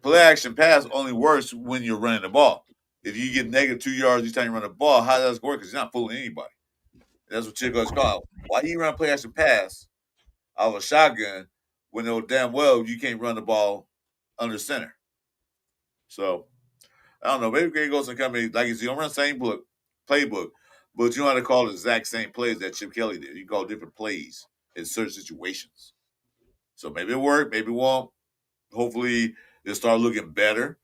Play action pass only works when you're running the ball. If you get negative 2 yards each time you run the ball, how does that work? Because you're not fooling anybody. That's what Chico's called. Why do you run a play action pass out of a shotgun when know damn well you can't run the ball under center? So, I don't know. Maybe Greg Olsen Company, like you don't run the same playbook, but you know how to call the exact same plays that Chip Kelly did. You call different plays in certain situations. So maybe it worked, maybe it won't. Hopefully, they'll start looking better.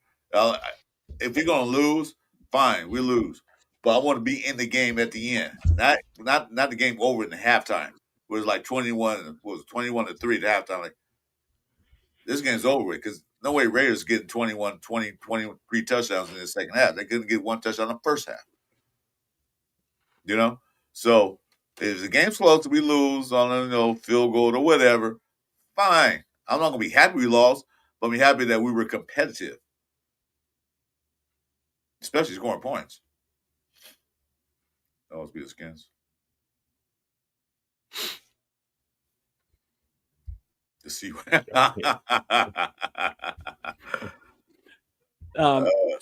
If we're gonna lose, fine, we lose. But I want to be in the game at the end, not the game over in the halftime. It was like 21 to 3 at halftime. Like this game's over with because no way Raiders getting 21, 20, 23 touchdowns in the second half. They couldn't get one touchdown in the first half. You know? So if the game's close, we lose on a field goal or whatever, fine. I'm not gonna be happy we lost, but I'm happy that we were competitive. Especially scoring points. That must be the Skins. To see what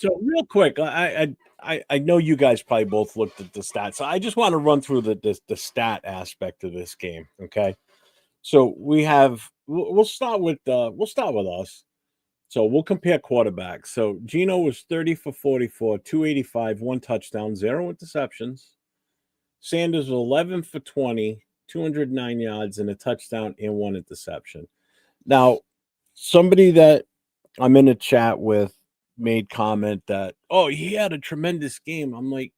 so real quick, I know you guys probably both looked at the stats. So I just want to run through the stat aspect of this game. Okay. So we'll start with us. So we'll compare quarterbacks. So Gino was 30 for 44, 285, 1 touchdown, 0 interceptions. Sanders was 11 for 20, 209 yards and a touchdown and 1 interception. Now, somebody that I'm in a chat with made comment that, oh, he had a tremendous game. I'm like,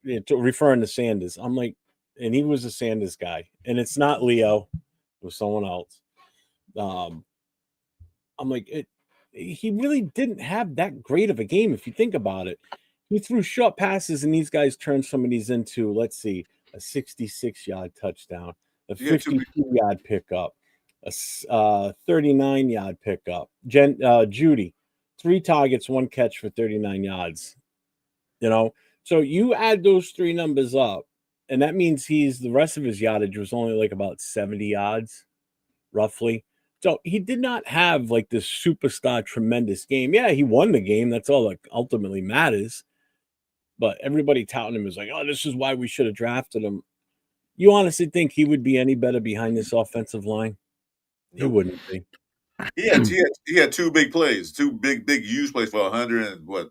referring to Sanders. I'm like, and he was a Sanders guy. And it's not Leo. It was someone else. I'm like, he really didn't have that great of a game if you think about it. He threw short passes, and these guys turned some of these into, let's see, a 66-yard touchdown, a 52-yard pickup, a 39-yard pickup. Judy, 3 targets, 1 catch for 39 yards. So you add those 3 numbers up, and that means the rest of his yardage was only like about 70 yards, roughly. So he did not have like this superstar tremendous game. Yeah, he won the game. That's all that ultimately matters. But everybody touting him is like, oh, this is why we should have drafted him. You honestly think he would be any better behind this offensive line? He wouldn't be. He had 2 big plays, 2 big huge plays for 100 and what?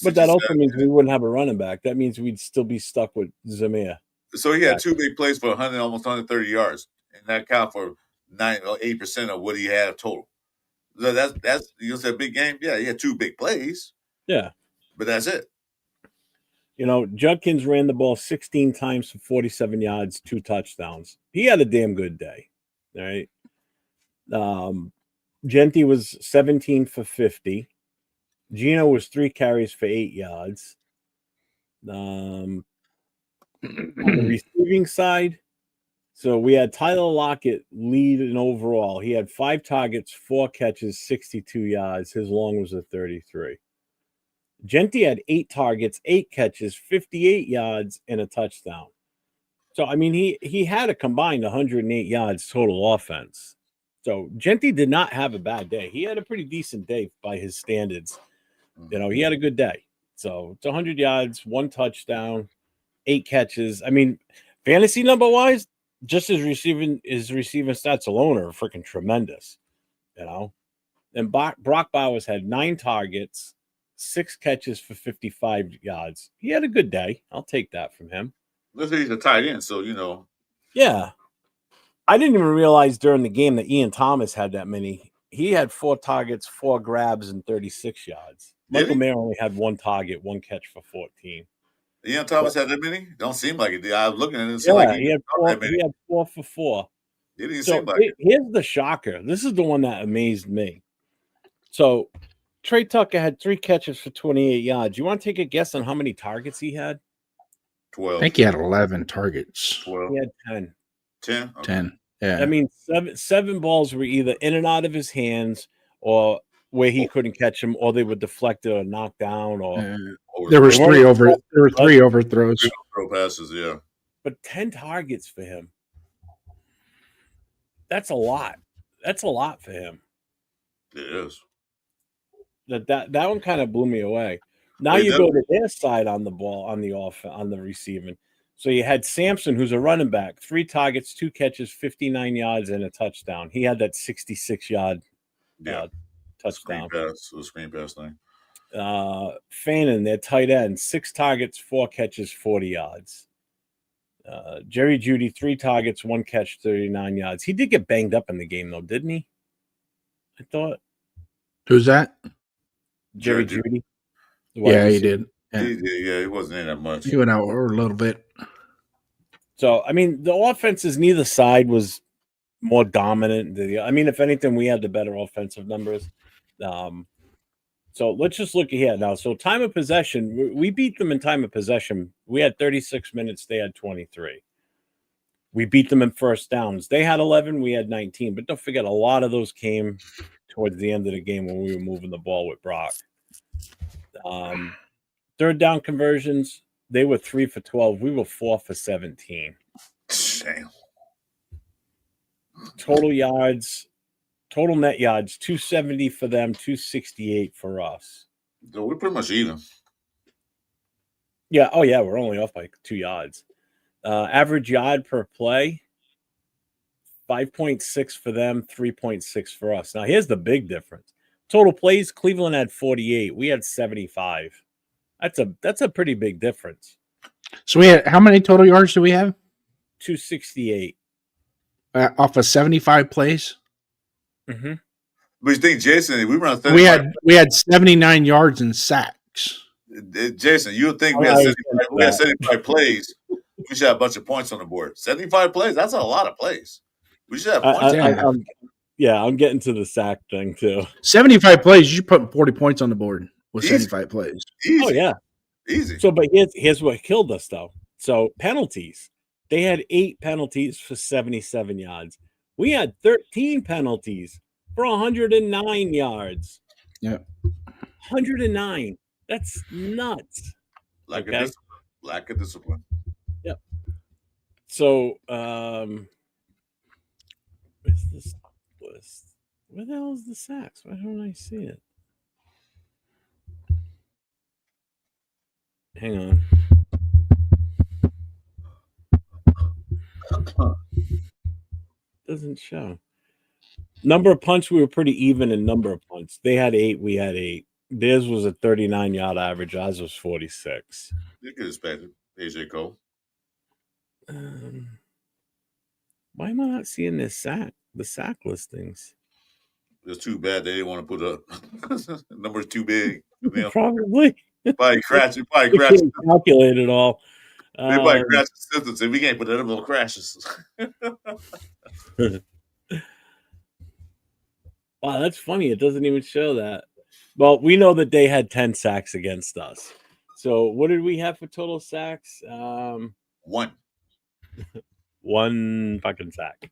But that also means we wouldn't have a running back. That means we'd still be stuck with Zamir. So he had 2 big plays for 100, almost 130 yards, and that count for 9 or 8% of what he had total. So that's you said a big game. Yeah, he had 2 big plays. Yeah, but that's it. Judkins ran the ball 16 times for 47 yards, 2 touchdowns. He had a damn good day. All right. Genti was 17 for 50. Gino was 3 carries for 8 yards. On the receiving side, so we had Tyler Lockett lead in overall. He had 5 targets, 4 catches, 62 yards. His long was a 33. Genti had 8 targets, 8 catches, 58 yards, and a touchdown. So, I mean, he had a combined 108 yards total offense. So Genti did not have a bad day. He had a pretty decent day by his standards. You know, he had a good day. So it's 100 yards, 1 touchdown, 8 catches. I mean, fantasy number wise, just his receiving stats alone are freaking tremendous. You know, and Brock Bowers had 9 targets, 6 catches for 55 yards. He had a good day. I'll take that from him. Let's say he's a tight end, so you know. Yeah. I didn't even realize during the game that Ian Thomas had that many. He had 4 targets, 4 grabs, and 36 yards. Michael Mayer only had 1 target, 1 catch for 14. Ian Thomas had that many? Don't seem like it. I was looking at it and Yeah, like he had 4 for 4. It didn't seem like it. Here's the shocker. This is the one that amazed me. So Trey Tucker had 3 catches for 28 yards. You want to take a guess on how many targets he had? 12. I think he had 11 targets. 12. He had 10. 10? Okay. 10. Yeah. I mean, seven balls were either in and out of his hands or where he couldn't catch them, or they were deflected or knocked down. Or there were 3 overthrows. Throw passes, yeah. But 10 targets for him. That's a lot. That's a lot for him. It is. That one kind of blew me away. Now you go to their side on the ball, on the receiving. So you had Sampson, who's a running back, 3 targets, 2 catches, 59 yards, and a touchdown. He had that 66-yard touchdown. Screen pass thing. Fanon, their tight end, 6 targets, 4 catches, 40 yards. Jerry Jeudy, 3 targets, 1 catch, 39 yards. He did get banged up in the game, though, didn't he? I thought. Who's that? Jerry Jeudy. Yeah, he did. Yeah. He wasn't in that much. He went out a little bit. So, I mean, the offenses, neither side was more dominant. I mean, if anything, we had the better offensive numbers. So let's just look here now. So time of possession, we beat them in time of possession. We had 36 minutes. They had 23. We beat them in first downs. They had 11. We had 19. But don't forget, a lot of those came towards the end of the game when we were moving the ball with Brock. Third down conversions, they were 3 for 12. We were 4 for 17. Damn. Total yards, total net yards, 270 for them, 268 for us. So we're pretty much even. Yeah. Oh, yeah. We're only off by 2 yards. Average yard per play, 5.6 for them, 3.6 for us. Now, here's the big difference. Total plays, Cleveland had 48. We had 75. That's a pretty big difference. So we had how many total yards do we have? 268. Off of 75 plays? Mm-hmm. But you think, Jason, we run 35. We had 79 yards in sacks. Jason, you would think we had 75 plays. We should have a bunch of points on the board. 75 plays, that's a lot of plays. We should have points. I'm getting to the sack thing, too. 75 plays, you put 40 points on the board with 75 plays. Easy. Oh, yeah. Easy. So, but here's what killed us, though. So, penalties. They had 8 penalties for 77 yards. We had 13 penalties for 109 yards. Yeah. 109. That's nuts. Lack of discipline. Yep. So, where's this list? Where the hell is the sacks? Why don't I see it? Hang on. Doesn't show. Number of punts, we were pretty even in number of punts. They had 8, we had 8. Theirs was a 39-yard average. Ours was 46. You could expect it. AJ Cole. Why am I not seeing the sack listings? It's too bad they didn't want to put up. Number's too big. Probably. Probably crash. Calculate it all. They probably crash the systems, and we can't put that up. Little crashes. Wow, that's funny. It doesn't even show that. Well, we know that they had 10 sacks against us. So what did we have for total sacks? 1. One fucking sack.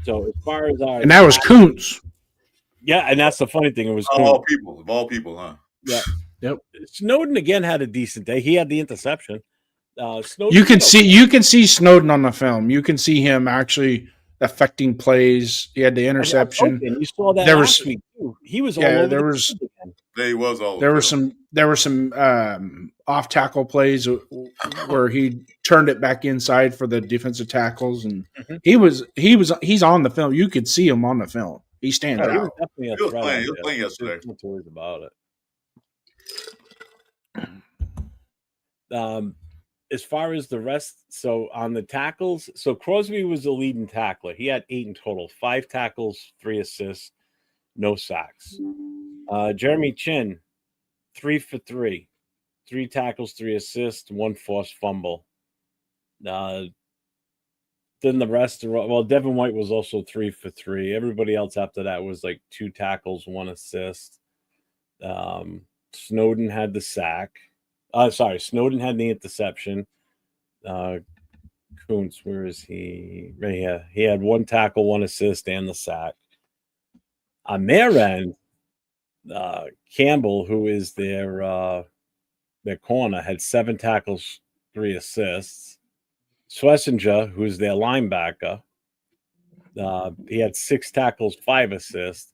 So as far as our... And that was Kuntz. Yeah, and that's the funny thing. It was of all people, huh? Yeah. Yep. Snowden again had a decent day. He had the interception. You can see Snowden on the film. You can see him actually affecting plays. He had the interception. You saw that There last was- week too. He was all Yeah, over there the was- field again. He was all. There were some off tackle plays where he turned it back inside for the defensive tackles, and he's on the film. You could see him on the film. He stands He was out. definitely a He was threat. playing. out He was there. playing yesterday. Not too worried about it. As far as the rest, so on the tackles, so Crosby was the leading tackler. He had 8 in total, 5 tackles, 3 assists, no sacks. Jeremy Chin, 3 for 3, 3 tackles, 3 assists, 1 forced fumble. Then the rest, well, Devin White was also 3 for 3. Everybody else after that was like 2 tackles, 1 assist. Snowden had the sack. Snowden had the interception. Kuntz, where is he? Right here. He had 1 tackle, 1 assist, and the sack. On their end, Campbell, who is their corner, had 7 tackles, 3 assists. Schlesinger, who's their linebacker, he had 6 tackles, 5 assists.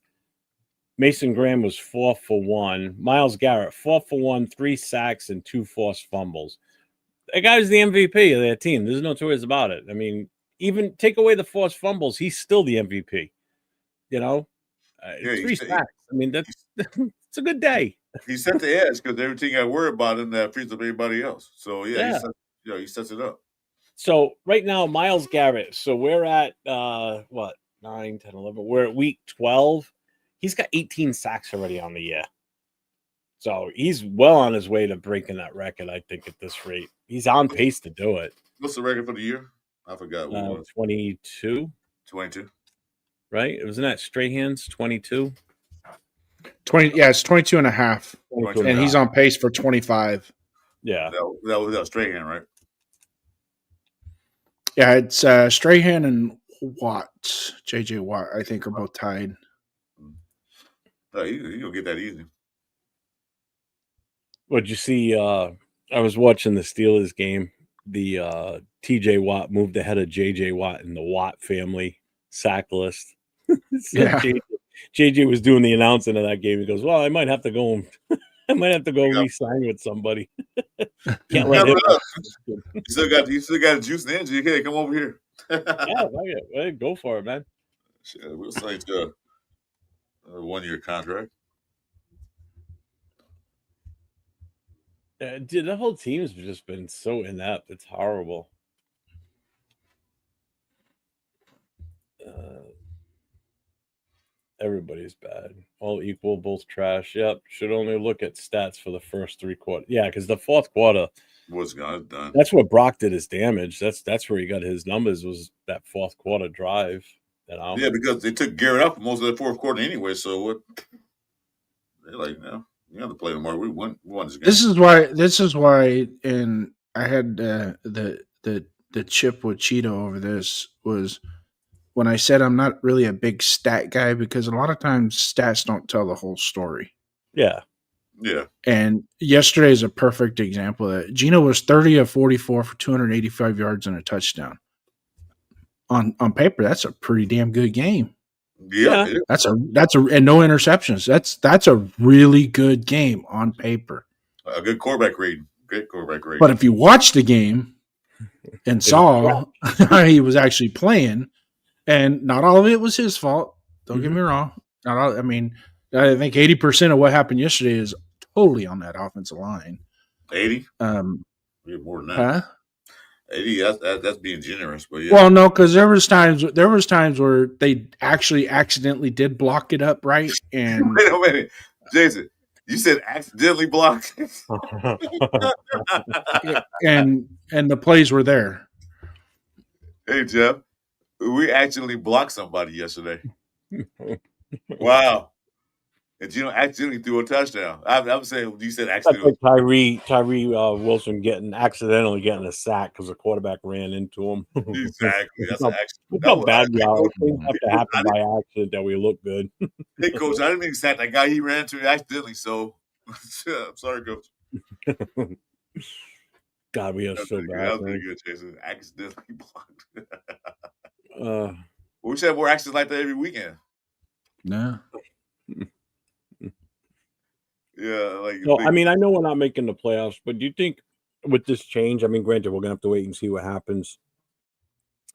Mason Graham was 4 for 1. Myles Garrett, 4 for 1, 3 sacks, and 2 forced fumbles. That guy's the MVP of their team. There's no two ways about it. I mean, even take away the forced fumbles, he's still the MVP. You know, 3 sacks. I mean, that's it's a good day. He set the edge because everything I worry about him that frees up everybody else. So he sets it up. So right now, Myles Garrett. So we're at 9, 10, 11. We're at week 12. He's got 18 sacks already on the year. So he's well on his way to breaking that record, I think, at this rate. He's on pace to do it. What's the record for the year? I forgot what it was. 22. 22. Right? Wasn't that Strahan's 22? 20. Yeah, it's 22 and a half. 22 And he's on pace for 25. Yeah. That was Strahan, right? Yeah, it's Strahan and Watt, JJ Watt, I think, are both tied. No, you'll get that easy. What'd you see? I was watching the Steelers game. The TJ Watt moved ahead of JJ Watt in the Watt family sack list. Yeah. JJ was doing the announcing of that game. He goes, "Well, I might have to go. I might have to go re-sign with somebody." Can't let him. You still got a juice and energy. Hey, come over here. Yeah, go for it, man. Shit, we'll sign you a 1-year contract. Dude, the whole team's just been so inept. It's horrible. Everybody's bad. All equal, both trash. Yep. Should only look at stats for the first 3 quarters. Yeah, because the fourth quarter was done. That's where Brock did his damage. That's where he got his numbers, was that fourth quarter drive. You know? Yeah, because they took Garrett out for most of the fourth quarter anyway. So what? They're like, no, you have to play tomorrow. We won this game. This is why, and I had the chip with Cheeto over this was when I said I'm not really a big stat guy, because a lot of times stats don't tell the whole story. Yeah. Yeah. And yesterday is a perfect example of that. Gino was 30 of 44 for 285 yards and a touchdown. On paper, that's a pretty damn good game. Yeah. That's a and no interceptions. That's a really good game on paper. A good quarterback rating. Great quarterback rating. But if you watch the game and saw how he was actually playing, and not all of it was his fault. Don't get me wrong. Not all, I mean, I think 80% of what happened yesterday is totally on that offensive line. 80? We have more than that. Huh? 80, that's being generous, but yeah. Well, no, because there was times where they actually accidentally did block it up right. And wait a minute, Jason, you said accidentally blocked, and the plays were there. Hey Jeff, we actually blocked somebody yesterday. Wow. And you accidentally threw a touchdown. I'm saying you said accidentally. That's like Tyree Wilson accidentally getting a sack because the quarterback ran into him. Exactly. That's an accident. Look how bad we are. Things have to happen by accident that we look good. Hey, Coach, I didn't mean to sack that guy. He ran into me accidentally. So, I'm sorry, Coach. God, we are so bad. That was pretty good, Jason. Accidentally blocked. We should have more actions like that every weekend. No. Yeah, like So, I mean, I know we're not making the playoffs, but do you think with this change, I mean, granted, we're gonna have to wait and see what happens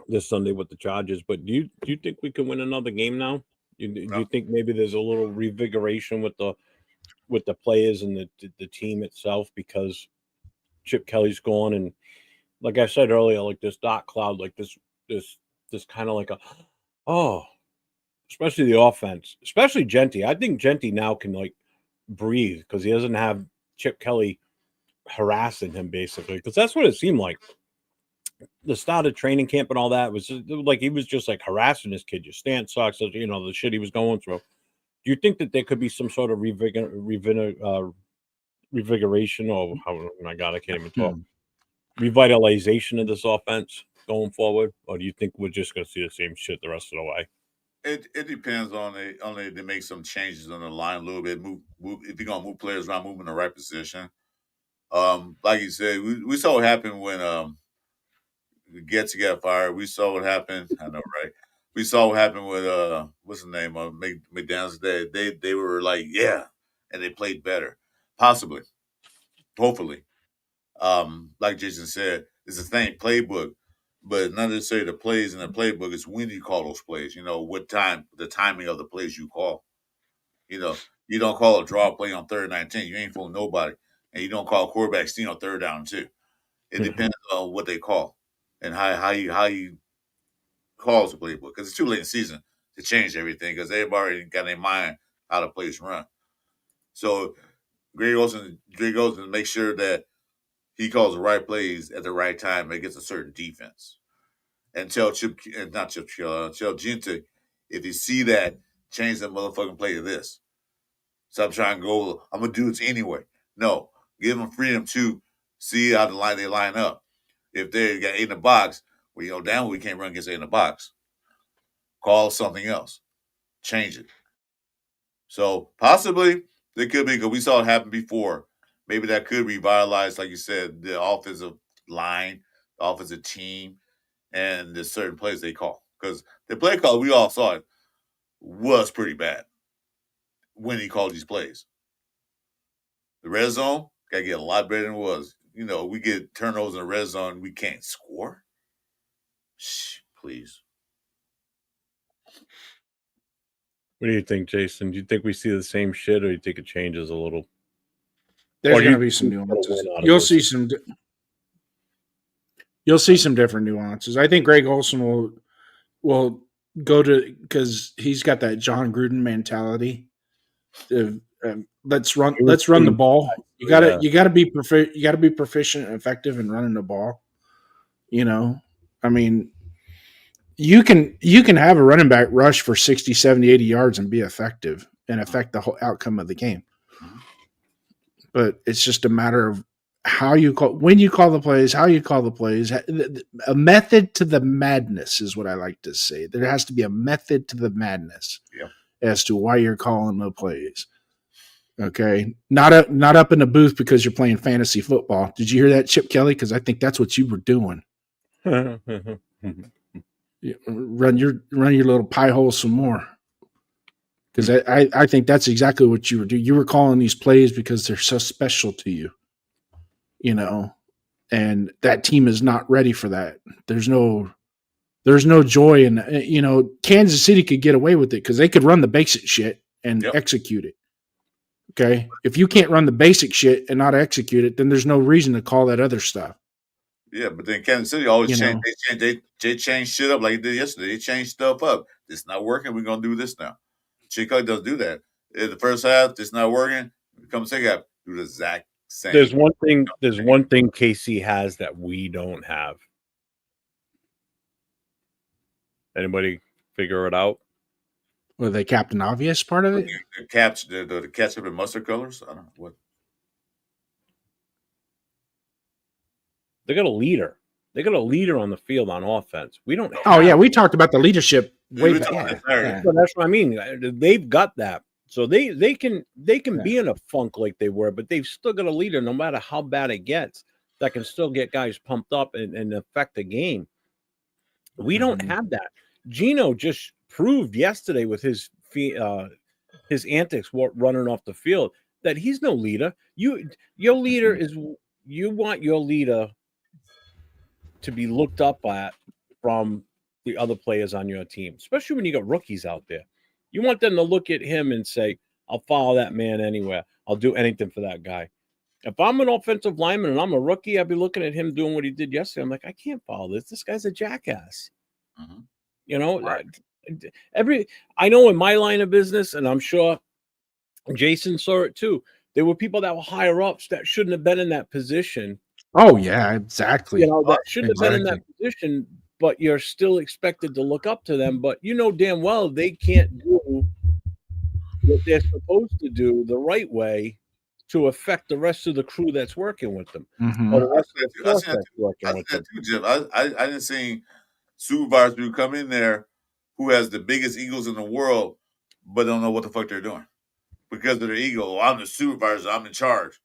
this Sunday with the Chargers, but do you think we can win another game now? Do you think maybe there's a little revigoration with the players and the team itself because Chip Kelly's gone, and like I said earlier, like this dark cloud, like this kind of like especially the offense, especially Genty. I think Genty now can like breathe because he doesn't have Chip Kelly harassing him basically, because that's what it seemed like. The start of training camp and all that was just, like he was just like harassing this kid. Your stance sucks, you know, the shit he was going through. Do you think that there could be some sort of revigoration, or oh my god, I can't even talk. Revitalization of this offense going forward, or do you think we're just going to see the same shit the rest of the way? It depends on they make some changes on the line a little bit. Move if you're gonna move players around, move in the right position. Like you said, we saw what happened when Getz got fired. We saw what happened. I know, right? We saw what happened with what's the name of McDaniels. They were like, yeah, and they played better, possibly, hopefully. Like Jason said, it's the same playbook, but not necessarily the plays in the playbook. It's when you call those plays. You know, what time, the timing of the plays you call. You know, you don't call a draw play on 3rd and 19. You ain't fooling nobody, and you don't call quarterback sneak on 3rd down too. It depends on what they call and how you call the playbook, because it's too late in the season to change everything because they've already got in mind how the plays run. So Greg Olsen make sure that he calls the right plays at the right time against a certain defense. And tell Genta, if you see that, change that motherfucking play to this. Stop trying to go, I'm going to do this anyway. No, give them freedom to see how they line up. If they got 8 in the box, well, you know, down we can't run against 8 in the box. Call something else. Change it. So possibly there could be, because we saw it happen before. Maybe that could revitalize, like you said, the offensive line, the offensive team, and the certain plays they call. Because the play call, we all saw it, was pretty bad when he called these plays. The red zone got to get a lot better than it was. You know, we get turnovers in the red zone, we can't score. Shh, please. What do you think, Jason? Do you think we see the same shit, or do you think it changes a little? There's going to be some nuances. You'll see some different nuances. I think Greg Olsen will go to, because he's got that John Gruden mentality. Let's run the ball. You gotta be proficient and effective in running the ball. You know, I mean, you can have a running back rush for 60, 70, 80 yards and be effective and affect the whole outcome of the game. But it's just a matter of when you call the plays, how you call the plays. A method to the madness is what I like to say. There has to be a method to the madness as to why you're calling the plays. Okay, not up in the booth because you're playing fantasy football. Did you hear that, Chip Kelly? Because I think that's what you were doing. Run your little pie hole some more. Because I think that's exactly what you were doing. You were calling these plays because they're so special to you. You know, and that team is not ready for that. There's no joy in, you know, Kansas City could get away with it because they could run the basic shit and execute it. Okay. If you can't run the basic shit and not execute it, then there's no reason to call that other stuff. Yeah, but then Kansas City always change. They change shit up like they did yesterday. They changed stuff up. It's not working. We're gonna do this now. Chicago doesn't do that. In the first half, it's not working. Come second half, do the exact same. There's one thing KC has that we don't have. Anybody figure it out? Were they Captain Obvious part of it? The ketchup and mustard colors? I don't know what. They got a leader. They got a leader on the field on offense. We don't. Oh yeah, we talked about the leadership way back. So that's what I mean. They've got that, so they can be in a funk like they were, but they've still got a leader, no matter how bad it gets, that can still get guys pumped up and affect the game. We don't have that. Gino just proved yesterday with his antics running off the field that he's no leader. Your leader is you want your leader to be looked up at from the other players on your team, especially when you got rookies out there. You want them to look at him and say, I'll follow that man anywhere. I'll do anything for that guy. If I'm an offensive lineman and I'm a rookie, I'd be looking at him doing what he did yesterday. I'm like, I can't follow this. This guy's a jackass. Mm-hmm. You know, Right. I know in my line of business, and I'm sure Jason saw it too, there were people that were higher ups that shouldn't have been in that position. Oh, yeah, exactly. You know, that shouldn't have been in that position, but you're still expected to look up to them. But you know damn well they can't do what they're supposed to do the right way to affect the rest of the crew that's working with them. Mm-hmm. Or the rest of the I force see that's working with them. that too, Jim. I didn't see supervisors who come in there who has the biggest egos in the world, but don't know what the fuck they're doing because of their ego. Oh, I'm the supervisor. I'm in charge.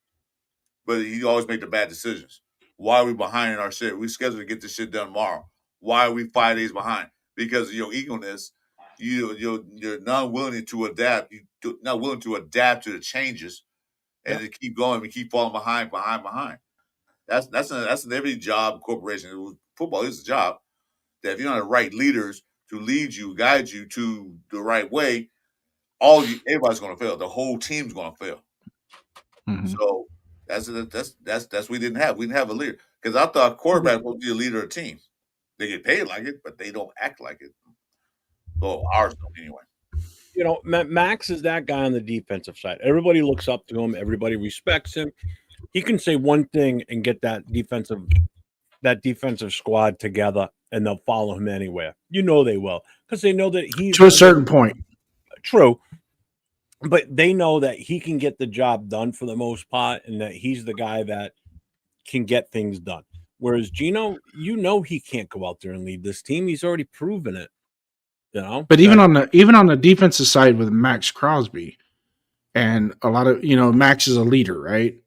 But he always make the bad decisions. Why are we behind in our shit? We scheduled to get this shit done tomorrow. Why are we 5 days behind? Because of your ego-ness. You're not willing to adapt. You're not willing to adapt to the changes, and to keep going. We keep falling behind. That's in every job, corporation. Football is a job that if you don't have the right leaders to lead you, guide you to the right way, everybody's going to fail. The whole team's going to fail. Mm-hmm. So that's we didn't have. We didn't have a leader because I thought quarterback was the leader of the team. They get paid like it, but they don't act like it. Well, ours don't anyway. You know, Max is that guy on the defensive side. Everybody looks up to him. Everybody respects him. He can say one thing and get that defensive squad together, and they'll follow him anywhere. You know they will, because they know that he's to a certain point. True, but they know that he can get the job done for the most part, and that he's the guy that can get things done. Whereas Gino, you know, he can't go out there and lead this team. He's already proven it. You know, but even on the defensive side with Max Crosby, and a lot of Max is a leader, right?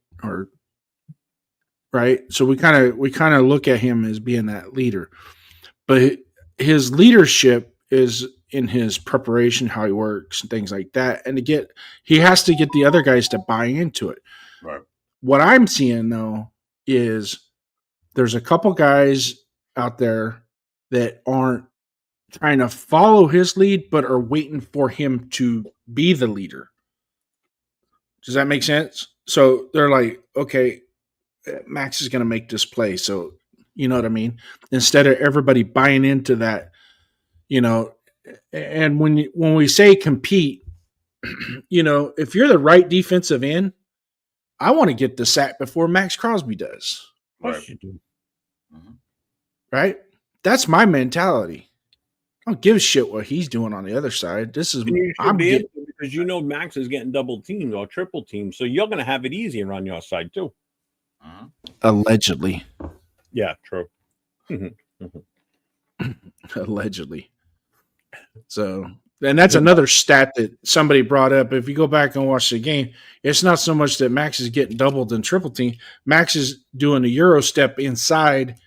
So we kind of look at him as being that leader, but his leadership is in his preparation, how he works, and things like that. And he has to get the other guys to buy into it. Right. What I'm seeing though is there's a couple guys out there that aren't trying to follow his lead, but are waiting for him to be the leader. Does that make sense? So they're like, okay, Max is going to make this play. So, you know what I mean? Instead of everybody buying into that, and when we say compete, if you're the right defensive end, I want to get the sack before Max Crosby does. Right. You do. Mm-hmm. Right? That's my mentality. I don't give a shit what he's doing on the other side. This is because Max is getting double teamed or triple teamed, so you're going to have it easier on your side too. Uh-huh. Allegedly. Yeah, true. Allegedly. So, and that's another stat that somebody brought up. If you go back and watch the game, it's not so much that Max is getting doubled and triple team. Max is doing a Euro step inside,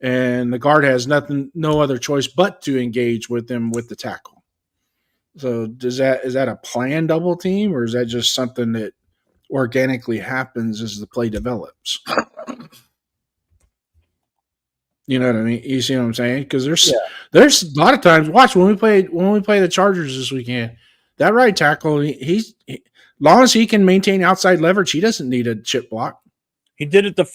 and the guard has no other choice but to engage with him with the tackle. So is that a planned double team, or is that just something that organically happens as the play develops? You know what I mean? You see what I'm saying? Because there's a lot of times. Watch when we play the Chargers this weekend. That right tackle, he's long as he can maintain outside leverage, he doesn't need a chip block. He did it the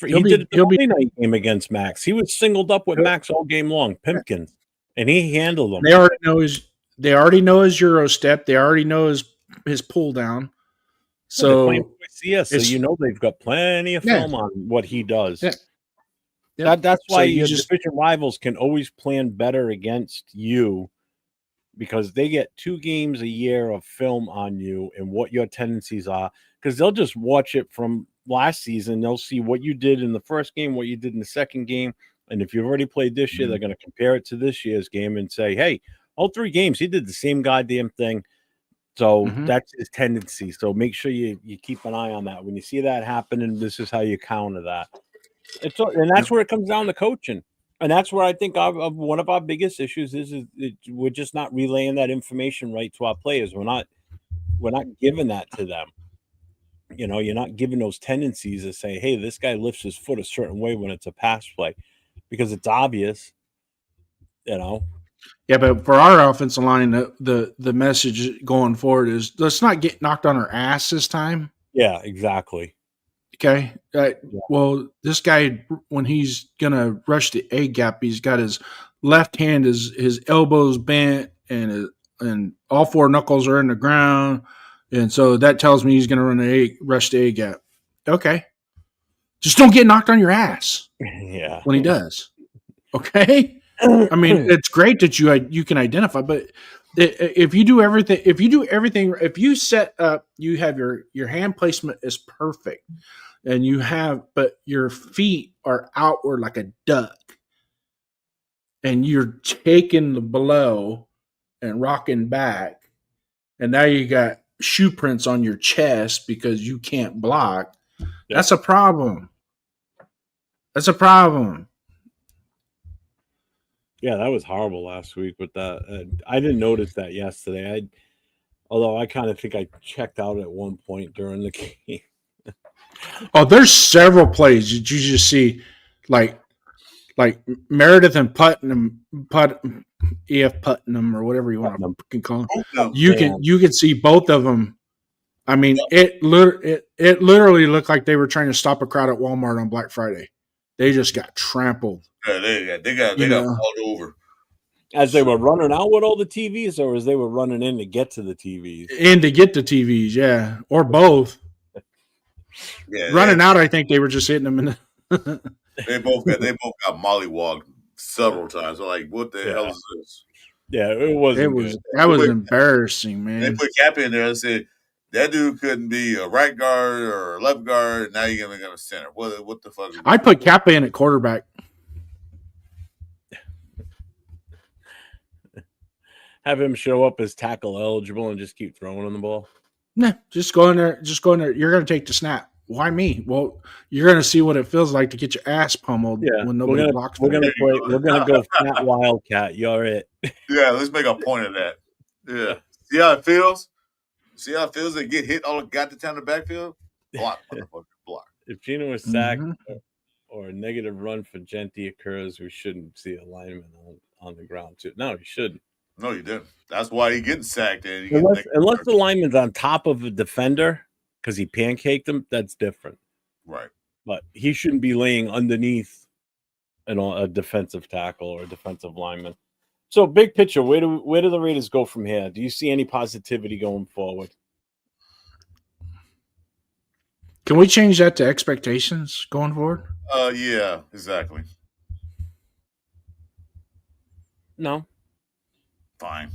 Monday night game against Max. He was singled up with Max all game long, Pimpkins, and he handled them. They already know his Euro step. They already know his pull down. So they've got plenty of film on what he does. Yeah. That's why your division rivals can always plan better against you, because they get 2 games a year of film on you and what your tendencies are, because they'll just watch it from last season. They'll see what you did in the first game, what you did in the second game. And if you've already played this year, they're going to compare it to this year's game and say, hey, all 3 games, he did the same goddamn thing. So that's his tendency. So make sure you keep an eye on that. When you see that happening, this is how you counter that. And that's where it comes down to coaching. And that's where I think one of our biggest issues is we're just not relaying that information right to our players. We're not giving that to them. You're not giving those tendencies to say, hey, this guy lifts his foot a certain way when it's a pass play, because it's obvious. Yeah, but for our offensive line, the message going forward is let's not get knocked on our ass this time. Yeah, exactly. Okay. Well, this guy, when he's gonna rush the A gap, he's got his left hand, his elbows bent, and all four knuckles are in the ground, and so that tells me he's gonna rush the A gap. Okay. Just don't get knocked on your ass. Yeah. When he does. Okay. I mean, it's great that you can identify, but if you do everything, if you set up, you have your hand placement is perfect, but your feet are outward like a duck, and you're taking the blow and rocking back, and now you got shoe prints on your chest because you can't block. Yep. That's a problem. Yeah, that was horrible last week with that. I didn't notice that yesterday. Although I kind of think I checked out at one point during the game. Oh, there's several plays that you just see, like Meredith and E.F. Putnam or whatever you want to call them. You can see both of them. I mean, it literally looked like they were trying to stop a crowd at Walmart on Black Friday. They just got trampled. Yeah, they got hauled over. As they were running out with all the TVs, or as they were running in to get to the TVs? In to get the TVs, yeah, or both. Yeah, running out, I think they were just hitting them in the. They both got mollywogged several times. They're like, what the hell is this? Yeah, it was embarrassing, man. They put Cap in there and said that dude couldn't be a right guard or a left guard. Now you're gonna go to center. What the fuck? I put Kappa in at quarterback. Have him show up as tackle eligible and just keep throwing on the ball. Nah, just go in there. You're gonna take the snap. Why me? Well, you're gonna see what it feels like to get your ass pummeled when nobody blocks. We're gonna go fat wildcat. You're it. Yeah, let's make a point of that. Yeah, see how it feels. To get hit all got the time in the backfield. Block, motherfucker, block. If Gino is sacked or a negative run for Genti occurs, we shouldn't see a lineman on the ground too. No, he shouldn't. No, you didn't. That's why he getting sacked. Unless the lineman's on top of a defender because he pancaked him, that's different. Right. But he shouldn't be laying underneath a defensive tackle or a defensive lineman. So big picture, where do the Raiders go from here? Do you see any positivity going forward? Can we change that to expectations going forward? Yeah, exactly. No. Fine.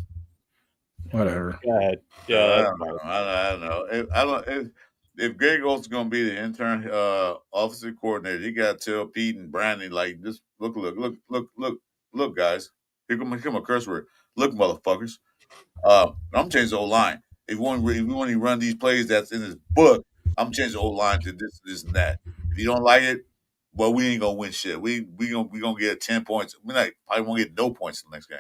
Whatever. Go ahead. Yeah, I don't know. If Greg Olson's going to be the intern offensive coordinator, you got to tell Pete and Brandon, like, just look, guys. Here come a curse word. Look, motherfuckers. I'm changing the whole line. If we want to run these plays that's in his book, I'm changing the whole line to this, and that. If you don't like it, well, we ain't gonna win shit. We gonna get 10 points. Probably won't get no points in the next game.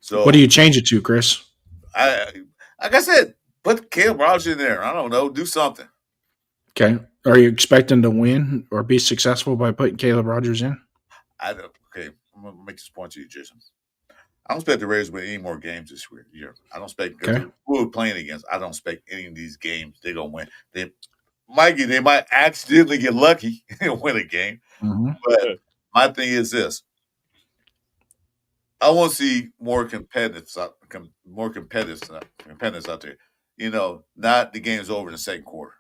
So what do you change it to, Chris? Like I said, put Caleb Rogers in there. I don't know. Do something. Okay. Are you expecting to win or be successful by putting Caleb Rogers in? Okay. I'm going to make this point to you, Jason. I don't expect the Raiders to win any more games this year. I don't expect who we're playing against. I don't expect any of these games they're going to win. They might accidentally get lucky and win a game. Mm-hmm. But my thing is this. I want to see more competitiveness out there. You know, not the game's over in the second quarter.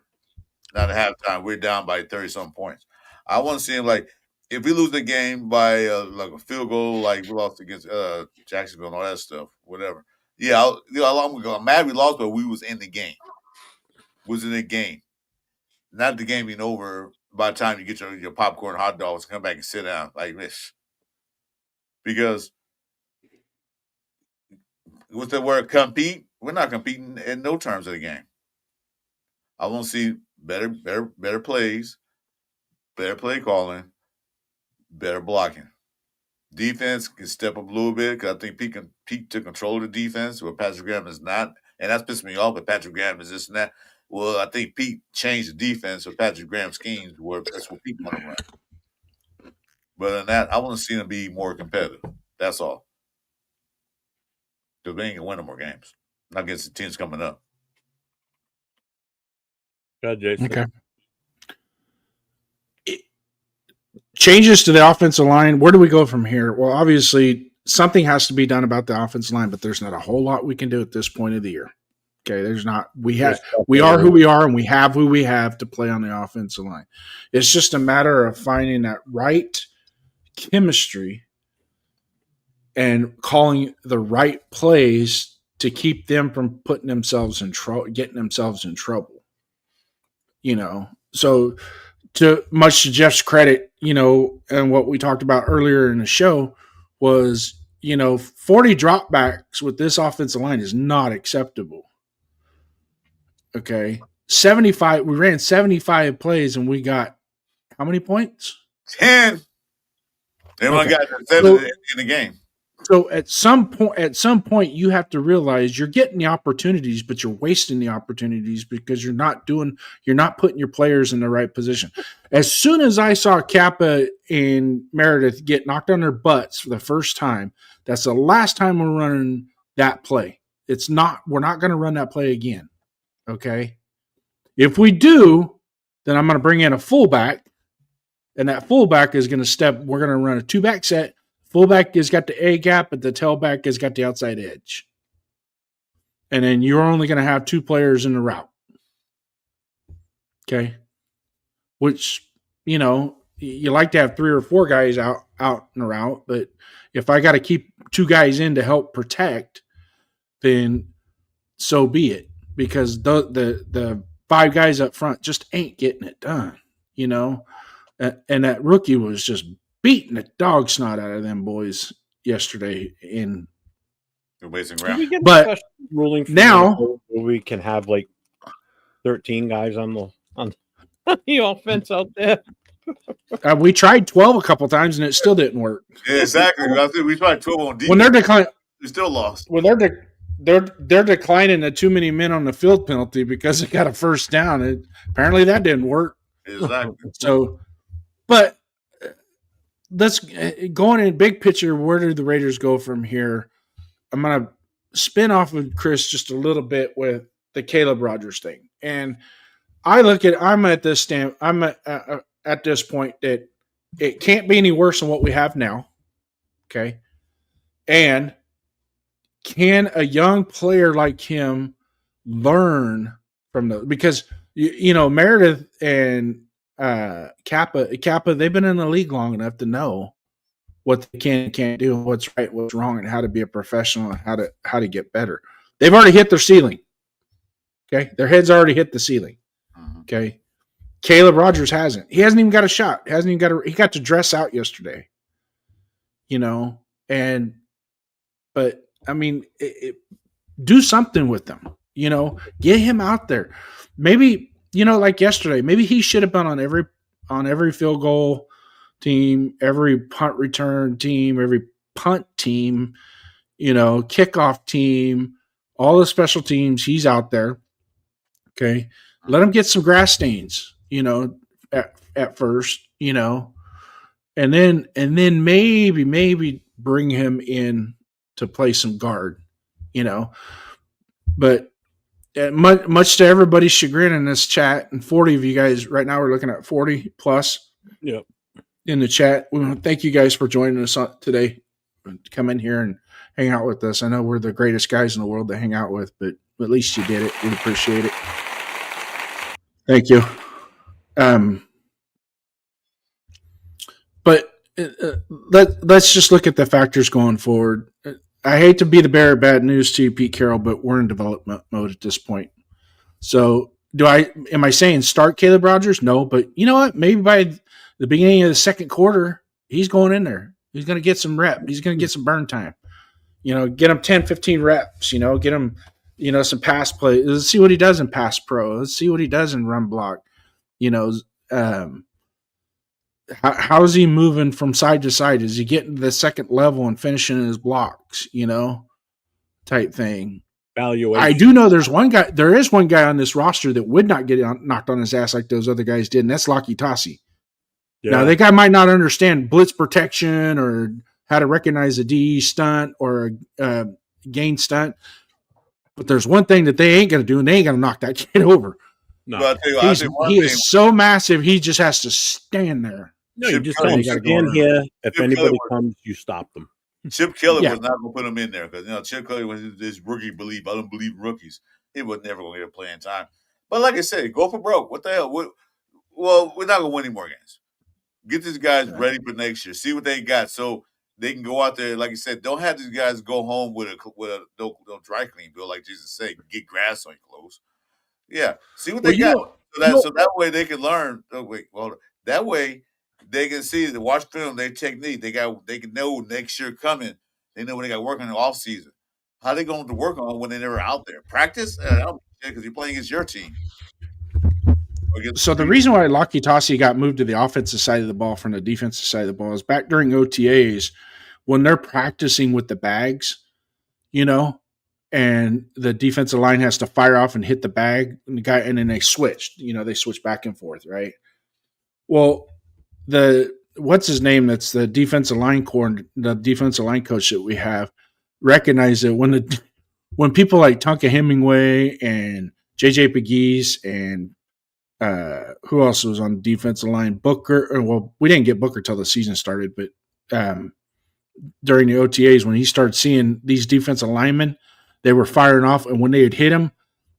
Not at halftime. We're down by 30-something points. I want to see him like if we lose the game by like a field goal, like we lost against Jacksonville and all that stuff, whatever. Yeah, I'm mad we lost, but we was in the game. Not the game being over by the time you get your popcorn, hot dogs, come back and sit down like this. Because with the word compete, we're not competing in no terms of the game. I want to see better plays, better play calling, better blocking. defense can step up a little bit because I think Pete took control of the defense where Patrick Graham is not. And that's pissing me off, but Patrick Graham is this and that. Well, I think Pete changed the defense with Patrick Graham's schemes where that's what Pete want to run. But than that, I want to see them be more competitive. That's all. Because they ain't going to win no more games. Not against the teams coming up. Good, Jason. Okay. Changes to the offensive line. Where do we go from here? Well, obviously, something has to be done about the offensive line, but there's not a whole lot we can do at this point of the year. Okay, there's not. We are who we are, and we have who we have to play on the offensive line. It's just a matter of finding that right chemistry and calling the right plays to keep them from putting themselves in trouble, getting themselves in trouble. So much to Jeff's credit, and what we talked about earlier in the show was, 40 dropbacks with this offensive line is not acceptable. Okay. 75, we ran 75 plays and we got how many points? 10. They only got 7 in the game. So at some point, you have to realize you're getting the opportunities, but you're wasting the opportunities because you're not putting your players in the right position. As soon as I saw Kappa and Meredith get knocked on their butts for the first time, that's the last time we're running that play. We're not going to run that play again. Okay. If we do, then I'm going to bring in a fullback, and that fullback is going to we're going to run a 2-back set. Fullback has got the A gap, but the tailback has got the outside edge. And then you're only going to have 2 players in the route. Okay. Which, you like to have 3 or 4 guys out in the route, but if I got to keep 2 guys in to help protect, then so be it. Because the 5 guys up front just ain't getting it done, And that rookie was just beating the dog snot out of them boys yesterday in wasting ground. We get but a ruling now where we can have like 13 guys on the offense out there. We tried 12 a couple times and it still didn't work. Yeah, exactly. We tried 12 on defense. When they're declining, we still lost. When they're declining the too many men on the field penalty because they got a first down. Apparently that didn't work. Exactly. So, but let's going in big picture. Where do the Raiders go from here? I'm going to spin off of Chris just a little bit with the Caleb Rogers thing. And I'm at this point that it can't be any worse than what we have now. Okay. And can a young player like him learn from because Meredith and Kappa, they've been in the league long enough to know what they can and can't do, what's right, what's wrong, and how to be a professional and how to get better. They've already hit their ceiling. Okay. Their head's already hit the ceiling. Okay. Caleb Rogers hasn't. He hasn't even got a shot. He got to dress out yesterday. But I mean, do something with them, get him out there. Maybe, like yesterday, maybe he should have been on every field goal team, every punt return team, every punt team, kickoff team, all the special teams. He's out there. Okay. Let him get some grass stains, at first, and then maybe bring him in to play some guard, but much to everybody's chagrin in this chat, and 40 of you guys right now, we're looking at 40 plus in the chat. We want to thank you guys for joining us today, to come in here and hang out with us. I know we're the greatest guys in the world to hang out with, but at least you did it. We appreciate it. Thank you. But let's just look at the factors going forward. I hate to be the bearer of bad news to you, Pete Carroll, but we're in development mode at this point. So am I saying start Caleb Rogers? No, but you know what? Maybe by the beginning of the second quarter, he's going in there. He's going to get some rep. He's going to get some burn time. Get him 10, 15 reps, get him, some pass play. Let's see what he does in pass pro. Let's see what he does in run block. how's he moving from side to side? Is he getting to the second level and finishing his blocks? Type thing. Valuation. I do know there is one guy on this roster that would not get knocked on his ass like those other guys did, and that's Lucky Tassi. Yeah. Now, that guy might not understand blitz protection or how to recognize a DE stunt or a gain stunt, but there's one thing that they ain't going to do, and they ain't going to knock that kid over. No. He is so massive, he just has to stand there. No, you just stand here. If anybody comes, you stop them. Chip Kelly was not going to put him in there because Chip Kelly was this rookie belief. I don't believe in rookies. He was never going to get a playing time. But like I said, go for broke. What the hell? Well, we're not going to win any more games. Get these guys ready for next year. See what they got, so they can go out there. Like you said, don't have these guys go home with a no dry clean bill, like Jesus said. Get grass on your clothes. Yeah, see what they got. So that way they can learn. That way they can see the watch film, their technique. They can know next year coming. They know what they got working in the off season. How they going to work on when they're never out there? Practice? Because you're playing against your team. So the reason why Lucky Tassi got moved to the offensive side of the ball from the defensive side of the ball is back during OTAs when they're practicing with the bags, and the defensive line has to fire off and hit the bag, and then they switched. They switch back and forth, right? Well, what's his name? That's the defensive line coach that we have. Recognize that when people like Tonka Hemingway and JJ Pegues and who else was on the defensive line? Booker. Well, we didn't get Booker till the season started, but during the OTAs, when he started seeing these defensive linemen, they were firing off, and when they would hit him,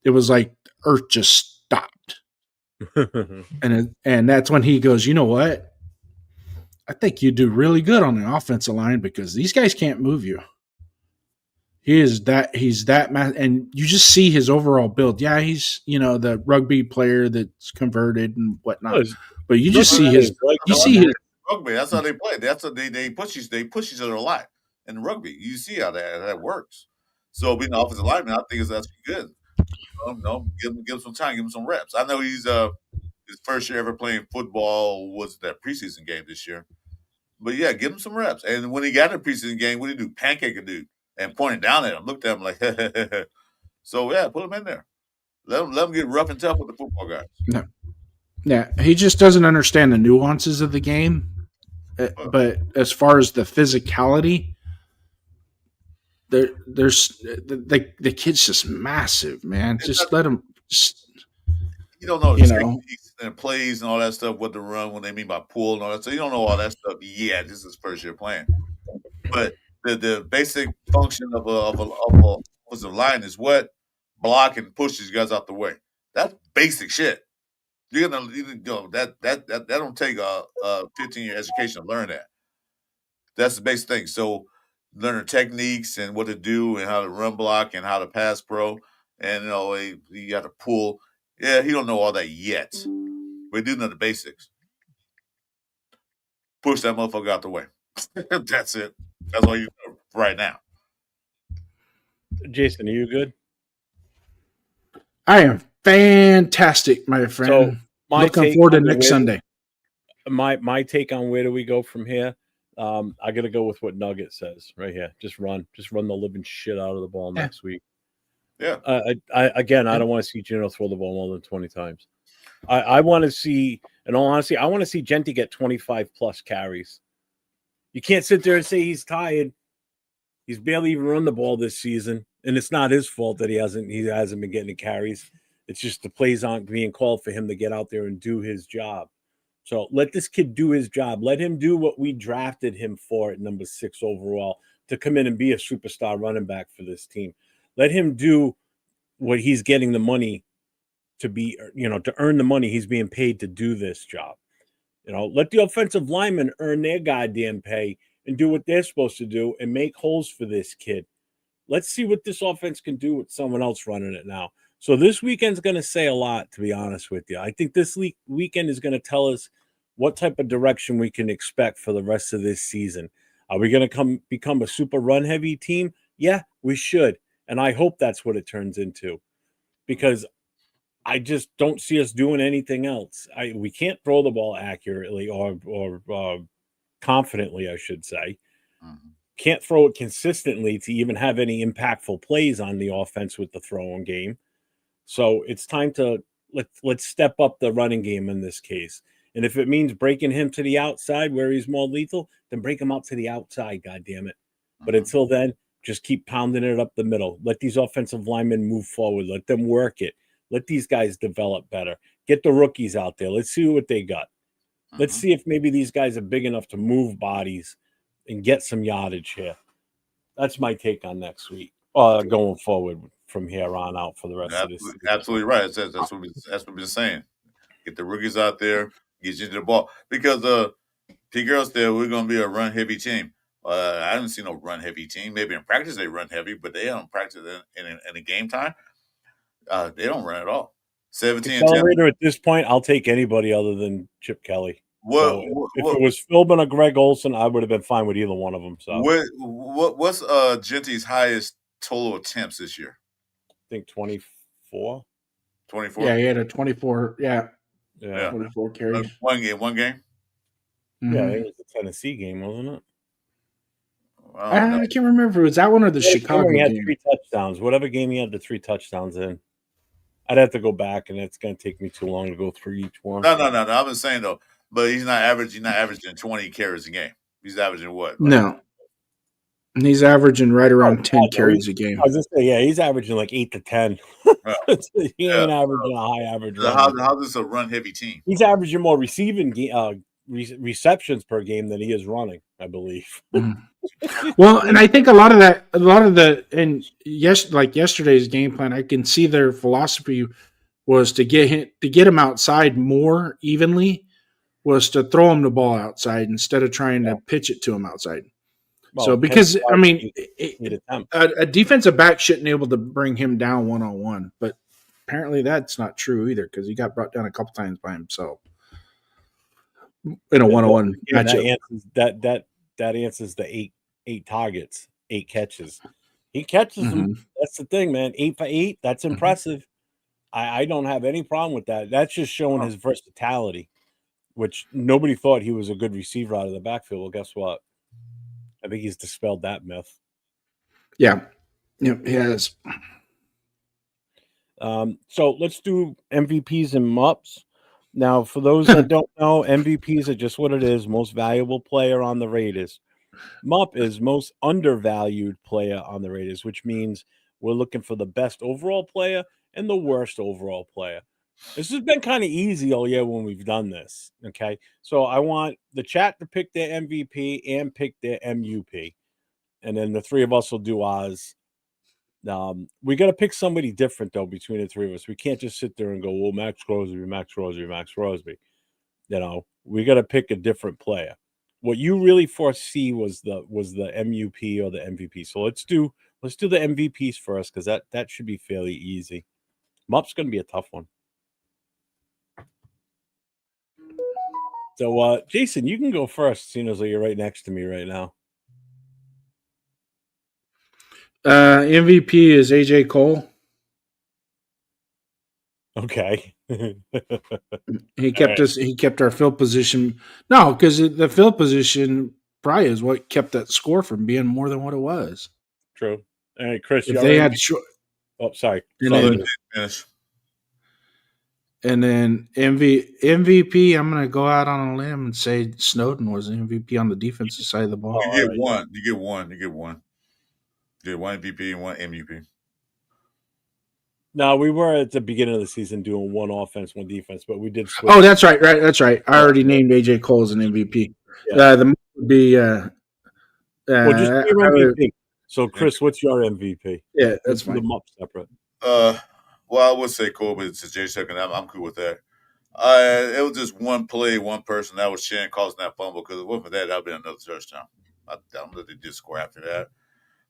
it was like earth just stopped. and that's when he goes, you know what? I think you do really good on the offensive line because these guys can't move you. He's that man, and you just see his overall build. Yeah, he's the rugby player that's converted and whatnot. But you just see his rugby. That's how they play. That's how they push each other a lot in rugby. You see how that works. So being an offensive lineman, I think that's good. Give him some time, give him some reps. I know he's his first year ever playing football was that preseason game this year. But yeah, give him some reps. And when he got in the preseason game, what did he do? Pancake a dude and pointed down at him, looked at him like, so yeah, put him in there. Let him get rough and tough with the football guys. No. Yeah, he just doesn't understand the nuances of the game. But as far as the physicality, there's the kid's just massive, man. Just let him. You don't know techniques and plays and all that stuff. What to run, what they mean by pull and all that. So you don't know all that stuff yet. This is his first year playing, but the basic function of a offensive line is what block and push these guys out the way. That's basic shit. You're gonna that don't take a 15-year education to learn that. That's the basic thing. So learning techniques and what to do and how to run block and how to pass pro and you got to pull. Yeah, he don't know all that yet. But he do know the basics. Push that motherfucker out the way. That's it. That's all you know right now. Jason, are you good? I am fantastic, my friend. So looking forward to next Sunday. My take on where do we go from here? I got to go with what Nugget says right here. Just run the living shit out of the ball next week. Yeah. I don't want to see Gino throw the ball more than 20 times. I want to see, in all honesty, I want to see Genty get 25 plus carries. You can't sit there and say he's tired. He's barely even run the ball this season, and it's not his fault that he hasn't been getting the carries. It's just the plays aren't being called for him to get out there and do his job. So let this kid do his job. Let him do what we drafted him for at number 6 overall, to come in and be a superstar running back for this team. Let him do what he's getting the money to be, to earn the money he's being paid to do this job. Let the offensive linemen earn their goddamn pay and do what they're supposed to do and make holes for this kid. Let's see what this offense can do with someone else running it now. So this weekend's going to say a lot, to be honest with you. I think this weekend is going to tell us what type of direction we can expect for the rest of this season. Are we going to become a super run-heavy team? Yeah, we should. And I hope that's what it turns into. Because I just don't see us doing anything else. We can't throw the ball accurately or confidently, I should say. Mm-hmm. Can't throw it consistently to even have any impactful plays on the offense with the throwing game. So it's time to let's step up the running game in this case. And if it means breaking him to the outside where he's more lethal, then break him out to the outside, goddammit. But until then, just keep pounding it up the middle. Let these offensive linemen move forward. Let them work it. Let these guys develop better. Get the rookies out there. Let's see what they got. Let's see if maybe these guys are big enough to move bodies and get some yardage here. That's my take on next week. Going forward from here on out for the rest of this season. Absolutely right. That's what we've been saying. Get the rookies out there, get you the ball. Because Pete Carroll said we're going to be a run heavy team. I haven't seen no run heavy team. Maybe in practice they run heavy, but they don't practice in a game time. They don't run at all. 17-10. At this point, I'll take anybody other than Chip Kelly. If it was Philbin or Greg Olson, I would have been fine with either one of them. So what's Genty's highest total attempts this year? I think 24. 24? Yeah, he had a 24. Yeah. 24 carries. One game. Mm-hmm. Yeah, it was the Tennessee game, wasn't it? I can't remember if it was that one or the Chicago game. He had 3 touchdowns. Whatever game he had the 3 touchdowns in. I'd have to go back, and it's going to take me too long to go through each one. No. I was saying though, but he's not averaging 20 carries a game. He's averaging what? No, he's averaging right around 10 carries a game. I was just saying, he's averaging like 8 to 10. He ain't averaging a high average. How is this a run heavy team? He's averaging more receiving receptions per game than he is running, I believe. Well, and I think like yesterday's game plan, I can see their philosophy was to get him outside more evenly, was to throw him the ball outside instead of trying to pitch it to him outside. Well, so because I mean, a defensive back shouldn't be able to bring him down 1-on-1, but apparently that's not true either because he got brought down a couple times by himself in a 1-on-1 matchup. That answers the 8 targets, 8 catches. He catches them. That's the thing, man. 8 for 8. That's impressive. I don't have any problem with that. That's just showing his versatility, which nobody thought he was a good receiver out of the backfield. Well, guess what? I think he's dispelled that myth. Yeah. Yep, he has. So let's do MVPs and MUPs. Now, for those that don't know, MVPs are just what it is, most valuable player on the Raiders. MUP is most undervalued player on the Raiders, which means we're looking for the best overall player and the worst overall player. This has been kind of easy all year when we've done this, okay? So I want the chat to pick their MVP and pick their MUP, and then the 3 of us will do ours. We got to pick somebody different, though, between the 3 of us. We can't just sit there and go, well, Max Crosby. You know, we got to pick a different player. What you really foresee was the MUP or the MVP. So let's do the MVPs first because that should be fairly easy. MUP's going to be a tough one. So, Jason, you can go first, seeing as though you're right next to me right now. MVP is AJ Cole. Okay. He kept us. He kept our field position. No, because the field position probably is what kept that score from being more than what it was. True. All right, Chris. If they had sorry. And then MVP, I'm going to go out on a limb and say Snowden was an MVP on the defensive side of the ball. You get one. You get one MVP and one MUP. No, we were at the beginning of the season doing one offense, one defense, but we did switch. Oh, that's right. That's right. I already named AJ Cole as an MVP. Yeah. The would be. Just your MVP. So, Chris, what's your MVP? Yeah, that's fine. Them up separate. Well, I would say Cole, but it's Jay second. I'm cool with that. It was just one play, one person. That was Shan causing that fumble because if it wasn't for that, that would have been another touchdown. I don't know if they did score after that.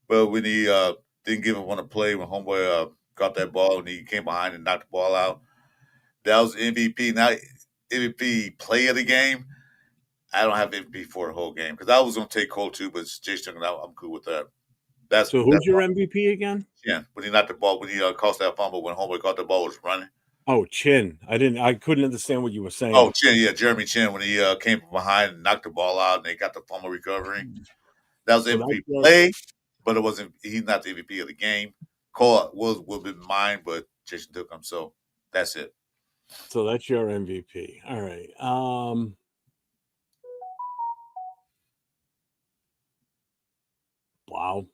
But when he didn't give up on a play, when homeboy got that ball and he came behind and knocked the ball out, that was MVP. Now, MVP play of the game, I don't have MVP for the whole game because I was going to take Cole too, but Jay second, I'm cool with that. So who's your MVP again? Yeah, when he knocked the ball, when he caused that fumble, when homeboy caught the ball was running. Oh, Chin. I couldn't understand what you were saying. Oh, Chin, yeah, Jeremy Chin, when he came from behind and knocked the ball out and they got the fumble recovery. That was So MVP that's play, but it wasn't. He's not the MVP of the game. Cole will be mine, but Jason took him, so that's it. So that's your MVP. All right. Wow.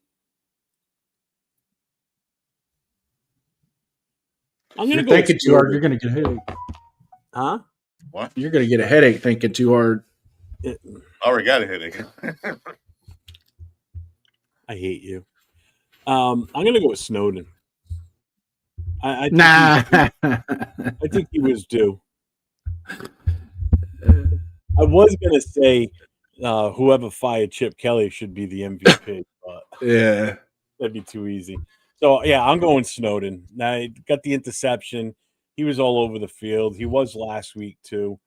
I'm gonna You're go thinking too hard. You're gonna get a headache. Huh? What? You're gonna get a headache thinking too hard. I already got a headache. I hate you. I'm gonna go with Snowden. I think he was due. I was gonna say whoever fired Chip Kelly should be the MVP, but yeah, that'd be too easy. So yeah, I'm going Snowden. I got the interception. He was all over the field. He was last week too.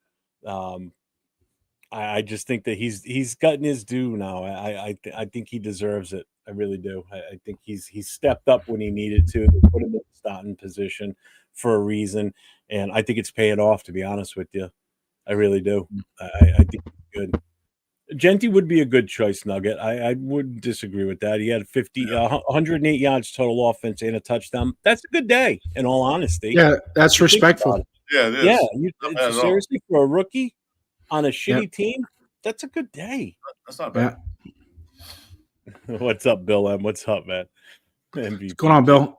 I just think that he's gotten his due now. I think he deserves it. I really do. I think he's stepped up when he needed to. They put him in the starting position for a reason, and I think it's paying off. To be honest with you, I really do. I think he's good. Genty would be a good choice, Nugget. I wouldn't disagree with that. He had 108 yards total offense and a touchdown. That's a good day, in all honesty. yeah, that's respectful. Yeah, it is. Yeah, seriously, for a rookie on a shitty team, that's a good day. That's not bad. Yeah. What's up, Bill M? What's up, man? MVP. What's going on, Bill?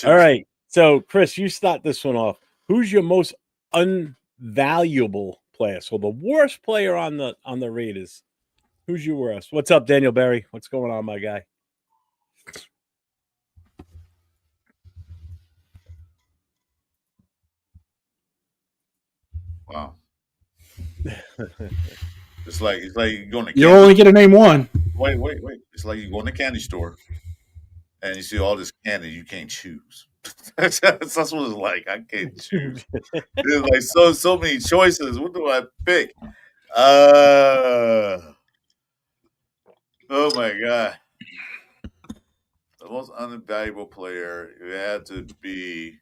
All right. So, Chris, you start this one off. Who's your most unvaluable player? So the worst player on the Raiders. Who's your worst? What's up, Daniel Berry? What's going on, my guy? Wow. It's like you go to you only get to name one. Wait. It's like you go in the candy store and you see all this candy you can't choose. That's what it's like. I can't choose. There's like so many choices. What do I pick? Oh my god. The most unvaluable player, it had to be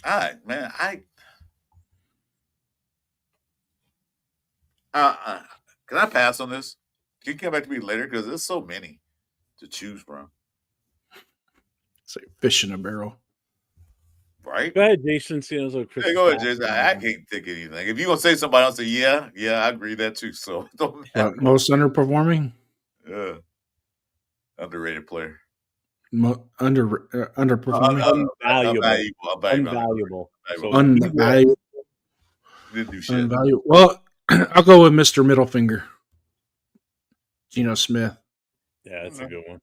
all right, man. Can I pass on this? Can you come back to me later? Because there's so many to choose from. It's like fish in a barrel. Right? Go ahead, Jason. Hey, go ahead, Jason. I can't think of anything. If you're going to say somebody else, say, yeah, I agree with that too. So don't most underperforming? Underrated player. Underperforming? Unvaluable. Unvaluable. Didn't do shit. Unvaluable. Well, I'll go with Mr. Middle Finger. Geno Smith. Yeah, that's a good one.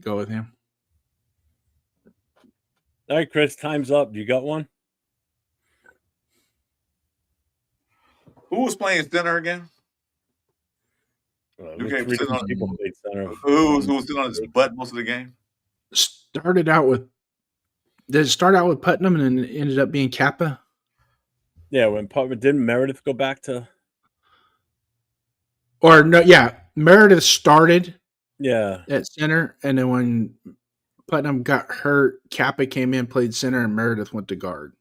Go with him. All right, Chris, time's up. You got one? Who was playing center again? Who was sitting on his butt most of the game? Started out with. Did it start out with Putnam and then ended up being Kappa? Yeah, when Putnam didn't Meredith go back to. Or no, yeah, Meredith started. Yeah. At center, and then when Putnam got hurt, Kappa came in, played center, and Meredith went to guard.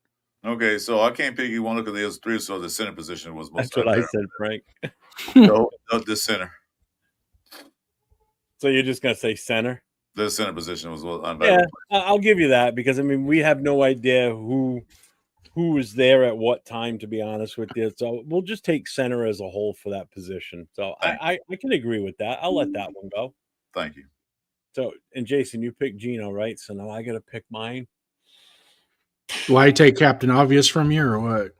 Okay, so I can't pick you one because there was three, so the center position was most. That's what I said, Frank. No, the center. So you're just gonna say center? The center position was unvaluable. Yeah, I'll give you that because I mean we have no idea who was there at what time. To be honest with you, so we'll just take center as a whole for that position. So I can agree with that. I'll let that one go. Thank you. So, and Jason, you picked Geno, right? So now I got to pick mine. Why take Captain Obvious from you or what?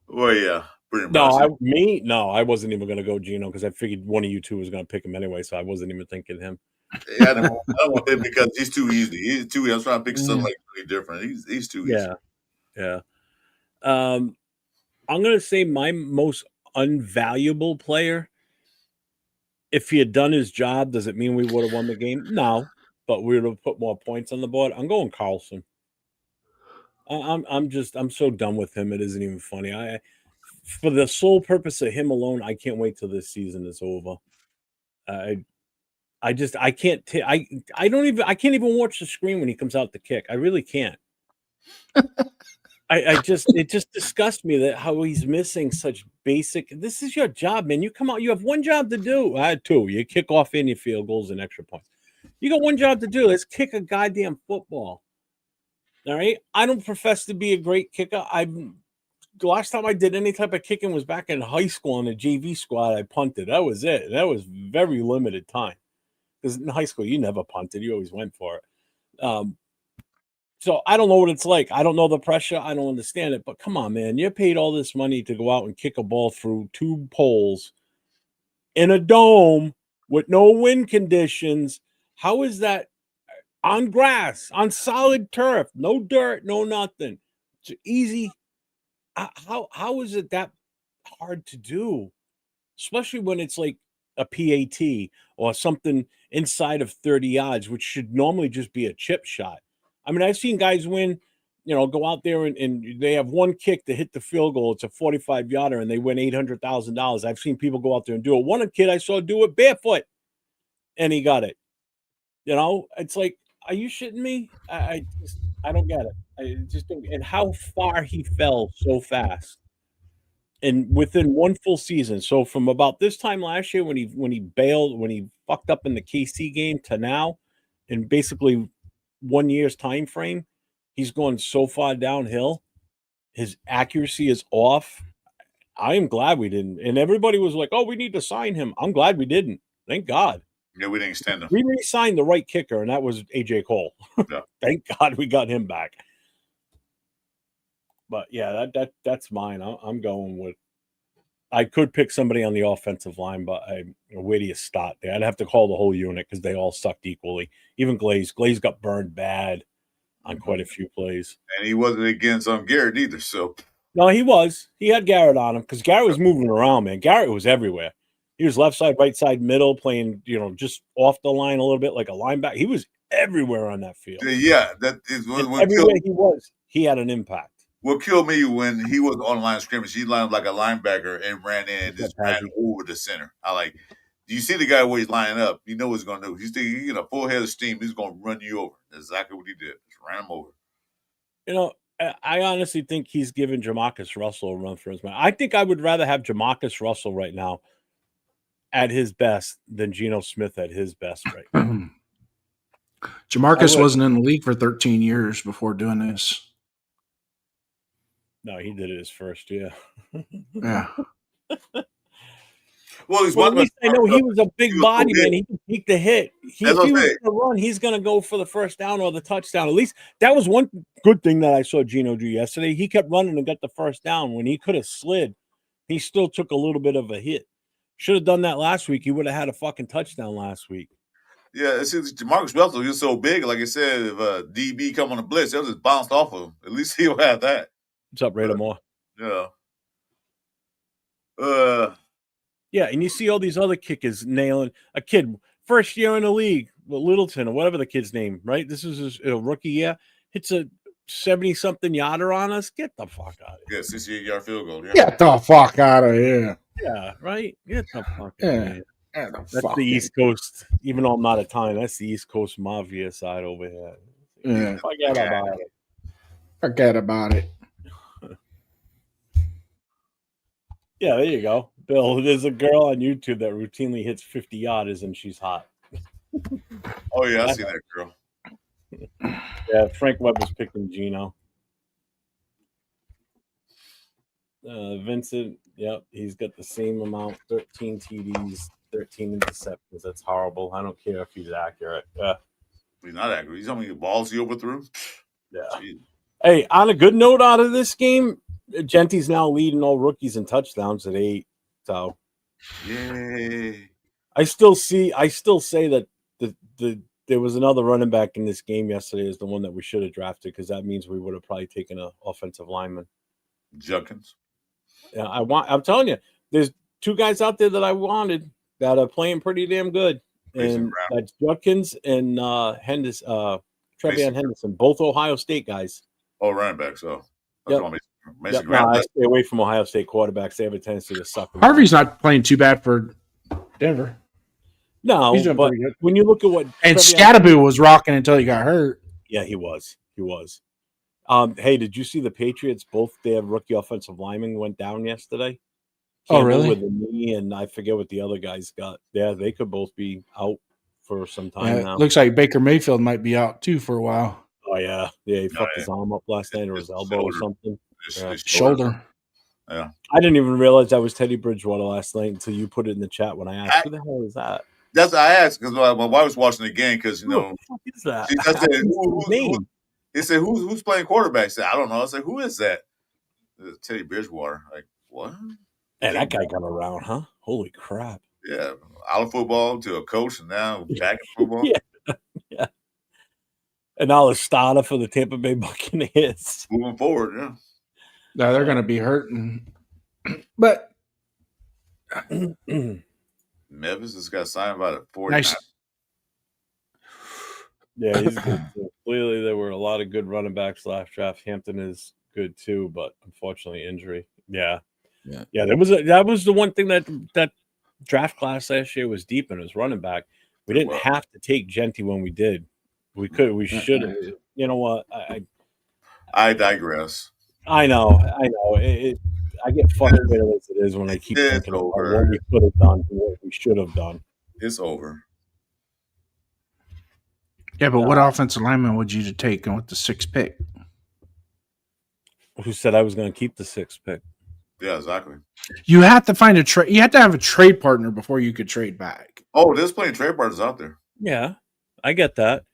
Well, yeah, pretty much. No, I wasn't even going to go Geno because I figured one of you two was going to pick him anyway, so I wasn't even thinking him. Yeah, I don't want him because he's too easy. He's too easy. I was trying to pick something like really different. He's too easy. Yeah. I'm going to say my most unvaluable player. If he had done his job, does it mean we would have won the game? No, but we would have put more points on the board. I'm going Carlson. I'm so done with him. It isn't even funny. For the sole purpose of him alone, I can't wait till this season is over. I I can't. I can't even watch the screen when he comes out the kick. I really can't. It just disgusts me that how he's missing such basic. This is your job, man. You come out. You have one job to do. I had two. You kick off in your field goals and extra points. You got one job to do. Let's kick a goddamn football. All right. I don't profess to be a great kicker. The last time I did any type of kicking was back in high school on the JV squad. I punted. That was it. That was very limited time. Because in high school, you never punted. You always went for it. So I don't know what it's like. I don't know the pressure. I don't understand it. But come on, man. You're paid all this money to go out and kick a ball through two poles in a dome with no wind conditions. How is that on grass, on solid turf, no dirt, no nothing? It's easy. How is it that hard to do? Especially when it's like a PAT or something inside of 30 yards, which should normally just be a chip shot. I mean, I've seen guys win, go out there and they have one kick to hit the field goal. It's a 45-yarder, and they win $800,000. I've seen people go out there and do it. One kid I saw do it barefoot, and he got it. It's like, are you shitting me? I don't get it. I just don't. And how far he fell so fast. And within one full season, so from about this time last year when he bailed, when he fucked up in the KC game to now, in basically 1 year's time frame, he's gone so far downhill. His accuracy is off. I am glad we didn't. And everybody was like, "Oh, we need to sign him." I'm glad we didn't. Thank God. Yeah, we didn't extend him. We re-signed the right kicker, and that was AJ Cole. Yeah. Thank God we got him back. But yeah, that's mine. I'm going with. I could pick somebody on the offensive line, but where do you start there? I'd have to call the whole unit because they all sucked equally. Even Glaze got burned bad on quite a few plays. And he wasn't against Garrett either. So no, he was. He had Garrett on him because Garrett was moving around, man. Garrett was everywhere. He was left side, right side, middle, playing, just off the line a little bit like a linebacker. He was everywhere on that field. Yeah, that is everywhere he was. He had an impact. What killed me when he was on line of scrimmage, he lined up like a linebacker and ran in and just ran over the center. Do you see the guy where he's lining up? You know what he's going to do. He's getting a full head of steam. He's going to run you over. That's exactly what he did. Just ran him over. I honestly think he's giving Jamarcus Russell a run for his money. I think I would rather have Jamarcus Russell right now at his best than Geno Smith at his best right now. Jamarcus wasn't in the league for 13 years before doing this. No, he did it his first year. Yeah. Well, at least I know he was a big body man. He could take the hit. If he was going to run, he's going to go for the first down or the touchdown. At least that was one good thing that I saw Geno do yesterday. He kept running and got the first down. When he could have slid, he still took a little bit of a hit. Should have done that last week. He would have had a fucking touchdown last week. Yeah, it's Jamarcus Russell. He was so big. Like I said, if DB come on a blitz, they'll just bounce off of him. At least he'll have that. What's up, Raider Moore? Yeah. Yeah, and you see all these other kickers nailing a kid first year in the league, Littleton or whatever the kid's name, right? This is his rookie year. Hits a 70-something yarder on us. Get the fuck out of here. Yeah, 68-yard field goal. Yeah. Get the fuck out of here. Yeah, right? Get the fuck out of here. That's the East Coast. Even though I'm not Italian, that's the East Coast Mafia side over here. Yeah. Forget about it. Yeah, there you go. Bill, there's a girl on YouTube that routinely hits 50 yarders and she's hot. Oh, yeah, I see that girl. Yeah, Frank Webb was picking Geno. Vincent, yep, he's got the same amount, 13 TDs, 13 interceptions. That's horrible. I don't care if he's accurate. He's not accurate. He's how many balls he overthrew? Yeah. Jeez. Hey, on a good note out of this game, Gentry's now leading all rookies in touchdowns at 8. So, yay! I still say that there was another running back in this game yesterday is the one that we should have drafted because that means we would have probably taken an offensive lineman. Junkins. Yeah, I'm telling you, there's two guys out there that I wanted that are playing pretty damn good, and that's Junkins and Trevion Henderson, both Ohio State guys. Oh, running back. So, Yep. I stay away from Ohio State quarterbacks. They have a tendency to suck. Harvey's not playing too bad for Denver. No, He's doing but pretty good. when you look at what And Trevion- Scatterby was rocking until he got hurt. Yeah, he was. Hey, did you see the Patriots? Both their rookie offensive linemen went down yesterday. Oh, Campbell really? with a knee, and I forget what the other guys got. Yeah, they could both be out for some time now. Looks like Baker Mayfield might be out too for a while. Oh yeah, he fucked his arm up last night or his elbow or something. His Shoulder. Yeah. I didn't even realize that was Teddy Bridgewater last night until you put it in the chat when I asked, "Who the hell is that?" That's what I asked because my wife was watching the game because Who the fuck is that? I said, he said, who's playing quarterback? I said, I don't know. I said, who is that? It's Teddy Bridgewater. Like, what? And that guy got around, huh? Holy crap! Yeah, out of football to a coach, and now back in football. yeah. And now the starter for the Tampa Bay Buccaneers. Moving forward, yeah. No, they're going to be hurting. But Memphis has got signed by the 49ers. nice. Yeah, he's good too. Clearly, there were a lot of good running backs last draft. Hampton is good too, but unfortunately, injury. Yeah. That was the one thing that draft class last year was deep in his running back. We didn't have to take Genty when we did. We should have. You know what? I digress. I know. I get frustrated as it is when I keep thinking about what we could have done and what we should have done. It's over. Yeah, but what offensive lineman would you take with the 6th pick? Who said I was going to keep the 6th pick? Yeah, exactly. You have to find a trade. You have to have a trade partner before you could trade back. Oh, there's plenty of trade partners out there. Yeah, I get that.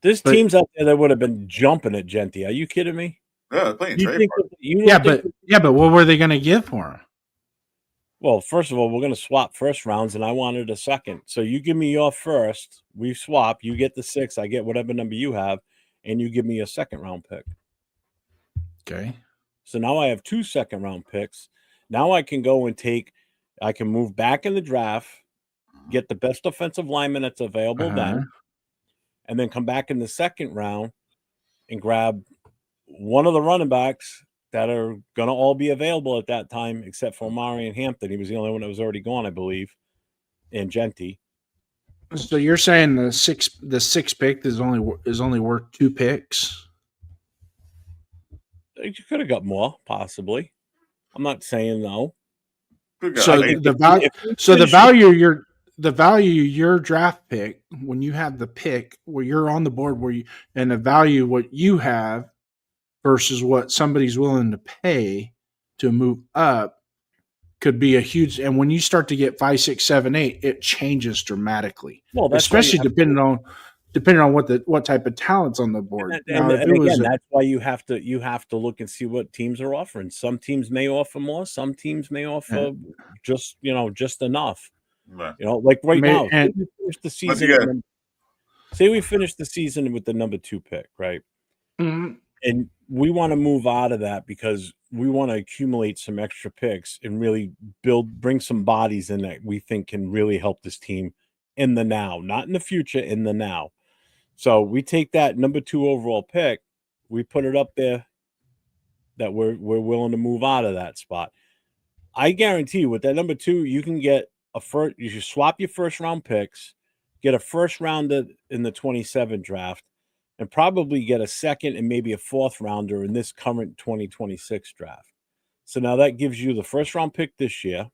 There's teams out there that would have been jumping at Genty. Are you kidding me? Yeah, plenty of trade partners. But what were they going to give for him? Well, first of all, we're going to swap first rounds, and I wanted a second. So you give me your first, we swap. You get the 6, I get whatever number you have, and you give me a second round pick. Okay. So now I have 2 second round picks. Now I can go and I can move back in the draft, get the best offensive lineman that's available then, and then come back in the second round and grab one of the running backs that are going to all be available at that time, except for Omari and Hampton. He was the only one that was already gone, I believe, and Genty. So you're saying the sixth pick is only worth 2 picks? You could have got more, possibly. I'm not saying no. So the value your draft pick when you have the pick where you're on the board and the value what you have versus what somebody's willing to pay to move up could be a huge. And when you start to get 5, 6, 7, 8, it changes dramatically. Well, especially depending on what type of talent's on the board. And again, that's why you have to look and see what teams are offering. Some teams may offer more. Some teams may offer just enough. Right. Like now, say we finish the season. Say we finish the season with the number 2 pick, right? Mm-hmm. And we want to move out of that because we want to accumulate some extra picks and really bring some bodies in that we think can really help this team in the now, not in the future, in the now. So we take that number 2 overall pick, we put it up there that we're willing to move out of that spot. I guarantee you with that number 2, you can get you should swap your first round picks, get a first rounder in the 27 draft, and probably get a second and maybe a 4th rounder in this current 2026 draft. So now that gives you the first round pick this year.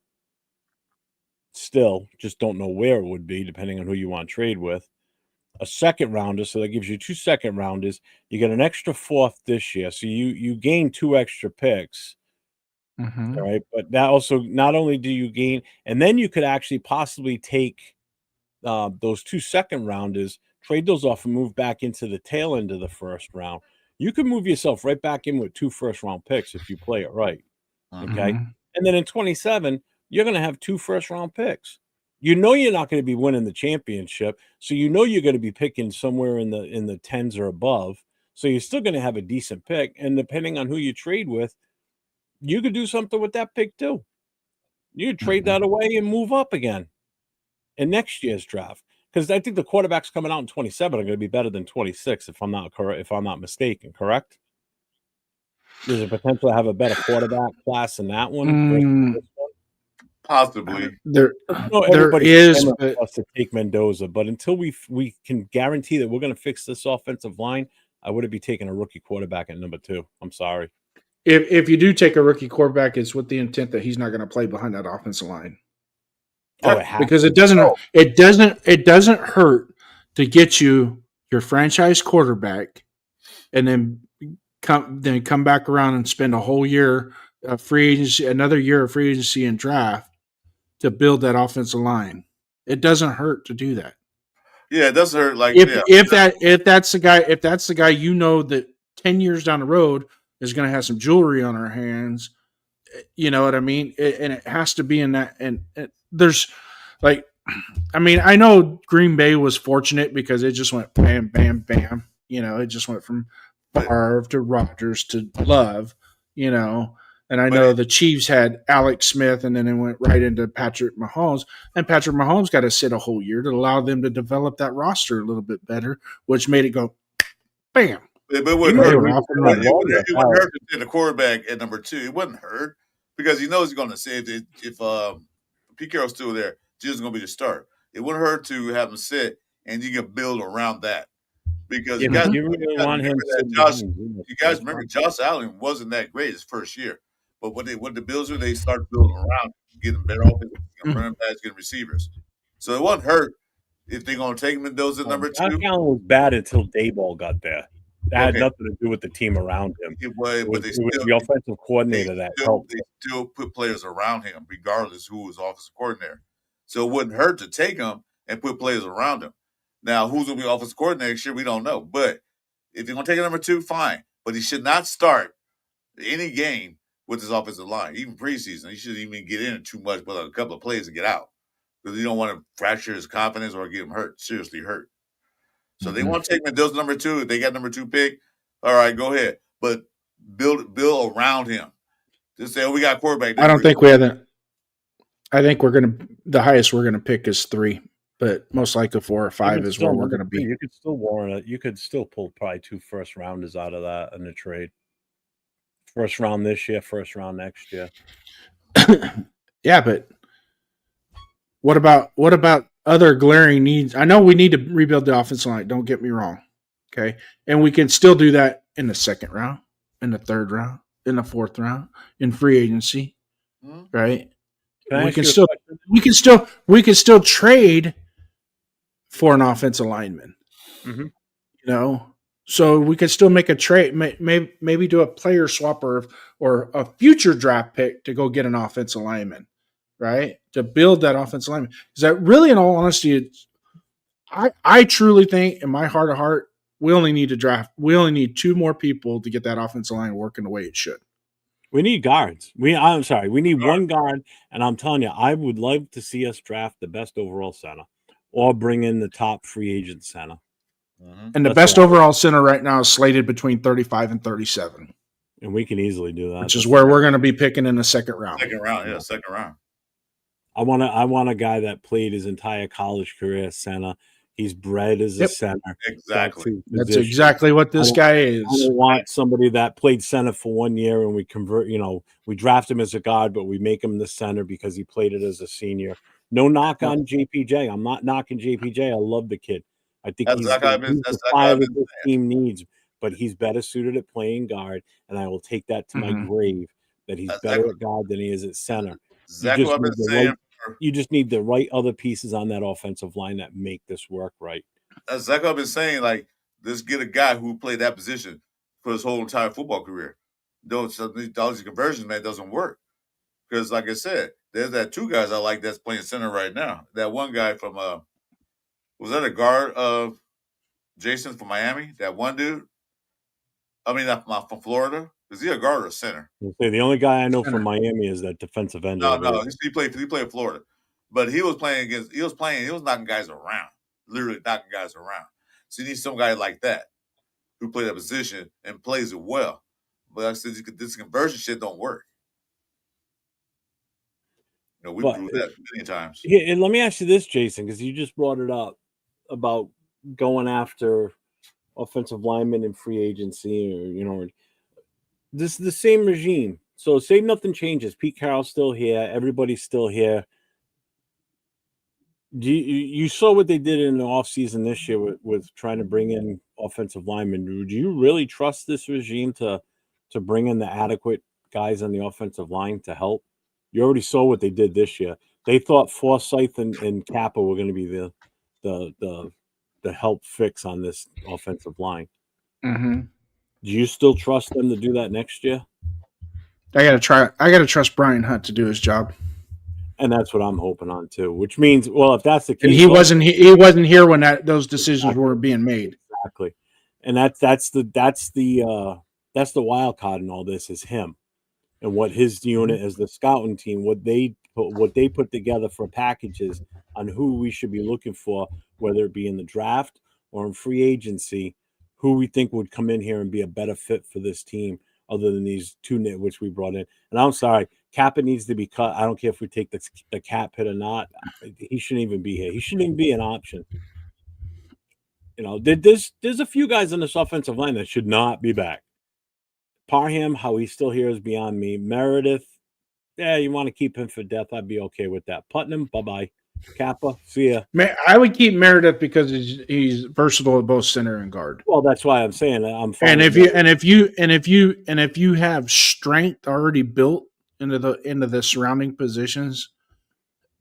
Still, just don't know where it would be, depending on who you want to trade with. A second rounder, so that gives you 2 second rounders. You get an extra 4th this year, so you gain 2 extra picks. Mm-hmm. All right, but that also not only do you gain, and then you could actually possibly take those 2 second rounders, trade those off, and move back into the tail end of the first round. You can move yourself right back in with 2 first round picks if you play it right. Okay, and then in 27, you're going to have 2 first round picks. You're not going to be winning the championship, so you're going to be picking somewhere in the 10s or above. So you're still going to have a decent pick, and depending on who you trade with, you could do something with that pick too. You could trade that away and move up again in next year's draft, because I think the quarterbacks coming out in 27 are going to be better than 26, if I'm not mistaken. Correct? There's a potential to have a better quarterback class in that one versus this one. Possibly. There Everybody's is, clamoring but for us to take Mendoza, but until we can guarantee that we're going to fix this offensive line, I wouldn't be taking a rookie quarterback at number 2. I'm sorry. if you do take a rookie quarterback, it's with the intent that he's not going to play behind that offensive line. Oh, it has Because to. it doesn't hurt to get you your franchise quarterback and then come back around and spend a whole year of free agency, another year of free agency and draft to build that offensive line. It doesn't hurt to do that. Yeah, it doesn't hurt. Like If that's the guy you know that 10 years down the road is going to have some jewelry on our hands, you know what I mean? And it has to be in that. And there's like, I mean, I know Green Bay was fortunate because it just went bam, bam, bam. You know, it just went from Favre to Rodgers to Love, you know. And I know the Chiefs had Alex Smith, and then it went right into Patrick Mahomes. And Patrick Mahomes got to sit a whole year to allow them to develop that roster a little bit better, which made it go bam. It wouldn't hurt. It wouldn't hurt to take the quarterback at number 2. It wouldn't hurt because he knows he's going to say if Pete Carroll's still there, Jesus is going to be the start. It wouldn't hurt to have him sit and you can build around that. Because you guys remember Josh Allen wasn't that great his first year. But what the Bills do, they start building around, getting better offense, running backs, getting receivers. So it won't hurt if they're going to take Mendoza at number 2. Josh Allen was bad until Dayball got there. That had nothing to do with the team around him. It was the offensive coordinator that helped. They still put players around him, regardless who was offensive coordinator. So it wouldn't hurt to take him and put players around him. Now, who's going to be offensive coordinator next year, we don't know. But if you're going to take a number 2, fine. But he should not start any game with his offensive line, even preseason. He shouldn't even get in too much, but a couple of plays and get out. Because you don't want to fracture his confidence or get him hurt, seriously hurt. So they want to take Mendoza number 2. If they got number 2 pick, all right, go ahead. But build around him. Just say, we got quarterback. I don't think we have that. I think the highest we're gonna pick is 3, but most likely 4 or 5 is where we're gonna be. You could still warrant it. You could still pull probably 2 first rounders out of that in the trade. First round this year, first round next year. Yeah, but what about other glaring needs? I know we need to rebuild the offensive line. Don't get me wrong. Okay. And we can still do that in the second round, in the third round, in the fourth round, in free agency. Right. We can still trade for an offensive lineman. You know, so we could still make a trade, maybe do a player swap or a future draft pick to go get an offensive lineman, right? To build that offensive lineman. Is that really, in all honesty, I truly think, in my heart of heart, we only need 2 more people to get that offensive line working the way it should. We need guards. We need one guard, and I'm telling you, I would love to see us draft the best overall center or bring in the top free agent center. And the best overall center right now is slated between 35 and 37. And we can easily do that. Which is where we're going to be picking in the second round. Second round. I want a guy that played his entire college career center. He's bred as a center. Exactly. That's exactly what this guy is. I don't want somebody that played center for 1 year and we convert, we draft him as a guard, but we make him the center because he played it as a senior. No knock on JPJ. I'm not knocking JPJ. I love the kid. I think he's the fire that this team needs, but he's better suited at playing guard, and I will take that to my grave, that he's better at guard than he is at center. Exactly what I've been saying. You just need the right other pieces on that offensive line that make this work right. That's exactly what I've been saying. Like, let's get a guy who played that position for his whole entire football career. All these conversions, man, doesn't work. Because, like I said, there's that 2 guys I like that's playing center right now. That one guy from was that a guard Jason from Miami? That one dude? I mean, from Florida. Is he a guard or a center? The only guy I know from Miami is that defensive end. No, he played in Florida. But he was knocking guys around. Literally knocking guys around. So you need some guy like that who play that position and plays it well. But like I said, this conversion shit don't work. We proved that many times. Yeah, and let me ask you this, Jason, because you just brought it up about going after offensive linemen in free agency, or this is the same regime So say nothing changes. Pete Carroll's still here. Everybody's still here. You saw what they did in the offseason this year with trying to bring in offensive linemen. Do you really trust this regime to bring in the adequate guys on the offensive line to help? You already saw what they did this year. They thought Forsyth and Kappa were going to be the help fix on this offensive line. Mm-hmm. Do you still trust them to do that next year? I gotta trust Brian Hunt to do his job. And that's what I'm hoping on too. Which means, well, if that's the case, and he wasn't here when those decisions were being made. Exactly, and that's the wild card in all this is him, and what his unit as the scouting team, what they put together for packages on who we should be looking for, whether it be in the draft or in free agency, who we think would come in here and be a better fit for this team, other than these two which we brought in. And I'm sorry, Kappa needs to be cut. I don't care if we take the cap hit or not. He shouldn't even be here. He shouldn't even be an option. You know, there's a few guys on this offensive line that should not be back. Parham, how he's still here is beyond me. Meredith, yeah, you want to keep him for death, I'd be okay with that. Putnam, bye-bye. Kappa, see ya. I would keep Meredith because he's versatile at both center and guard. Well, that's why I'm saying I'm fine. And if you have strength already built into the surrounding positions,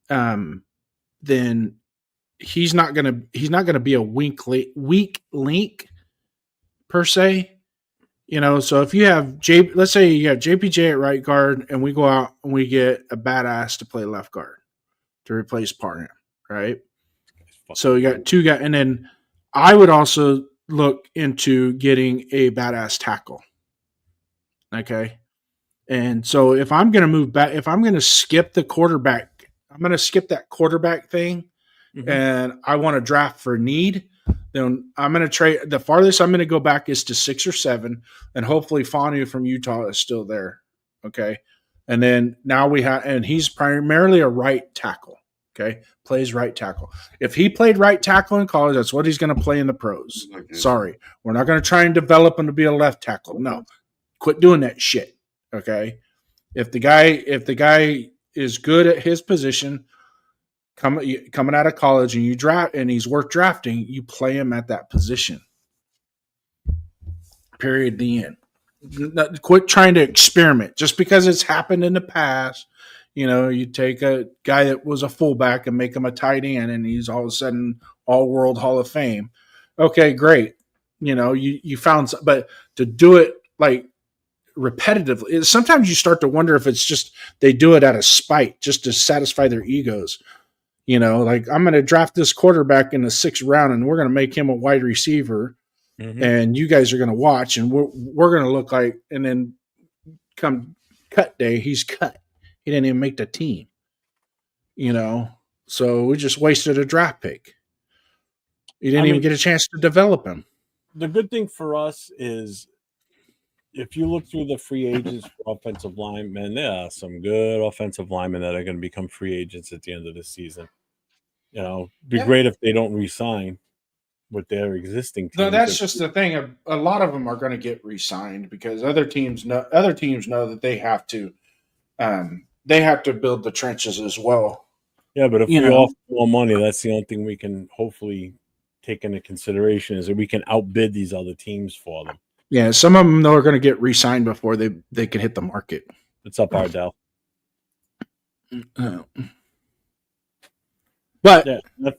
then he's not gonna be a weak link per se. You know, so if you have let's say you have JPJ at right guard, and we go out and we get a badass to play left guard to replace Parham, right? So you got two guys, and then I would also look into getting a badass tackle. Okay. And so if I'm going to move back, if I'm going to skip the quarterback, I'm going to skip that quarterback thing, and I want to draft for need, then I'm going to trade. The farthest I'm going to go back is to 6 or 7, and hopefully Fanu from Utah is still there. Okay. And then now and he's primarily a right tackle. Okay. Plays right tackle. If he played right tackle in college, that's what he's going to play in the pros. Okay. Sorry. We're not going to try and develop him to be a left tackle. No. Quit doing that shit. Okay. If the guy is good at his position, coming out of college, and you draft and he's worth drafting, you play him at that position. Period. The end. Quit trying to experiment just because it's happened in the past. You know, you take a guy that was a fullback and make him a tight end, and he's all of a sudden all-world Hall of Fame. Okay, great. You know, you found, but to do it like repetitively, sometimes you start to wonder if it's just they do it out of spite, just to satisfy their egos. You know, like, I'm going to draft this quarterback in the 6th round, and we're going to make him a wide receiver, and you guys are going to watch, and we're going to look like, and then come cut day, he's cut. He didn't even make the team. You know, so we just wasted a draft pick. You didn't even get a chance to develop him. The good thing for us is, if you look through the free agents for offensive linemen, there are some good offensive linemen that are going to become free agents at the end of the season. You know, it'd be great if they don't re-sign with their existing teams. No, that's just the thing. A lot of them are going to get re-signed because other teams know that they have to build the trenches as well. Yeah, but if we offer more money, that's the only thing we can hopefully take into consideration, is that we can outbid these other teams for them. Yeah, some of them, though, are going to get re-signed before they can hit the market. What's up, Ardell? But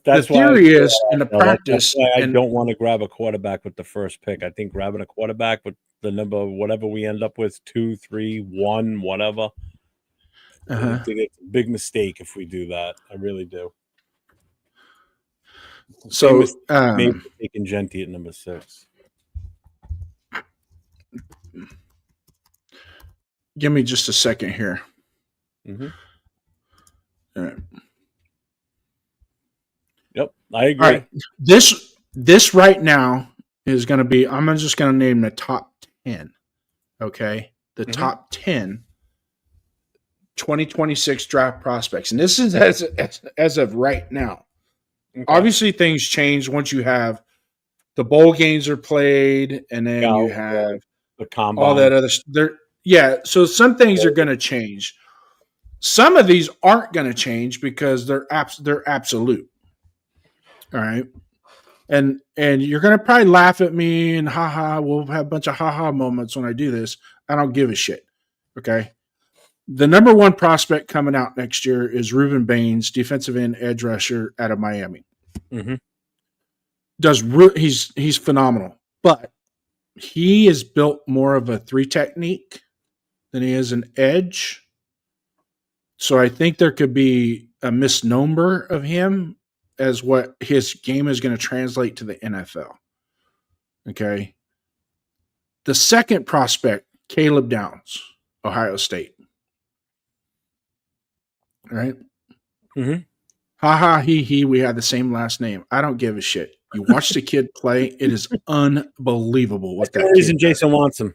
that's the theory is, in the practice, I don't want to grab a quarterback with the first pick. I think grabbing a quarterback with the number, whatever we end up with, 2, 3, 1, whatever, I think it's a big mistake if we do that. I really do. So maybe taking Genty at number 6. Give me just a second here. All right. Yep, I agree. All right. This right now is going to be, I'm just going to name the top 10. Okay. The top 10 2026 draft prospects. And this is as of right now. Okay. Obviously, things change once you have the bowl games are played, and then you have the combine. All that other stuff. Yeah, so some things are going to change. Some of these aren't going to change because they're absolute. All right. And you're going to probably laugh at me and haha, we'll have a bunch of haha moments when I do this. I don't give a shit. Okay. The number one prospect coming out next year is Reuben Baines, defensive end edge rusher out of Miami. Mm-hmm. He's phenomenal, but he is built more of a 3 technique than he is an edge. So I think there could be a misnomer of him as what his game is going to translate to the NFL. Okay. The second prospect, Caleb Downs, Ohio State. All right. Mm-hmm. Ha ha, he, we had the same last name. I don't give a shit. You watch the kid play. It is unbelievable what That's that the reason kid Jason wants him.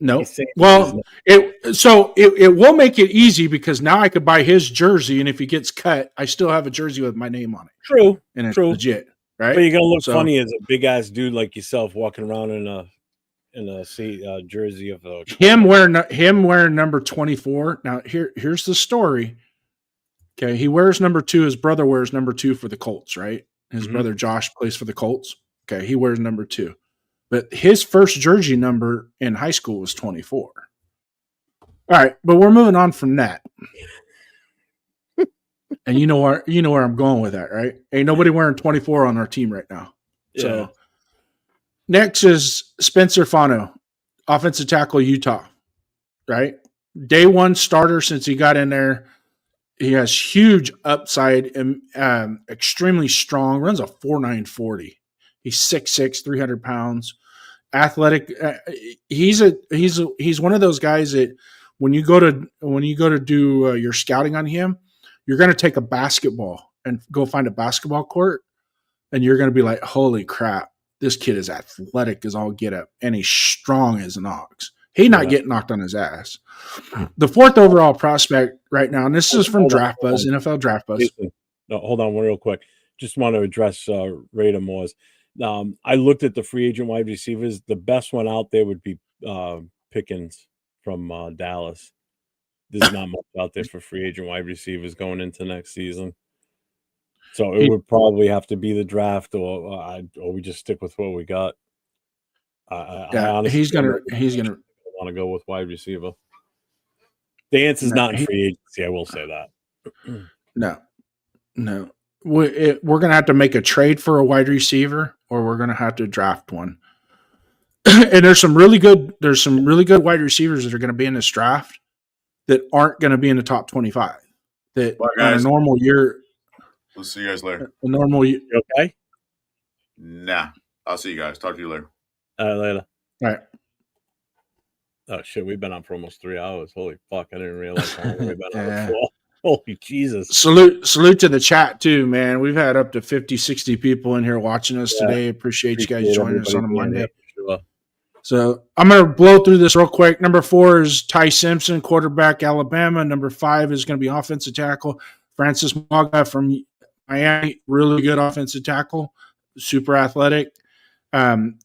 No. Well, it will make it easy because now I could buy his jersey, and if he gets cut, I still have a jersey with my name on it. True. And it's true. legit, right? But you're gonna look funny as a big ass dude like yourself walking around in a jersey of him wearing number 24. Now here's the story. Okay, he wears number 2. His brother wears number 2 for the Colts, right? His brother Josh plays for the Colts. Okay, he wears number 2. But his first jersey number in high school was 24. All right, but we're moving on from that. And you know where I'm going with that, right? Ain't nobody wearing 24 on our team right now. Yeah. So next is Spencer Fano, offensive tackle, Utah, right? Day 1 starter since he got in there. He has huge upside and extremely strong. Runs a 4.940. He's 6'6", 300 pounds. Athletic. He's one of those guys that when you go to do your scouting on him, you're going to take a basketball and go find a basketball court, and you're going to be like, holy crap, this kid is athletic as all get up, and he's strong as an ox. He's not getting knocked on his ass. The 4th overall prospect right now, and this is from Draft Buzz, NFL Draft Buzz. No, hold on real quick. Just want to address Raider Moores. I looked at the free agent wide receivers. The best one out there would be Pickens from Dallas. There's not much out there for free agent wide receivers going into next season. So it would probably have to be the draft, or we just stick with what we got. I honestly he's gonna want to go with wide receiver. The answer's not in free agency. I will say that. No. We're going to have to make a trade for a wide receiver, or we're going to have to draft one. And there's some really good wide receivers that are going to be in this draft that aren't going to be in the top 25. That on a normal year. We'll see you guys later. A normal year. Okay? Nah. I'll see you guys. Talk to you later. Later. All right. Oh, shit. We've been on for almost 3 hours. Holy fuck. I didn't realize how long we've been on for. Holy Jesus. Salute to the chat too, man. We've had up to 50, 60 people in here watching us today. Appreciate you guys joining us on a Monday. Sure. So I'm going to blow through this real quick. Number 4 is Ty Simpson, quarterback, Alabama. Number 5 is going to be offensive tackle, Francis Maga from Miami. Really good offensive tackle, super athletic.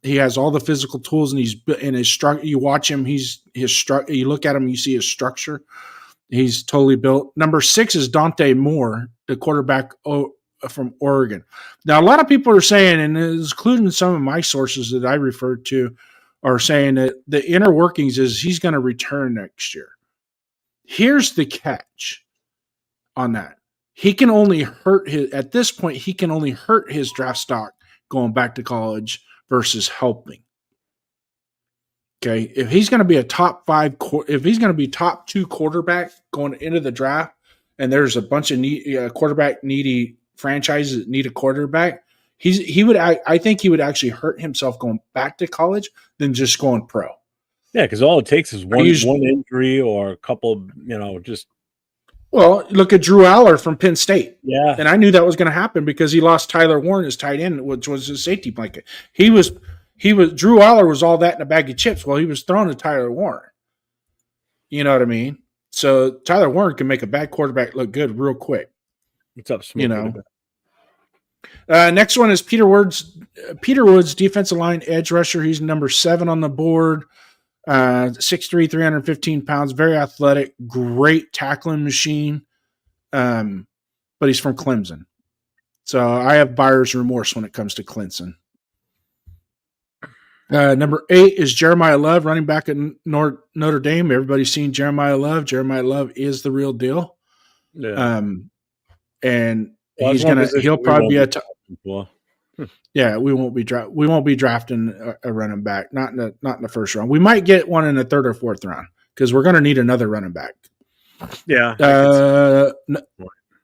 He has all the physical tools, and he's in his structure. You watch him, you look at him, you see his structure. He's totally built. Number 6 is Dante Moore, the quarterback from Oregon. Now, a lot of people are saying, and including some of my sources that I referred to, are saying that the inner workings is he's going to return next year. Here's the catch on that. He can only hurt at this point, he can only hurt his draft stock going back to college versus helping. Okay, if he's going to be a top 5, if he's going to be top 2 quarterback going into the draft, and there's a bunch of quarterback needy franchises that need a quarterback, I think he would actually hurt himself going back to college than just going pro. Yeah, because all it takes is one injury or a couple, just. Well, look at Drew Aller from Penn State. Yeah, and I knew that was going to happen because he lost Tyler Warren as tight end, which was his safety blanket. Drew Aller was all that in a bag of chips. Well, he was thrown to Tyler Warren. You know what I mean? So Tyler Warren can make a bad quarterback look good real quick. What's up, Smokey? Next one is Peter Woods, defensive line edge rusher. He's number 7 on the board. 6'3", 315 pounds, very athletic, great tackling machine. But he's from Clemson. So I have buyer's remorse when it comes to Clemson. Number 8 is Jeremiah Love, running back at Notre Dame. Everybody's seen Jeremiah Love. Jeremiah Love is the real deal. Yeah. And he'll probably be a yeah, we won't be drafting a running back, not in the first round. We might get one in the third or fourth round because we're going to need another running back. Yeah.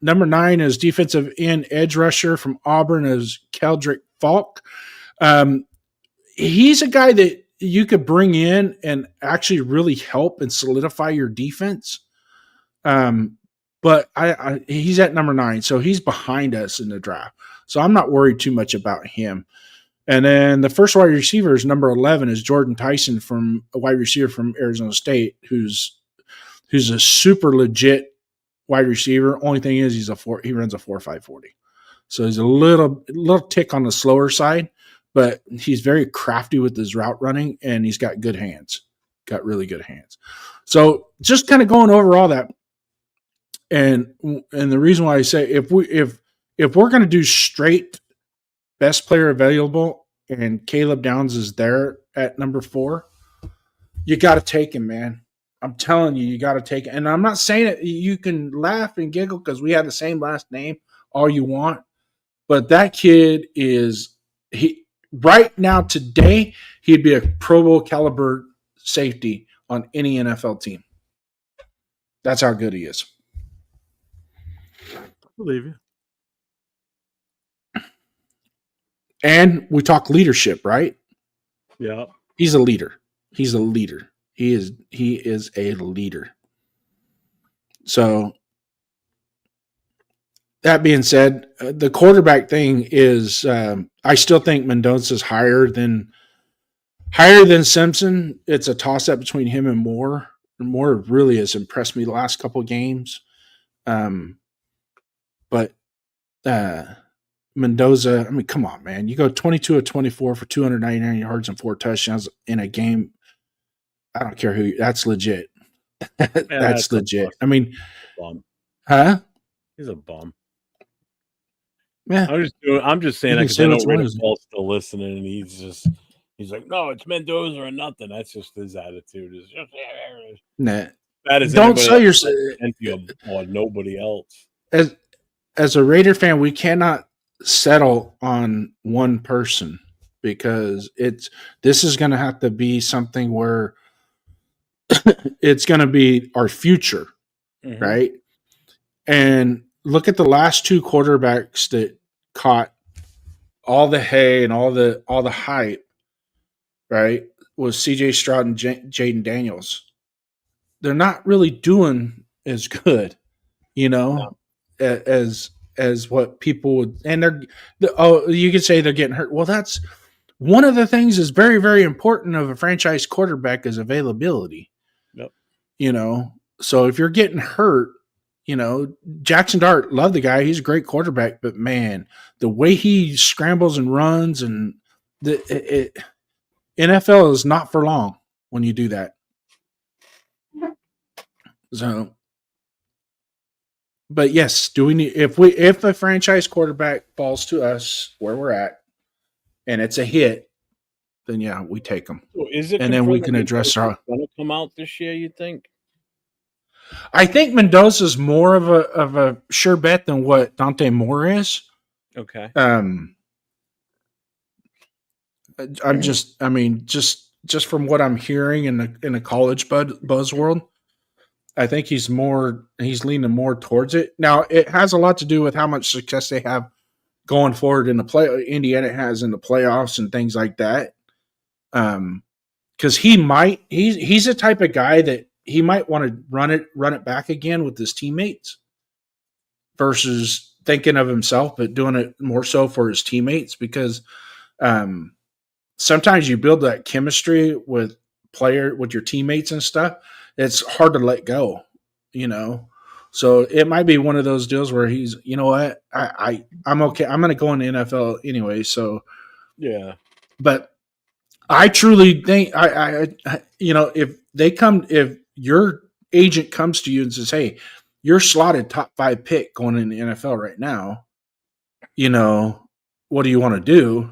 Number 9 is defensive end edge rusher from Auburn is Keldrick Falk. He's a guy that you could bring in and actually really help and solidify your defense. But he's at number 9, so he's behind us in the draft. So I'm not worried too much about him. And then the first wide receiver is number 11 is Jordan Tyson, from a wide receiver from Arizona State, who's a super legit wide receiver. Only thing is he runs a 4.5 40. So he's a little tick on the slower side, but he's very crafty with his route running, and he's got good hands. Got really good hands. So just kind of going over all that. And the reason why I say if we're going to do straight best player available and Caleb Downs is there at number 4, you got to take him, man. I'm telling you got to take it. And I'm not saying it. You can laugh and giggle because we have the same last name all you want. But that kid right now today, he'd be a Pro Bowl caliber safety on any NFL team. That's how good he is. Believe you. And we talk leadership, right? Yeah. He's a leader. He is a leader. So that being said, the quarterback thing is I still think Mendoza's higher than Simpson. It's a toss up between him and Moore. Moore really has impressed me the last couple of games. But Mendoza, I mean, come on, man. You go 22 of 24 for 299 yards and 4 touchdowns in a game. I don't care who. That's legit. That's legit. I mean, bum. Huh? He's a bum. Yeah. I'm just saying that because I know Ray Paul's still listening, and he's like, no, it's Mendoza or nothing. That's just his attitude. Is just nah. That is don't sell yourself or nobody else. As a Raider fan, we cannot settle on one person because this is going to have to be something where it's going to be our future, right? And look at the last 2 quarterbacks that caught all the hay and all the hype, right? Was CJ Stroud and Jaden Daniels. They're not really doing as good, as what people would, and you could say they're getting hurt. Well, that's one of the things is very, very important of a franchise quarterback is availability. Yep. So if you're getting hurt, Jackson Dart, love the guy. He's a great quarterback, but man, the way he scrambles and runs and NFL is not for long when you do that. So, but yes, do we need if a franchise quarterback falls to us where we're at and it's a hit, then yeah, we take them. So is it and then we can address our going to come out this year, you think? I think Mendoza's more of a sure bet than what Dante Moore is. Okay. Just from what I'm hearing in the college buzz world, I think he's leaning more towards it. Now, it has a lot to do with how much success they have going forward in the play. Indiana has in the playoffs and things like that. Because he's the type of guy that he might want to run it back again with his teammates versus thinking of himself, but doing it more so for his teammates. Because sometimes you build that chemistry with your teammates and stuff. It's hard to let go, So it might be one of those deals where he's, you know what, I'm okay. I'm going to go in the NFL anyway. So yeah, but I truly think I if your agent comes to you and says, "Hey, you're slotted top 5 pick going in the NFL right now, what do you want to do?"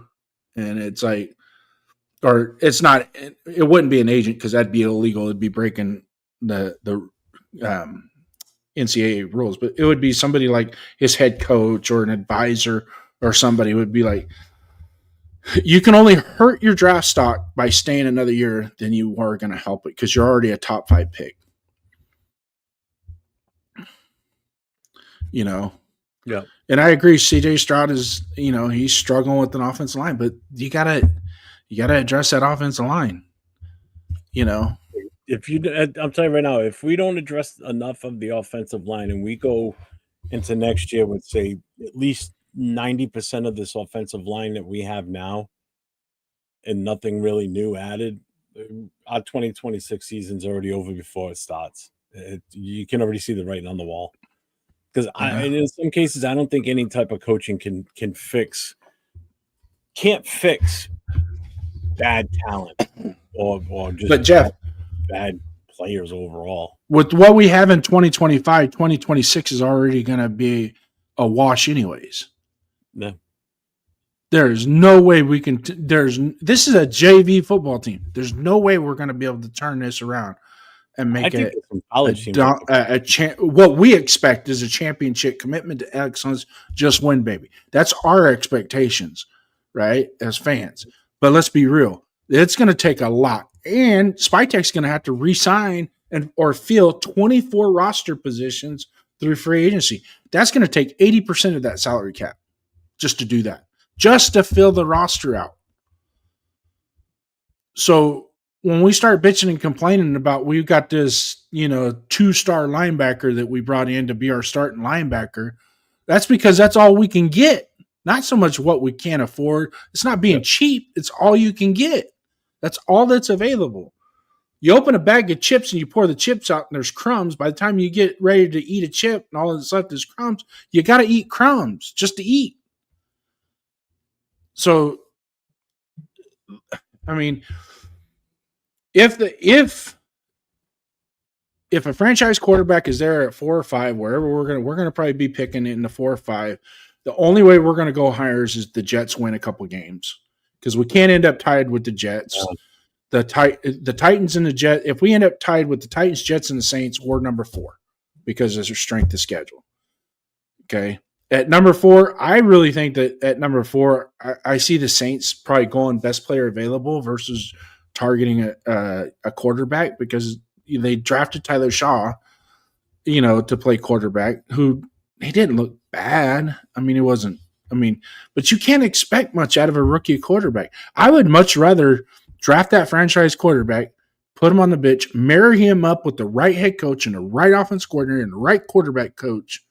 And it's like, or it's not. It wouldn't be an agent because that'd be illegal. It'd be breaking the NCAA rules. But it would be somebody like his head coach or an advisor or somebody would be like, you can only hurt your draft stock by staying another year than you are going to help it because you're already a top 5 pick. Yeah. And I agree. CJ Stroud is, he's struggling with an offensive line, but you gotta address that offensive line. I'm telling you right now, if we don't address enough of the offensive line and we go into next year with, say, at least 90% of this offensive line that we have now and nothing really new added, our 2026 season's already over before it starts. You can already see the writing on the wall. Because in some cases, I don't think any type of coaching can't fix bad talent or just but Jeff, bad players overall. With what we have in 2025, 2026 is already going to be a wash anyways. No. There's no way we can this is a JV football team. There's no way we're going to be able to turn this around and make it what we expect is a championship commitment to excellence. Just win, baby. That's our expectations, right? As fans. But let's be real. It's going to take a lot. And Spytek's going to have to re-sign or fill 24 roster positions through free agency. That's going to take 80% of that salary cap just to do that, just to fill the roster out. So when we start bitching and complaining about we've got this, 2-star linebacker that we brought in to be our starting linebacker, that's because that's all we can get. Not so much what we can't afford. It's not being cheap. It's all you can get. That's all that's available. You open a bag of chips and you pour the chips out and there's crumbs. By the time you get ready to eat a chip and all that's left is crumbs, you got to eat crumbs just to eat. So, I mean, if a franchise quarterback is there at 4 or 5, wherever we're gonna probably be picking in the 4 or 5. The only way we're gonna go higher is the Jets win a couple games because we can't end up tied with the Jets. The Titans and the Jets. If we end up tied with the Titans, Jets, and the Saints, we're number 4 because of their strength of schedule. Okay. At number 4, I really think that at number 4, I see the Saints probably going best player available versus targeting a quarterback because they drafted Tyler Shaw, to play quarterback, who he didn't look bad. I mean, it wasn't. But you can't expect much out of a rookie quarterback. I would much rather draft that franchise quarterback, put him on the bench, marry him up with the right head coach and the right offense coordinator and the right quarterback coach,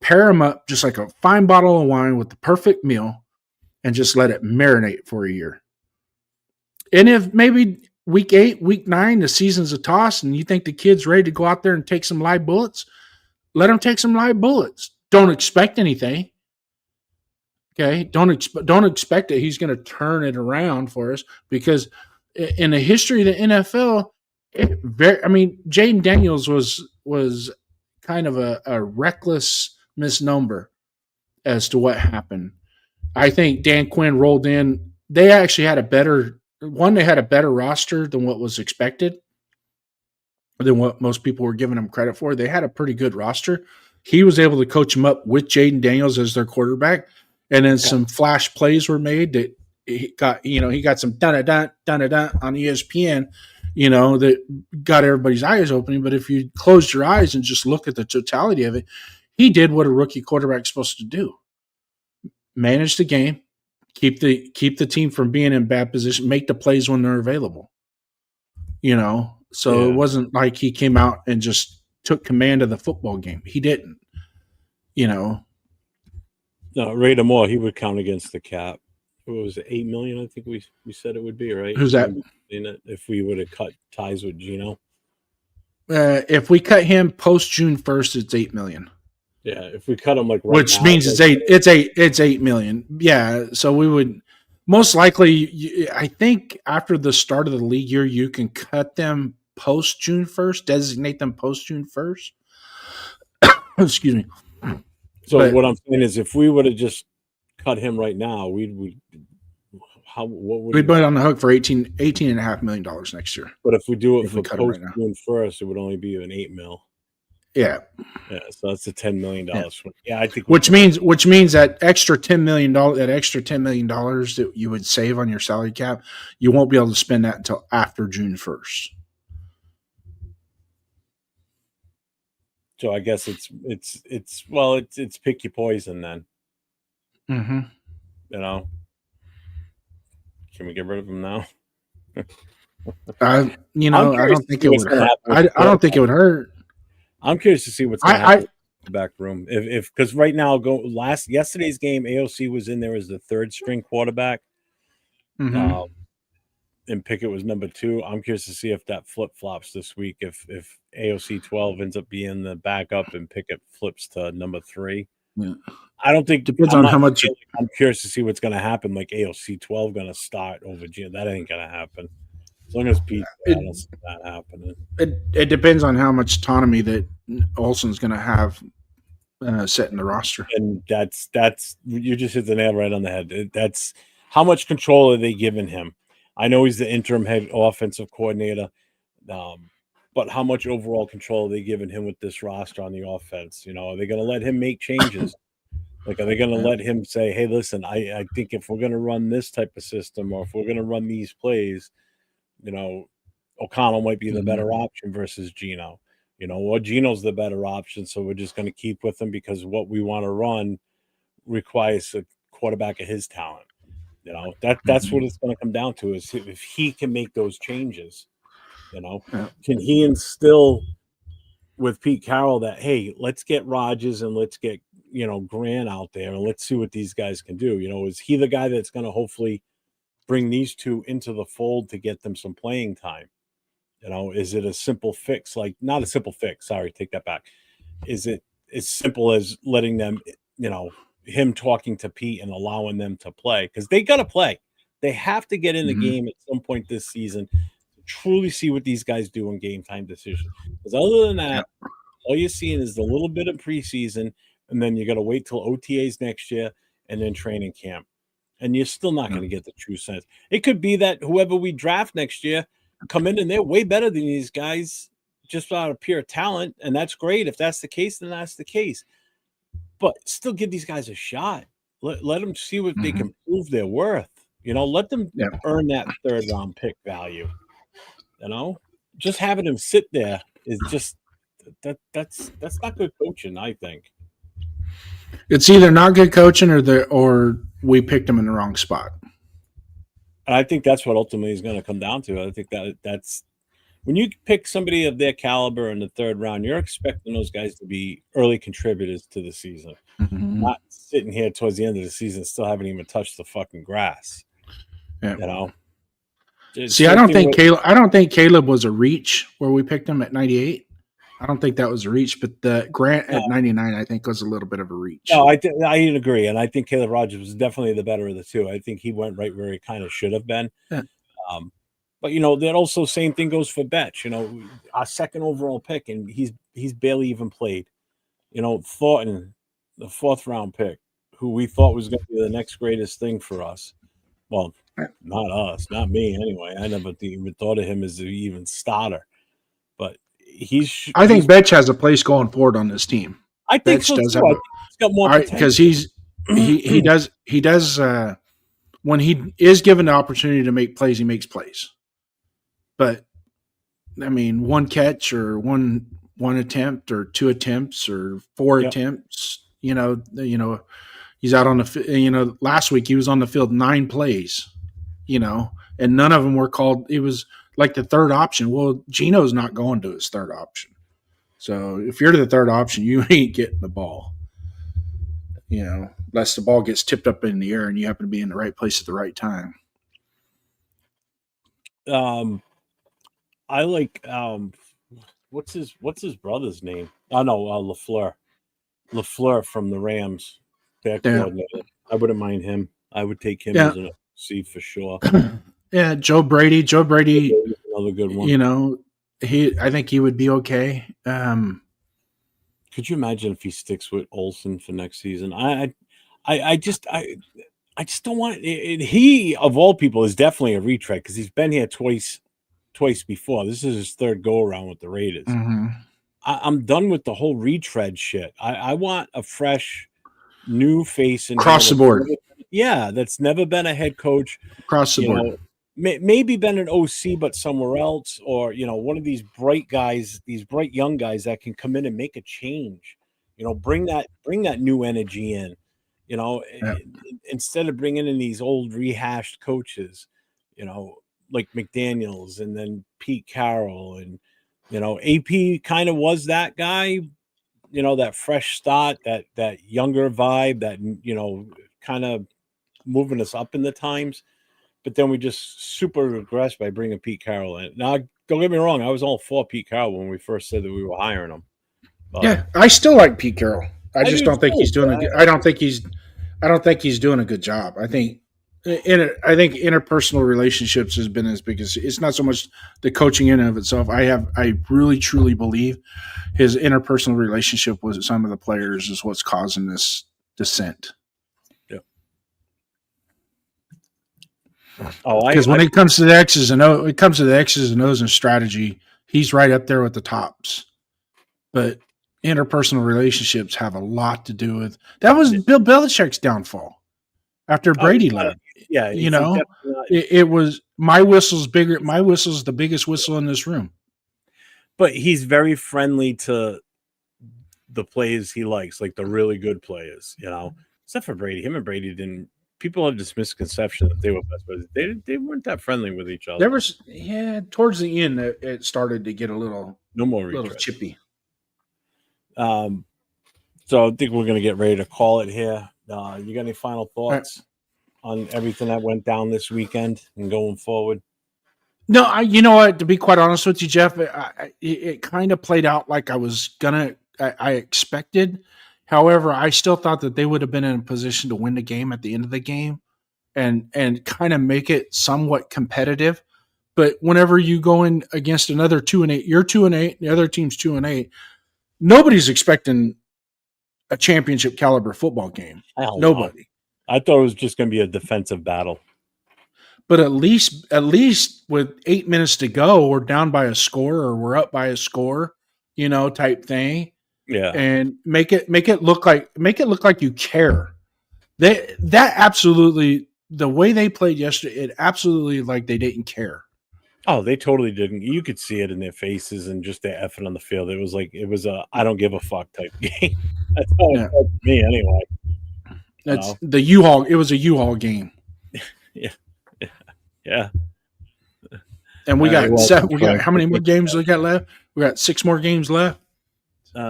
pair him up just like a fine bottle of wine with the perfect meal, and just let it marinate for a year. And if maybe week 8, week 9, the season's a toss and you think the kid's ready to go out there and take some live bullets, let him take some live bullets. Don't expect anything. Okay? Don't expect that he's going to turn it around for us because in the history of the NFL, Jaden Daniels was kind of a reckless misnomer as to what happened. I think Dan Quinn rolled in. They actually had a better roster than what was expected, than what most people were giving them credit for. They had a pretty good roster. He was able to coach them up with Jaden Daniels as their quarterback. And then some flash plays were made that he got some dun-a-dun on ESPN, that got everybody's eyes opening. But if you closed your eyes and just look at the totality of it, he did what a rookie quarterback is supposed to do. Manage the game, keep the team from being in bad position, make the plays when they're available. So It wasn't like he came out and just took command of the football game. He didn't. No, Ray Moore, he would count against the cap. What was it, $8 million? I think we said it would be, right? Who's that? If we would have cut ties with Gino. If we cut him post June 1st, it's $8 million. Yeah, if we cut him which means it's $8 million. Yeah, so we would Most likely, I think after the start of the league year, you can cut them post June 1st, designate them post June 1st. Excuse me. So what I'm saying is, if we would have just cut him right now, we'd what would we'd put it on the hook for $18.5 million next year. But if we do it for post June 1st, it would only be an $8 million. Yeah. Yeah, so that's a $10 million swing. Yeah, I think which means that extra $10 million, that you would save on your salary cap, you won't be able to spend that until after June 1st. So I guess it's pick your poison then. Mm-hmm. You know, can we get rid of him now? I don't think it would hurt. I don't think it would hurt. I'm curious to see what's going to happen in the back room. If because right now, yesterday's game, AOC was in there as the third string quarterback, mm-hmm. And Pickett was number 2. I'm curious to see if that flip flops this week. If AOC 12 ends up being the backup and Pickett flips to number 3. Yeah. I don't think depends on how much. I'm curious to see what's going to happen. Like AOC 12 going to start over Gino. That ain't going to happen. As long as Pete, I don't see that happening. It depends on how much autonomy that Olsen's going to have set in the roster. And that's you just hit the nail right on the head. That's how much control are they giving him? I know he's the interim head offensive coordinator, but how much overall control are they giving him with this roster on the offense? You know, are they going to let him make changes? Like, are they going to let him say, hey, listen, I think if we're going to run this type of system or if we're going to run these plays, you know, O'Connell might be the better option versus Gino, you know, or Gino's the better option. So we're just going to keep with him because what we want to run requires a quarterback of his talent. You know, that's what it's going to come down to is if he can make those changes, you know, can he instill with Pete Carroll that, hey, let's get Rodgers and let's get, you know, Grant out there and let's see what these guys can do. You know, is he the guy that's going to hopefully bring these two into the fold to get them some playing time? You know, is it a simple fix? Like, not a simple fix. Sorry, take that back. Is it as simple as letting them, you know, him talking to Pete and allowing them to play? Because they got to play. They have to get in the game at some point this season to truly see what these guys do in game time decisions. Because other than that, all you're seeing is the little bit of preseason, and then you got to wait till OTAs next year and then training camp. And you're still not going to get the true sense. It could be that whoever we draft next year come in and they're way better than these guys just out of pure talent. And that's great. If that's the case, then that's the case. But still give these guys a shot. Let them see what they can prove their worth. You know, let them earn that third round pick value. You know, just having them sit there is just that's not good coaching, I think. It's either not good coaching or we picked them in the wrong spot. And I think that's what ultimately is going to come down to. I think that's when you pick somebody of their caliber in the third round, you're expecting those guys to be early contributors to the season, not sitting here towards the end of the season still haven't even touched the fucking grass. Yeah. You know. See, I don't think Caleb was a reach where we picked him at 98. I don't think that was a reach, but the Grant at 99, I think, was a little bit of a reach. No, I agree, and I think Caleb Rogers was definitely the better of the two. I think he went right where he kind of should have been. Yeah. But you know, that also same thing goes for Betch. You know, our second overall pick, and he's barely even played. You know, Thornton, the 4th round pick, who we thought was going to be the next greatest thing for us. Well, not us, not me anyway. I never even thought of him as an even starter. But I think Betch has a place going forward on this team. I think so too. He's got more potential because he does when he is given the opportunity to make plays, he makes plays. But I mean, one catch or one attempt or 2 attempts or 4 attempts, you know, he's out on the last week he was on the field 9 plays, you know, and none of them were called. It was like the third option. Well, Gino's not going to his third option. So if you're to the third option, you ain't getting the ball, you know, unless the ball gets tipped up in the air and you happen to be in the right place at the right time. I like what's his brother's name? Oh no, LaFleur from the Rams back coordinator. I wouldn't mind him. I would take him as a See for sure. Yeah, Joe Brady. Another good one. You know, I think he would be okay. Could you imagine if he sticks with Olsen for next season? I just don't want it. He of all people is definitely a retread because he's been here twice before. This is his third go around with the Raiders. Mm-hmm. I'm done with the whole retread shit. I want a fresh, new face in across here the board. that's never been a head coach. Across the board. Maybe been an OC, but somewhere else, or one of these bright guys, these bright young guys that can come in and make a change. Bring that new energy in. Instead of bringing in these old rehashed coaches, like McDaniels and then Pete Carroll and AP kind of was that guy. That fresh start, that younger vibe, that kind of moving us up in the times. But then we just super regressed by bringing Pete Carroll in. Now, don't get me wrong, I was all for Pete Carroll when we first said that we were hiring him. But yeah, I still like Pete Carroll. I just don't think too, he's doing a good. I don't think he's doing a good job. I think interpersonal relationships has been his biggest. It's not so much the coaching in and of itself. I really truly believe his interpersonal relationship with some of the players is what's causing this descent. Because when it comes to the X's and O's and strategy, he's right up there with the tops. But interpersonal relationships have a lot to do with that. Was Bill Belichick's downfall after Brady left. Yeah, it was my whistle's bigger. My whistle's the biggest whistle in this room. But he's very friendly to the players he likes, like the really good players. Except for Brady. Him and Brady didn't. People have this misconception that they were best buddies. They weren't that friendly with each other. There was towards the end it started to get a little chippy. So I think we're gonna get ready to call it here. You got any final thoughts on everything that went down this weekend and going forward? No, you know what? To be quite honest with you, Jeff, it kind of played out like I expected. However, I still thought that they would have been in a position to win the game at the end of the game and kind of make it somewhat competitive. But whenever you go in against another 2-8, you're 2-8, the other team's 2-8, nobody's expecting a championship caliber football game. Nobody. I thought it was just going to be a defensive battle. But at least with 8 minutes to go, we're down by a score or we're up by a score, type thing. Yeah, and make it look like you care. That absolutely, the way they played yesterday, it absolutely like they didn't care. Oh, they totally didn't. You could see it in their faces and just their effort on the field. It was a I don't give a fuck type game. That's how it felt to me anyway. That's the U-Haul. It was a U-Haul game. Yeah. And we got seven. We got how many more games we got left? We got 6 more games left.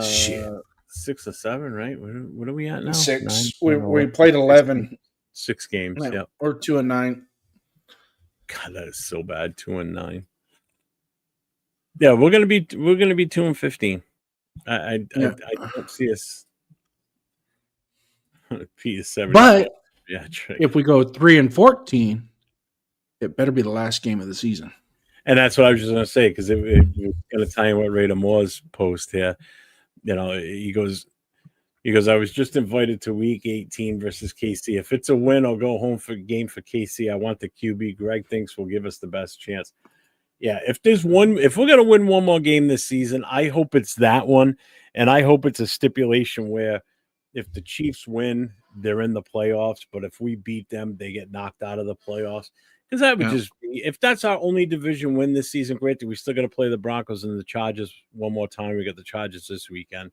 Shit. 6 or 7, right? What are we at now? 6. 9, we played 11. 6 games. Yeah. Or 2-9. God, that is so bad. 2-9. Yeah, we're gonna be 2-15. I don't see us. P7. But yeah, if we go 3-14, it better be the last game of the season. And that's what I was just gonna say because it was gonna tie in what Raider Moore's post here. He goes, I was just invited to week 18 versus KC. If it's a win, I'll go home for game for KC. I want the QB. Greg thinks will give us the best chance. Yeah, if we're gonna win one more game this season, I hope it's that one. And I hope it's a stipulation where if the Chiefs win, they're in the playoffs. But if we beat them, they get knocked out of the playoffs. Because that would just be, if that's our only division win this season, great. We still got to play the Broncos and the Chargers one more time. We got the Chargers this weekend.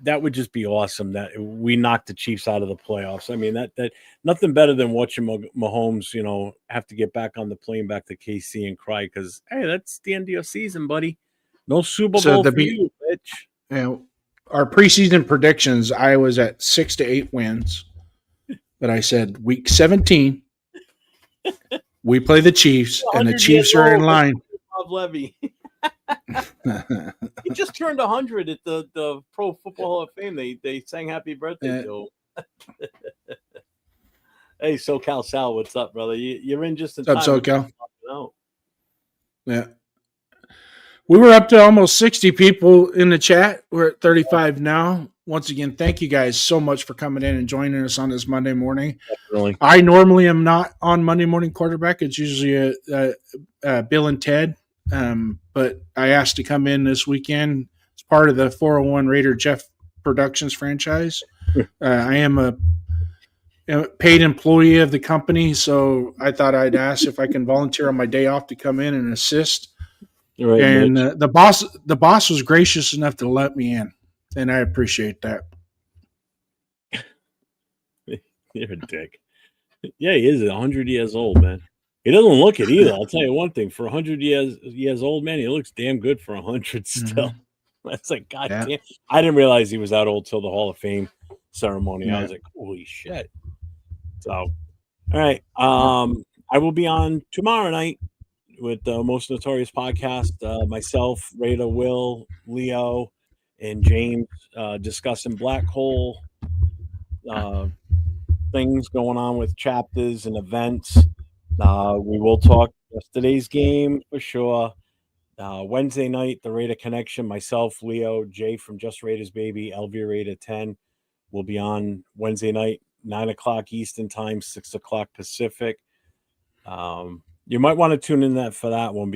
That would just be awesome that we knocked the Chiefs out of the playoffs. I mean, that nothing better than watching Mahomes, have to get back on the plane back to KC and cry because, hey, that's the end of your season, buddy. No Super Bowl for you, bitch. Our preseason predictions, I was at 6 to 8 wins, but I said week 17. We play the Chiefs, and the Chiefs are in line. Bob Levy. He just turned 100 at the Pro Football Hall of Fame. They sang happy birthday to him. Hey, SoCal Sal, what's up, brother? You're in just in What's time. up, SoCal? No. Yeah. We were up to almost 60 people in the chat. We're at 35 now. Once again, thank you guys so much for coming in and joining us on this Monday morning. Definitely. I normally am not on Monday Morning Quarterback. It's usually Bill and Ted. But I asked to come in this weekend. It's part of the 401 Raider Jeff Productions franchise. I am a paid employee of the company, so I thought I'd ask if I can volunteer on my day off to come in and assist. Right, And the boss was gracious enough to let me in, and I appreciate that. You're a dick. Yeah, he is 100 years old, man. He doesn't look it either. I'll tell you one thing: for 100 years old, man, he looks damn good for 100 still. Mm-hmm. That's like goddamn. I didn't realize he was that old till the Hall of Fame ceremony. Yeah. I was like, holy shit. So, all right. I will be on tomorrow night with the Most Notorious Podcast. Myself, Raider, Will, Leo, and James discussing Black Hole things going on with chapters and events. We will talk yesterday's game for sure. Wednesday night, the Raider Connection, myself, Leo, Jay from Just Raiders Baby, LV Raider 10 will be on Wednesday night, 9 o'clock Eastern time, 6 o'clock Pacific. You might want to tune in for that one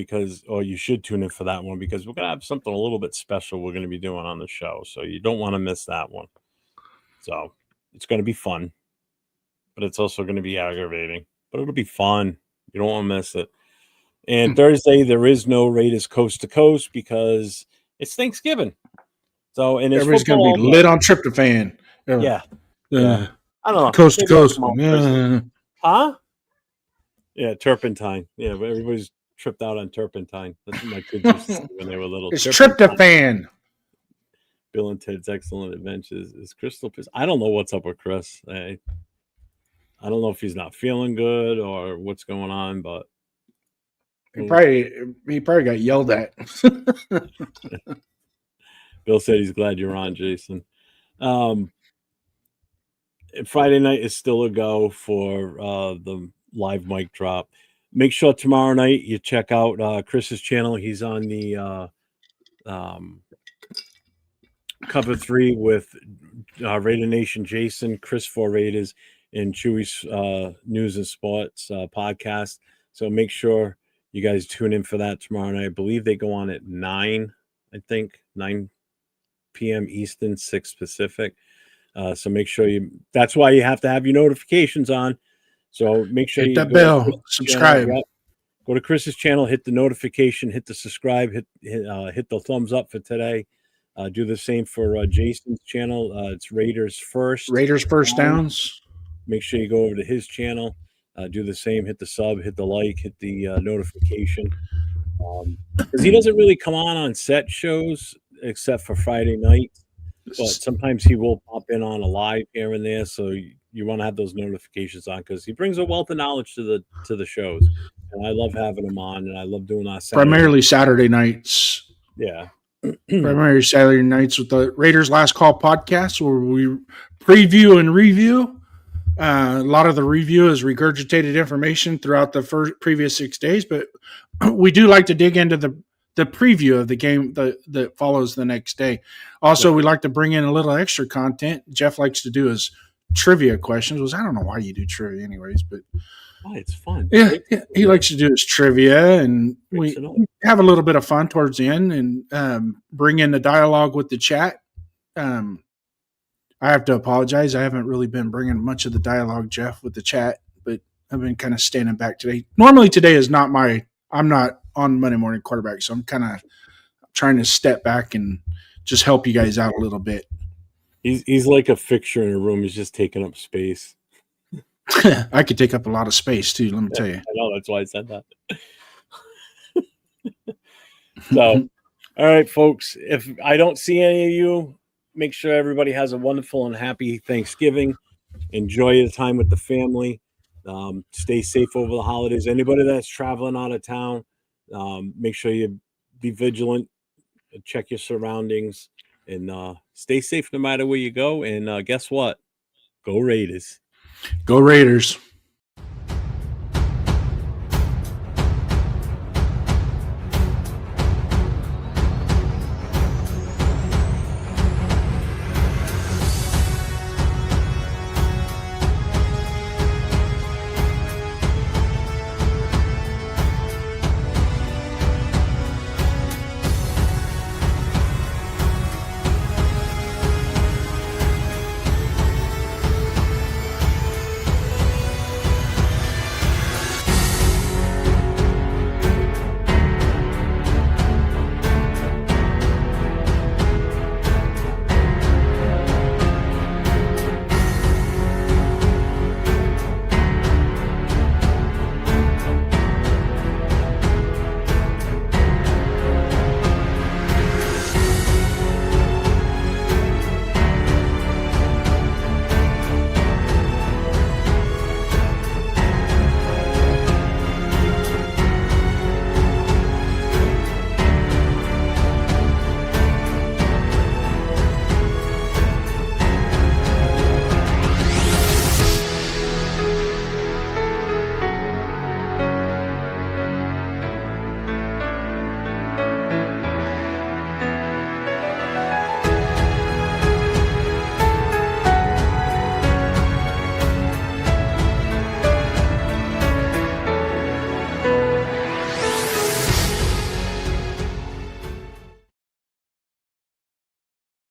or you should tune in for that one because we're going to have something a little bit special we're going to be doing on the show. So you don't want to miss that one. So it's going to be fun, but it's also going to be aggravating, but it'll be fun. You don't want to miss it. And Thursday, there is no Raiders Coast to Coast because it's Thanksgiving. So, and everybody's going to be lit on tryptophan. Yeah. I don't know. Coast to coast. Huh? Yeah, turpentine. Yeah, everybody's tripped out on turpentine. That's what my kids used to say when they were little. It's tryptophan. Bill and Ted's Excellent Adventures is Crystal pissed. I don't know what's up with Chris. I don't know if he's not feeling good or what's going on, but he probably got yelled at. Bill said he's glad you're on, Jason. Friday night is still a go for the live mic drop. Make sure tomorrow night you check out Chris's channel. He's on the Cover 3 with Raider Nation Jason, Chris for Raiders, and Chewy's News and Sports podcast. So make sure you guys tune in for that tomorrow night. I believe they go on at 9 p.m. Eastern, 6 Pacific. So make sure that's why you have to have your notifications on. So make sure hit that bell, subscribe. Go to Chris's channel, hit the notification, hit the subscribe, hit the thumbs up for today. Do the same for Jason's channel. It's Raiders First. Raiders First Downs. Make sure you go over to his channel. Do the same. Hit the sub, hit the like, hit the notification. Because he doesn't really come on set shows except for Friday night. But sometimes he will pop in on a live here and there. So you want to have those notifications on because he brings a wealth of knowledge to the shows. And I love having him on, and I love doing that. Primarily Saturday nights. Yeah. Primarily Saturday nights with the Raiders Last Call podcast, where we preview and review. A lot of the review is regurgitated information throughout the previous 6 days, but we do like to dig into the preview of the game that follows the next day. Also, we like to bring in a little extra content. Jeff likes to do his trivia questions, which I don't know why you do trivia anyways, but it's fun. Yeah, he likes to do his trivia, and we have a little bit of fun towards the end and bring in the dialogue with the chat. I have to apologize. I haven't really been bringing much of the dialogue, Jeff, with the chat, but I've been kind of standing back today. Normally today is not I'm not on Monday Morning Quarterback, so I'm kind of trying to step back and just help you guys out a little bit. He's like a fixture in a room. He's just taking up space. I could take up a lot of space too, let me tell you. I know, that's why I said that. So, all right, folks, if I don't see any of you, make sure everybody has a wonderful and happy Thanksgiving. Enjoy your time with the family. Stay safe over the holidays. Anybody that's traveling out of town, make sure you be vigilant, check your surroundings, and stay safe no matter where you go. And guess what? Go Raiders. Go Raiders.